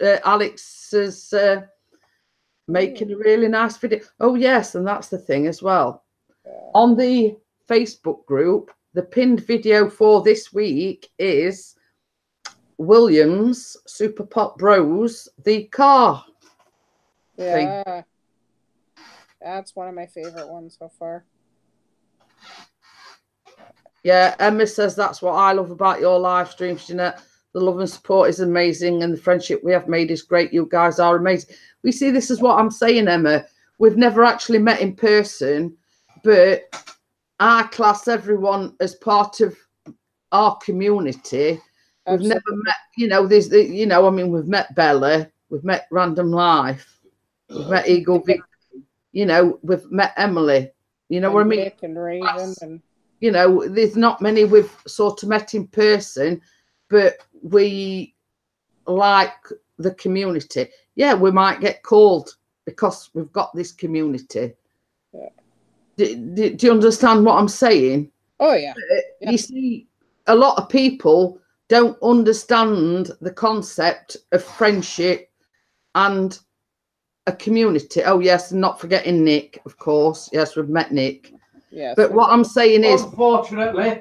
Alex is making a really nice video. Oh, yes, and that's the thing as well. Yeah. On the Facebook group, the pinned video for this week is Williams Super Pop Bros, the car thing. Yeah. That's one of my favorite ones so far. Yeah, Emma says that's what I love about your live streams, Jeanette. The love and support is amazing, and the friendship we have made is great. You guys are amazing. We see, this is what I'm saying, Emma. We've never actually met in person, but I class everyone as part of our community. We've Absolutely. never met, you know, there's the, you know, I mean, we've met Bella, we've met Random Life, we've met Eagle Vic, you know, we've met Emily, you know and what I mean? Nick and Raven and you know, there's not many we've sort of met in person, but we like the community. Yeah, we might get called because we've got this community. Yeah. Do you understand what I'm saying? Oh, yeah. Yeah. You see, a lot of people don't understand the concept of friendship and a community. Oh, yes, and not forgetting Nick, of course. Yes, we've met Nick. Yes. But what I'm saying is, unfortunately,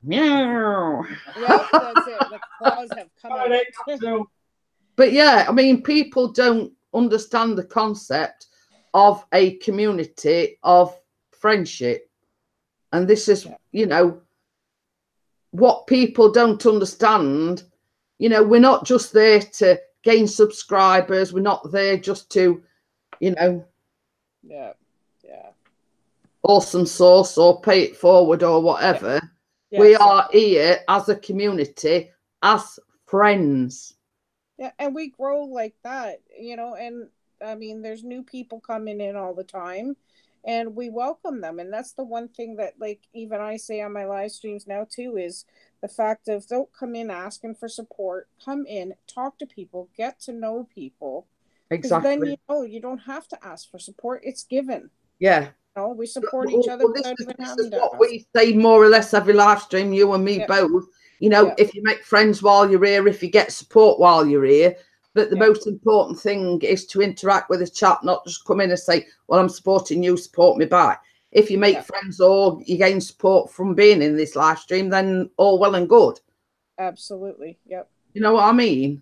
meow. Yep, that's it. The claws have come out. But yeah, I mean, people don't understand the concept of a community of friendship. And this is, you know, what people don't understand. You know, we're not just there to gain subscribers. We're not there just to, you know, Yeah. awesome sauce or pay it forward or whatever. Yeah. We are here as a community, as friends. Yeah, and we grow like that, you know, and I mean, there's new people coming in all the time, and we welcome them. And that's the one thing that, like, even I say on my live streams now too, is the fact of don't come in asking for support. Come in, talk to people, get to know people. Exactly. Then, you know, you don't have to ask for support. It's given. Yeah. You know, we support each other. Well, this is what we say more or less every live stream, you and me both. You know, if you make friends while you're here, if you get support while you're here, but the most important thing is to interact with the chat, not just come in and say, well, I'm supporting you, support me back. If you make friends or you gain support from being in this live stream, then all well and good. Absolutely. Yep. You know what I mean?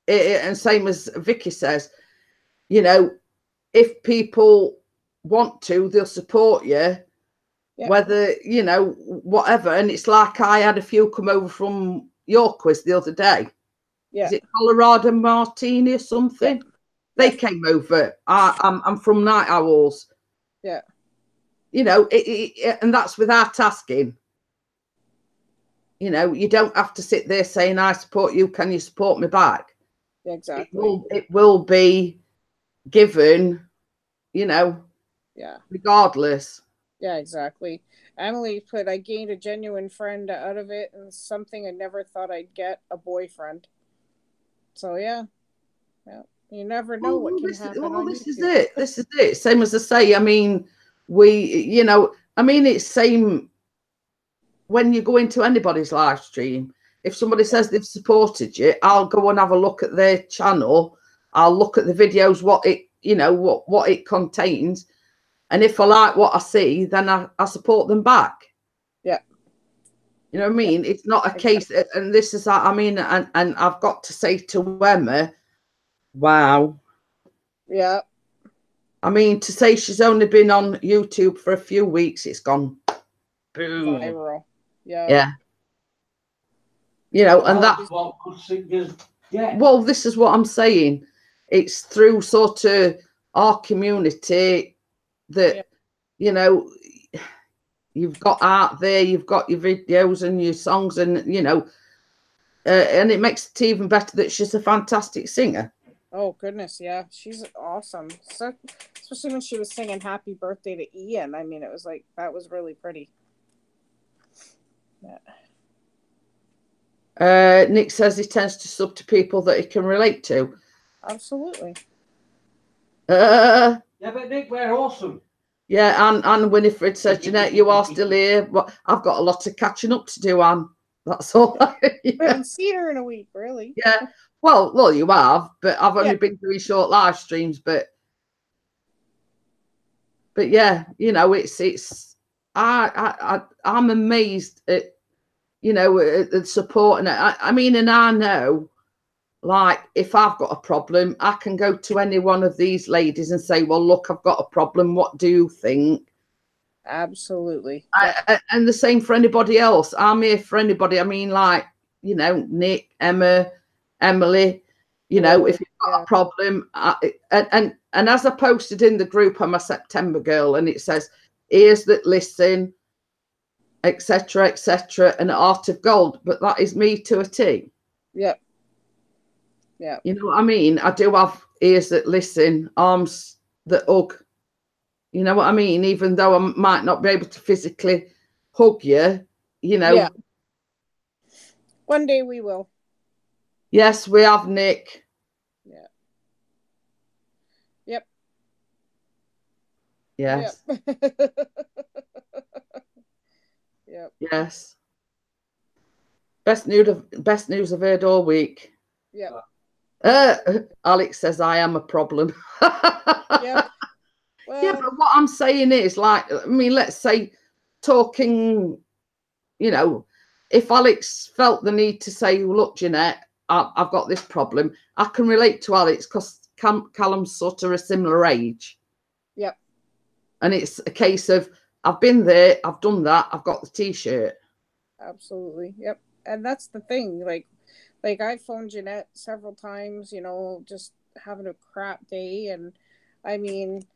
And same as Vicky says, you know, if people want to, they'll support you. Whether, you know, whatever. And it's like I had a few come over from your quiz the other day. Is it Colorado Martini or something? They came over. I'm from Night Owls. Yeah. You know, and that's without asking. You know, you don't have to sit there saying, I support you. Can you support me back? Exactly. It will be given, you know, regardless. Yeah, exactly. Emily put, I gained a genuine friend out of it and something I never thought I'd get, a boyfriend. So, yeah. You never know what can happen. This is it. This is it. Same as I say, I mean, you know, I mean, it's same when you go into anybody's live stream. If somebody says they've supported you, I'll go and have a look at their channel. I'll look at the videos, what it, you know, what it contains. And if I like what I see, then I support them back. Yeah. You know what I mean? It's not a case, and this is, I mean, and I've got to say to Emma, wow. Yeah. I mean, to say she's only been on YouTube for a few weeks, it's gone boom. Viral. Yeah. Yeah. You know, and that's what good singers get. Well, this is what I'm saying. It's through sort of our community that, you know, you've got art there, you've got your videos and your songs, and, you know, and it makes it even better that she's a fantastic singer. Oh, goodness, yeah. She's awesome. So, especially when she was singing Happy Birthday to Ian. I mean, it was like, that was really pretty. Yeah. Nick says he tends to sub to people that he can relate to. Absolutely. Yeah, but Nick, we're awesome. Yeah, and Winifred says, Jeanette, you are still here. Well, I've got a lot of catching up to do, Anne. That's all. I haven't seen her in a week, really. Yeah. Well, you have, but I've only been doing short live streams. But yeah, it's. I'm amazed at at the support, and I mean, and I know, like, if I've got a problem, I can go to any one of these ladies and say, well, look, I've got a problem. What do you think? Absolutely. And the same for anybody else. I'm here for anybody. I mean, like, Nick, Emma, Emily, if you've got a problem. And as I posted in the group, I'm a September girl, and it says, ears that listen, etc., and Art of Gold. But that is me to a T. Yep. Yeah. You know what I mean? I do have ears that listen, arms that hug. You know what I mean? Even though I might not be able to physically hug you, Yeah. One day we will. Yes, we have, Nick. Yeah. Yep. Yes. Yep. Yep. Yes. Best news I've heard all week. Yeah. Alex says I am a problem. Yep. Well, yeah, but what I'm saying is, like, I mean, let's say talking, if Alex felt the need to say, look, Jeanette, I've got this problem, I can relate to Alex because Callum's sort of a similar age. Yep. And it's a case of, I've been there, I've done that, I've got the T-shirt. Absolutely. Yep. And that's the thing. Like I phoned Jeanette several times, just having a crap day. And I mean,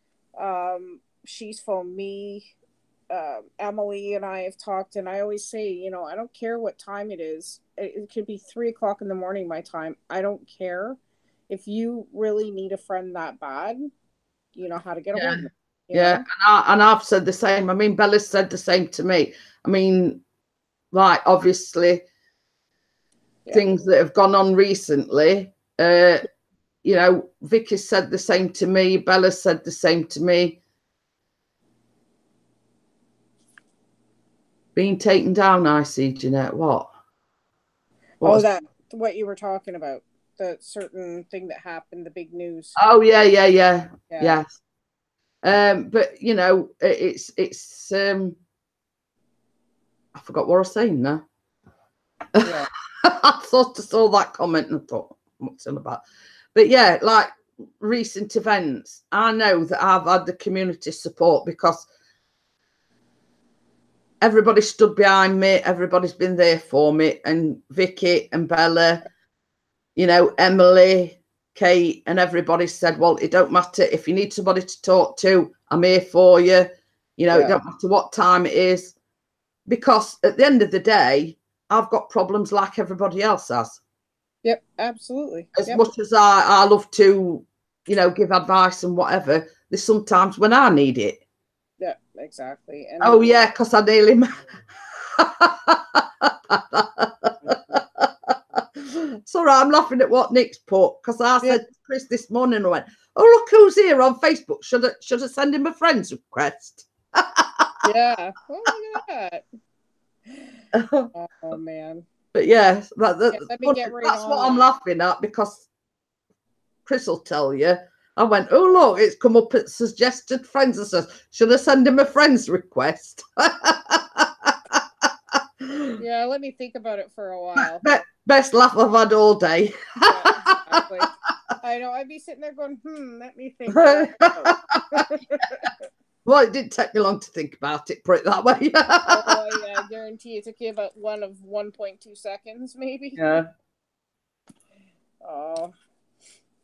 she's phoned me. Emily and I have talked, and I always say, I don't care what time it is. It could be 3:00 in the morning, my time. I don't care. If you really need a friend that bad, you know how to get a hold of me. Yeah, and I've said the same. I mean, Bella's said the same to me. I mean, like, obviously, things that have gone on recently. Vicky said the same to me. Bella said the same to me. Being taken down, I see, Jeanette. What what you were talking about, the certain thing that happened, the big news. Oh yeah. Yes. But it's I forgot what I was saying now. Yeah. I sort of saw that comment and thought, what's it about? But yeah, like recent events, I know that I've had the community support because everybody stood behind me, everybody's been there for me, and Vicky and Bella, Emily, Kate, and everybody said, well, it don't matter if you need somebody to talk to, I'm here for you. It don't matter what time it is, because at the end of the day, I've got problems like everybody else has. Yep, absolutely. As much as I love to, give advice and whatever, there's sometimes when I need it. Yeah, exactly. And oh yeah, because I nearly sorry, I'm laughing at what Nick's put, because I said to Chris this morning, I went, oh, look who's here on Facebook. Should I send him a friend's request? Yeah. Oh my God. Oh man. But yeah, that's what I'm laughing at, because Chris will tell you. I went, oh look, it's come up at suggested friends, and says, should I send him a friend's request? Yeah, let me think about it for a while. Best laugh I've had all day. Yeah, exactly. I know, I'd be sitting there going, let me think. Well, it didn't take me long to think about it, put it that way. Oh, yeah, I guarantee it took you about 1.2 seconds, maybe. Yeah. Oh.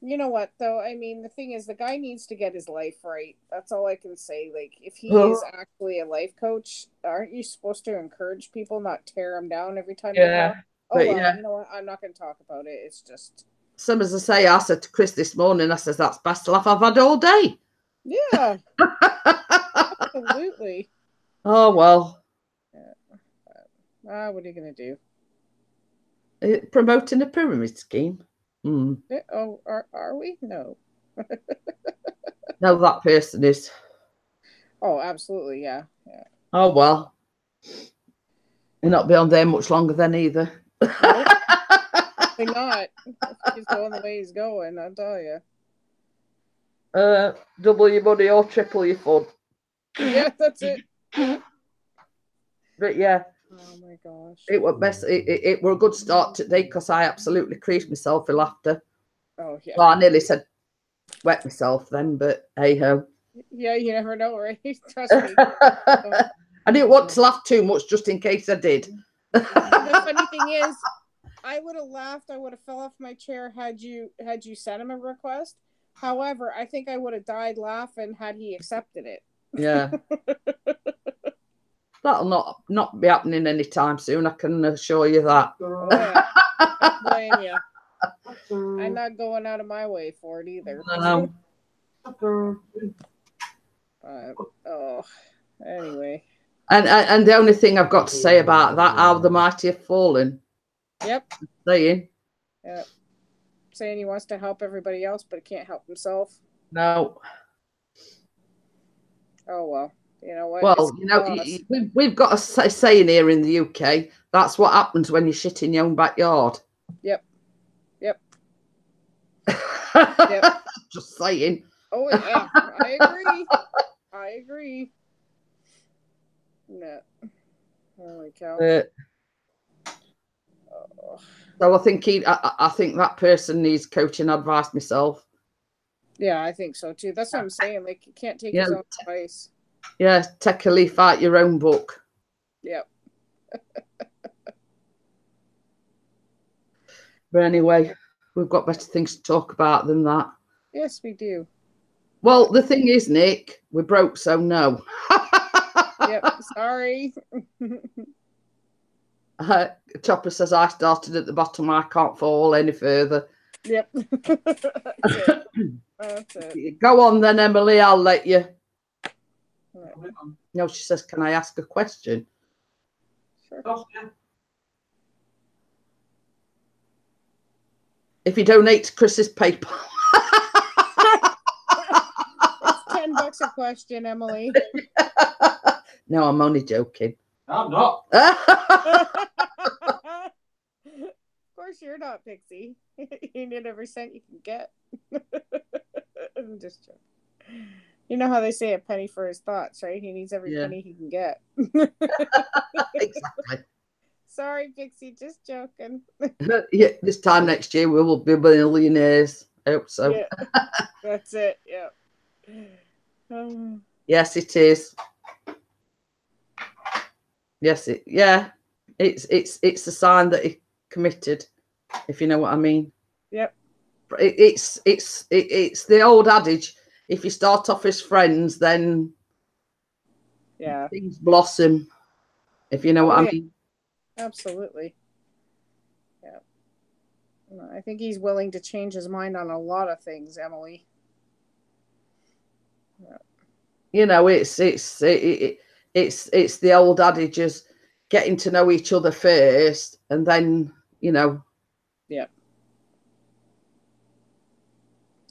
You know what, though? I mean, the thing is, the guy needs to get his life right. That's all I can say. Like, if he is actually a life coach, aren't you supposed to encourage people, not tear them down every time they talk? Oh, well, you know what? I'm not going to talk about it. It's just... Some, as I say, I said to Chris this morning, I said, that's best laugh I've had all day. Yeah. Absolutely. Oh, well. Yeah. What are you going to do? Promoting a pyramid scheme. Oh, are we? No. No, that person is. Oh, absolutely, yeah. Oh well, you're not beyond there much longer then either. Nope. Probably not. He's going the way he's going, I'll tell you. Double your money or triple your fun. Yeah, that's it. Yeah. But yeah. Oh my gosh. It was best. It were a good start today because I absolutely creased myself with laughter. Oh yeah. Well, I nearly said wet myself then, but hey ho. Yeah, you never know, right? Trust me. I didn't want to laugh too much just in case I did. The funny thing is, I would have laughed. I would have fell off my chair had you sent him a request. However, I think I would have died laughing had he accepted it. Yeah. That'll not be happening anytime soon. I can assure you that. Oh, yeah. I blame you. I'm not going out of my way for it either. No. Anyway. And the only thing I've got to say about that, how the mighty have fallen. Yep. Saying. Yep. Saying he wants to help everybody else, but he can't help himself. No. Oh well. You know what? Well, you know, we've got a saying here in the UK. That's what happens when you shit in your own backyard. Yep. Yep. Yep. Just saying. Oh yeah, I agree. I agree. No. Holy cow. So I think I think that person needs coaching advice myself. Yeah, I think so too. That's what I'm saying. Like, you can't take his own advice. Yeah, take a leaf out your own book. Yep. But anyway, we've got better things to talk about than that. Yes, we do. Well, the thing is, Nick, we're broke, so no. Yep, sorry. Chopper says I started at the bottom. I can't fall any further. Yep. That's it. That's it. Go on then, Emily. I'll let you. No, she says, can I ask a question? Sure. If you donate to Chris's PayPal. It's $10 a question, Emily. No, I'm only joking. I'm not. Of course you're not, Pixie. You need every cent you can get. I'm just joking. You know how they say a penny for his thoughts, right? He needs every penny he can get. Exactly. Sorry, Pixie, just joking. Yeah, this time next year we will be millionaires. I hope so. Yeah, that's it. Yeah. Yes, it is. Yes, it's a sign that he committed, if you know what I mean. Yep. It's the old adage: if you start off as friends, then things blossom. If you know what I mean. Absolutely. Yeah. I think he's willing to change his mind on a lot of things, Emily. Yeah. You know, it's the old adages, getting to know each other first, and then you know. Yeah.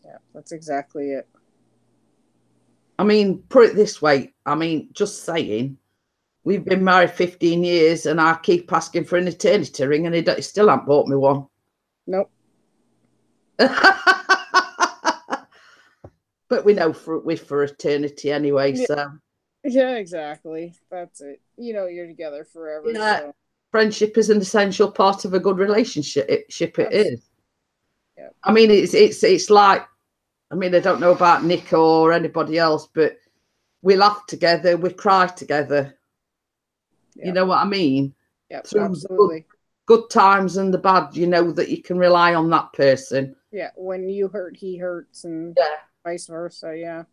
Yeah, that's exactly it. I mean, put it this way. I mean, just saying, we've been married 15 years, and I keep asking for an eternity ring, and he still hasn't bought me one. Nope. But we know we're for eternity anyway, so. Yeah, exactly. That's it. You know, you're together forever. Yeah. So. Friendship is an essential part of a good relationship. It is. Yeah. I mean, it's like, I mean, I don't know about Nick or anybody else, but we laugh together, we cry together. Yep. You know what I mean? Yep, through absolutely. Good times and the bad, you know that you can rely on that person. Yeah, when you hurt, he hurts, and vice versa. Yeah.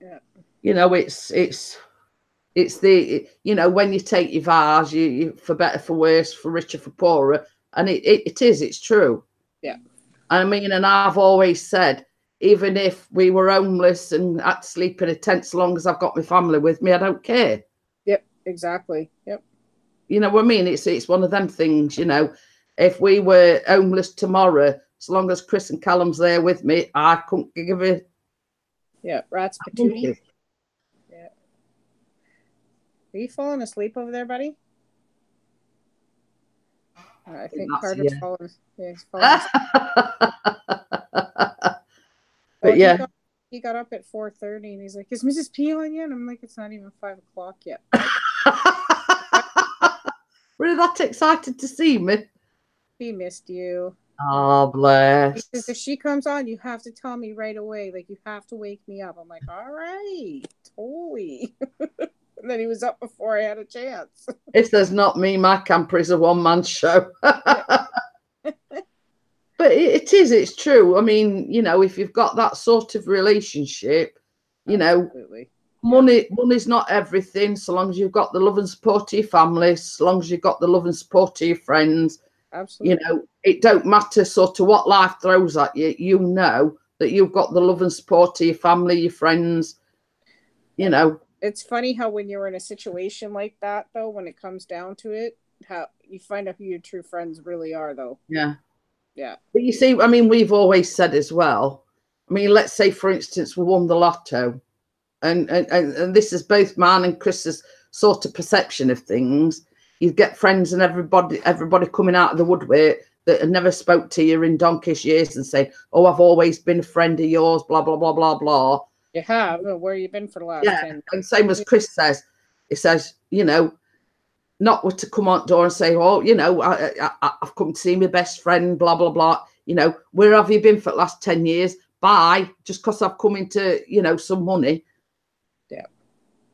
Yeah. You know, it's the, you know, when you take your vows, you for better, for worse, for richer, for poorer, and it's true. Yeah. I mean, and I've always said, even if we were homeless and had to sleep in a tent, so long as I've got my family with me, I don't care. Yep, exactly. Yep. You know what I mean? It's one of them things, you know. If we were homeless tomorrow, as long as Chris and Callum's there with me, I couldn't give a Yeah, Rat's patootie. Yeah. Are you falling asleep over there, buddy? I think Carter's falling. Yeah, he's falling But yeah. He got up at 4:30 and he's like, "Is Mrs. P on yet?" And I'm like, "It's not even 5 o'clock yet." Really that excited to see me? He missed you. Oh, bless. He says, if she comes on, you have to tell me right away. Like, you have to wake me up. I'm like, all right, totally. And then he was up before I had a chance. If there's not me, my camper is a one-man show. But it's true. I mean, you know, if you've got that sort of relationship, you Absolutely. know, money's not everything. So long as you've got the love and support of your family, so long as you've got the love and support of your friends, absolutely. You know, it don't matter sort of what life throws at you. You know that you've got the love and support of your family, your friends. You know, it's funny how when you're in a situation like that, though, when it comes down to it, how you find out who your true friends really are, though. Yeah. Yeah. But you see, I mean, we've always said as well, I mean, let's say, for instance, we won the lotto, and this is both mine and Chris's sort of perception of things. You get friends and everybody coming out of the woodwork that had never spoke to you in donkey's years and saying, "Oh, I've always been a friend of yours," blah, blah, blah, blah, blah. You have? Where you been for the last 10 years? And same as Chris says, he says, you know, not to come on door and say, "Oh, you know, I've come to see my best friend, blah, blah, blah." You know, where have you been for the last 10 years? Bye, just because I've come into, you know, some money. Yeah.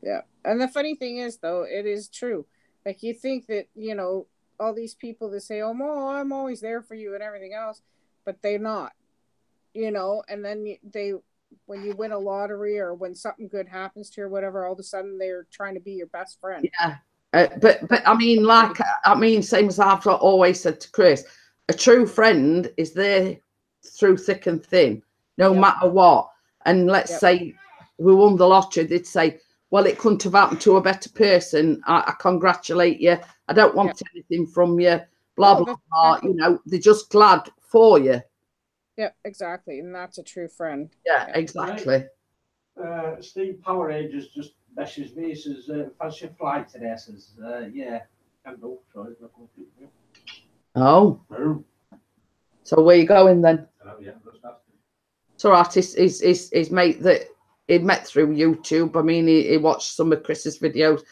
Yeah. And the funny thing is, though, it is true. Like, you think that, you know, all these people that say, "Oh, Mo, I'm always there for you," and everything else, but they're not, you know, and then when you win a lottery or when something good happens to you or whatever, all of a sudden they're trying to be your best friend. Yeah. But I mean, same as I've always said to Chris, a true friend is there through thick and thin, no matter what. And let's say we won the lottery, they'd say, "Well, it couldn't have happened to a better person. I congratulate you. I don't want anything from you." Blah, blah, blah. Exactly. You know, they're just glad for you. Yeah, exactly. And that's a true friend. Yeah, exactly. Steve Power Ages just messages me. He says, "Fancy a flight today?" I says, "Yeah, can do." So oh. So where you going then? Yeah, it's all right. His mate that he met through YouTube. I mean, he watched some of Chris's videos.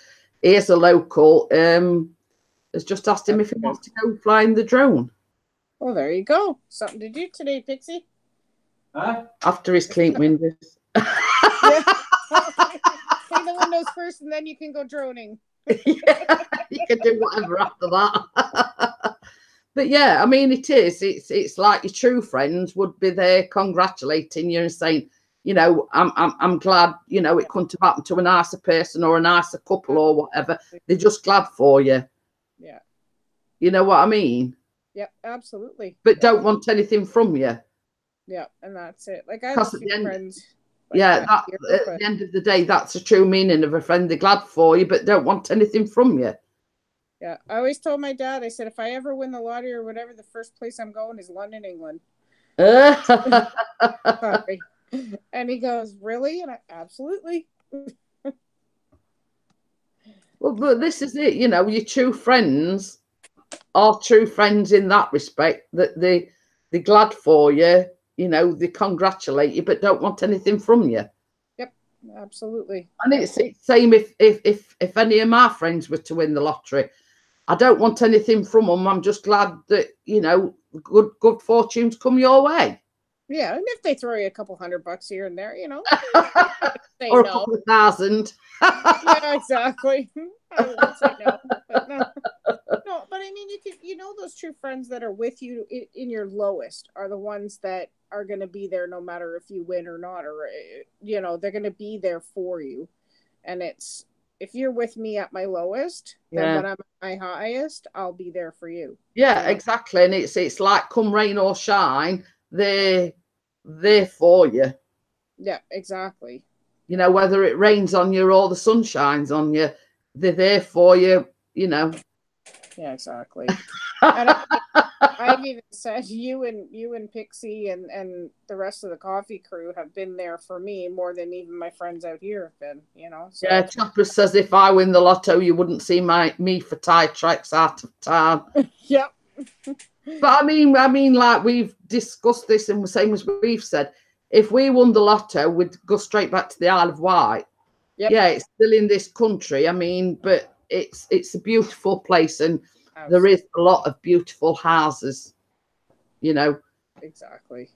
He is a local. Has just asked him if he wants to go flying the drone. Well, there you go. Something to do today, Pixie. Huh? After his clean windows. Yeah. Clean the windows first, and then you can go droning. Yeah, you can do whatever after that. But yeah, I mean, it's like your true friends would be there congratulating you and saying, you know, I'm glad, you know, it couldn't have happened to a nicer person or a nicer couple or whatever. They're just glad for you. Yeah. You know what I mean? Yep, absolutely. But don't want anything from you. Yeah, and that's it. Like, I have a few friends. Like at the end of the day, that's the true meaning of a friend. They're glad for you, but don't want anything from you. Yeah, I always told my dad, I said, if I ever win the lottery or whatever, the first place I'm going is London, England. Sorry. And he goes, "Really?" And absolutely. Well, but this is it, you know, your true friends are true friends in that respect, that they're glad for you, you know, they congratulate you, but don't want anything from you. Yep, absolutely. And it's same if any of my friends were to win the lottery. I don't want anything from them. I'm just glad that, you know, good fortunes come your way. Yeah, and if they throw you a couple $100 here and there, you know. Or a couple of thousand. Yeah, exactly. I won't say no. But no. No, but I mean, you know, those true friends that are with you in your lowest are the ones that are going to be there no matter if you win or not, or, you know, they're going to be there for you. And it's, if you're with me at my lowest, then when I'm at my highest, I'll be there for you. Yeah, you know? Exactly. And it's like come rain or shine, they're there for you. Yeah, exactly. You know, whether it rains on you or the sun shines on you, they're there for you, you know. Yeah, exactly. I've even said you and Pixie and the rest of the coffee crew have been there for me more than even my friends out here have been, you know. So. Yeah, Chopper says if I win the lotto, you wouldn't see me for tie tracks out of town. Yep. But I mean, like we've discussed this, and the same as we've said, if we won the lotto, we'd go straight back to the Isle of Wight. Yep. Yeah, it's still in this country. I mean, but it's a beautiful place, and there is a lot of beautiful houses. You know. Exactly.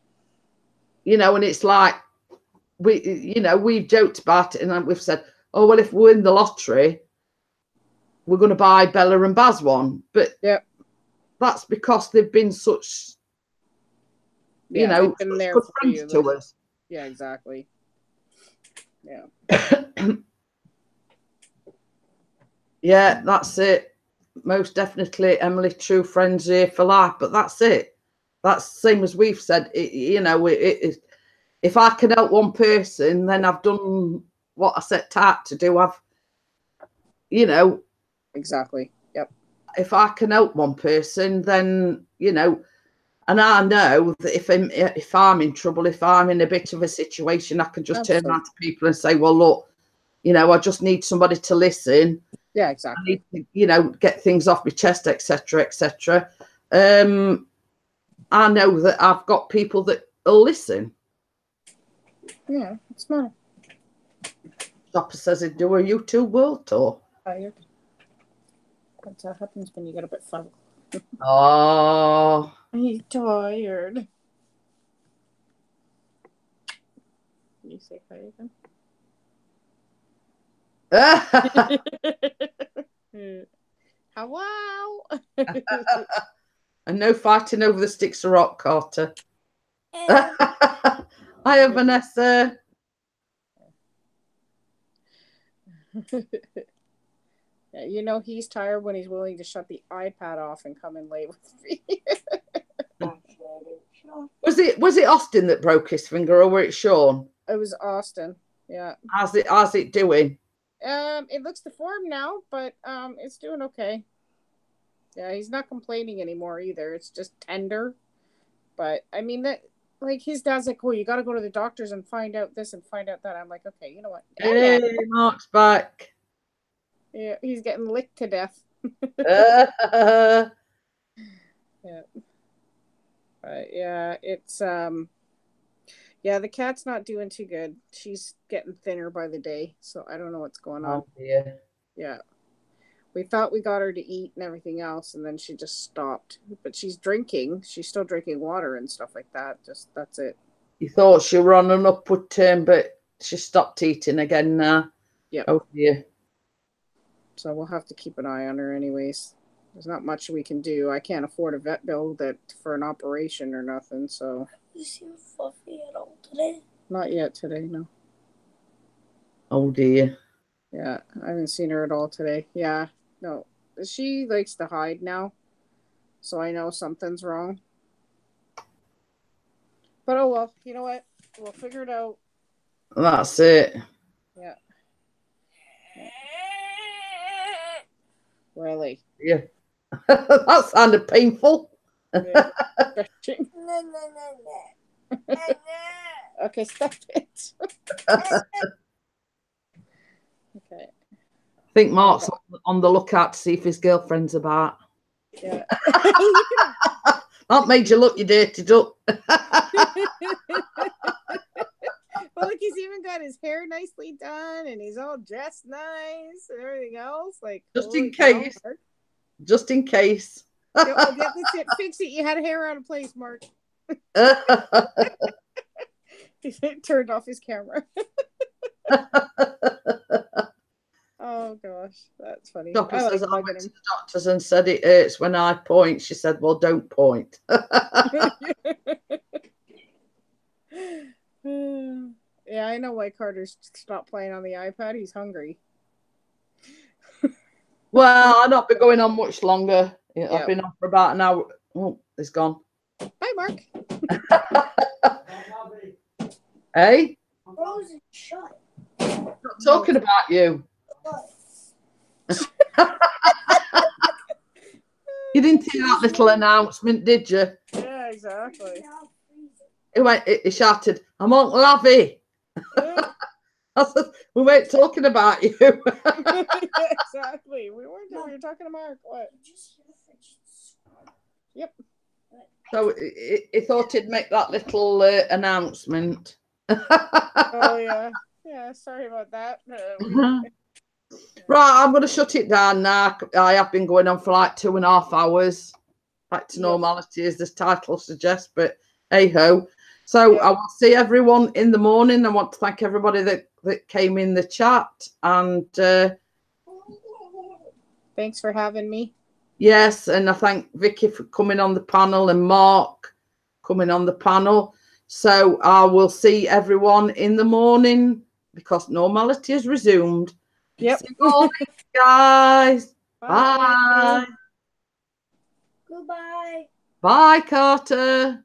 You know, and it's like we've joked about it, and we've said, oh well, if we win the lottery, we're going to buy Bella and Baz one. But yep. That's because they've been such, been there good for friends you. to us. Yeah, exactly. Yeah. Yeah, that's it. Most definitely, Emily, true friends here for life. But that's it. That's the same as we've said. If I can help one person, then I've done what I set out to do. Exactly. Yep. If I can help one person, then, and I know that if I'm in trouble, if I'm in a bit of a situation, I can just turn around to people and say, well, look, I just need somebody to listen. Yeah, exactly. I need, get things off my chest, etc., etc. I know that I've got people that will listen. Yeah, it's smart. Chopper says he'd do a YouTube world tour. Tired. That's what happens when you get a bit fun. Oh. He's tired. Can you say hi again? Hello. And no fighting over the sticks of rock, Carter. Hiya, Vanessa. Yeah, he's tired when he's willing to shut the iPad off and come and lay with me. Was it Austin that broke his finger, or were it Sean? It was Austin. Yeah. How's it doing? It looks deformed now, but it's doing okay. Yeah, he's not complaining anymore either. It's just tender. But I mean that, like, his dad's like, "Oh, you got to go to the doctors and find out this and find out that." I'm like, "Okay, you know what?" Hey, Mark's back. Yeah, he's getting licked to death. Yeah. But yeah, it's yeah, the cat's not doing too good. She's getting thinner by the day, so I don't know what's going on. Oh dear. Yeah. We thought we got her to eat and everything else, and then she just stopped. But she's drinking. She's still drinking water and stuff like that. Just that's it. You thought she were on an upward turn, but she stopped eating again now. Yeah. Oh dear. So we'll have to keep an eye on her anyways. There's not much we can do. I can't afford a vet bill for an operation or nothing, so. You seem fluffy at all today? Not yet today, no. Oh dear. Yeah, I haven't seen her at all today. Yeah, no. She likes to hide now, so I know something's wrong. But oh well, you know what? We'll figure it out. That's it. Yeah. Really? Yeah. That sounded painful. No. Okay, stop it. Okay. I think Mark's on the lookout to see if his girlfriend's about. Yeah. That made you look, you dirty duck. Well, look, he's even got his hair nicely done, and he's all dressed nice, and everything else. Like, just in case. Just in case. Yeah, that's it. Fix it. You had hair out of place, Mark. He turned off his camera. Oh gosh, that's funny. Doctor says I went to the doctors and said it hurts when I point. She said, "Well, don't point." Yeah, I know why Carter's stopped playing on the iPad. He's hungry. Well, I've not been going on much longer. Yeah, I've been on for about an hour. Oh, it's gone. Bye, Mark. Hey? Close and shut. Not talking about you. You didn't hear that little announcement, did you? Yeah, exactly. He shouted, "I'm Uncle Lavy." Yeah. I said, "We weren't talking about you." Exactly. We were talking about what? Yep. So he thought he'd make that little announcement. Oh yeah. Yeah. Sorry about that. Right, I'm going to shut it down now. I have been going on for like 2.5 hours. Back to normality, as this title suggests, but hey ho. So I will see everyone in the morning. I want to thank everybody that came in the chat, and thanks for having me. Yes, and I thank Vicky for coming on the panel and Mark coming on the panel. So I will see everyone in the morning because normality is resumed. Yep. See you all, guys. Bye. Goodbye. Bye, Carter.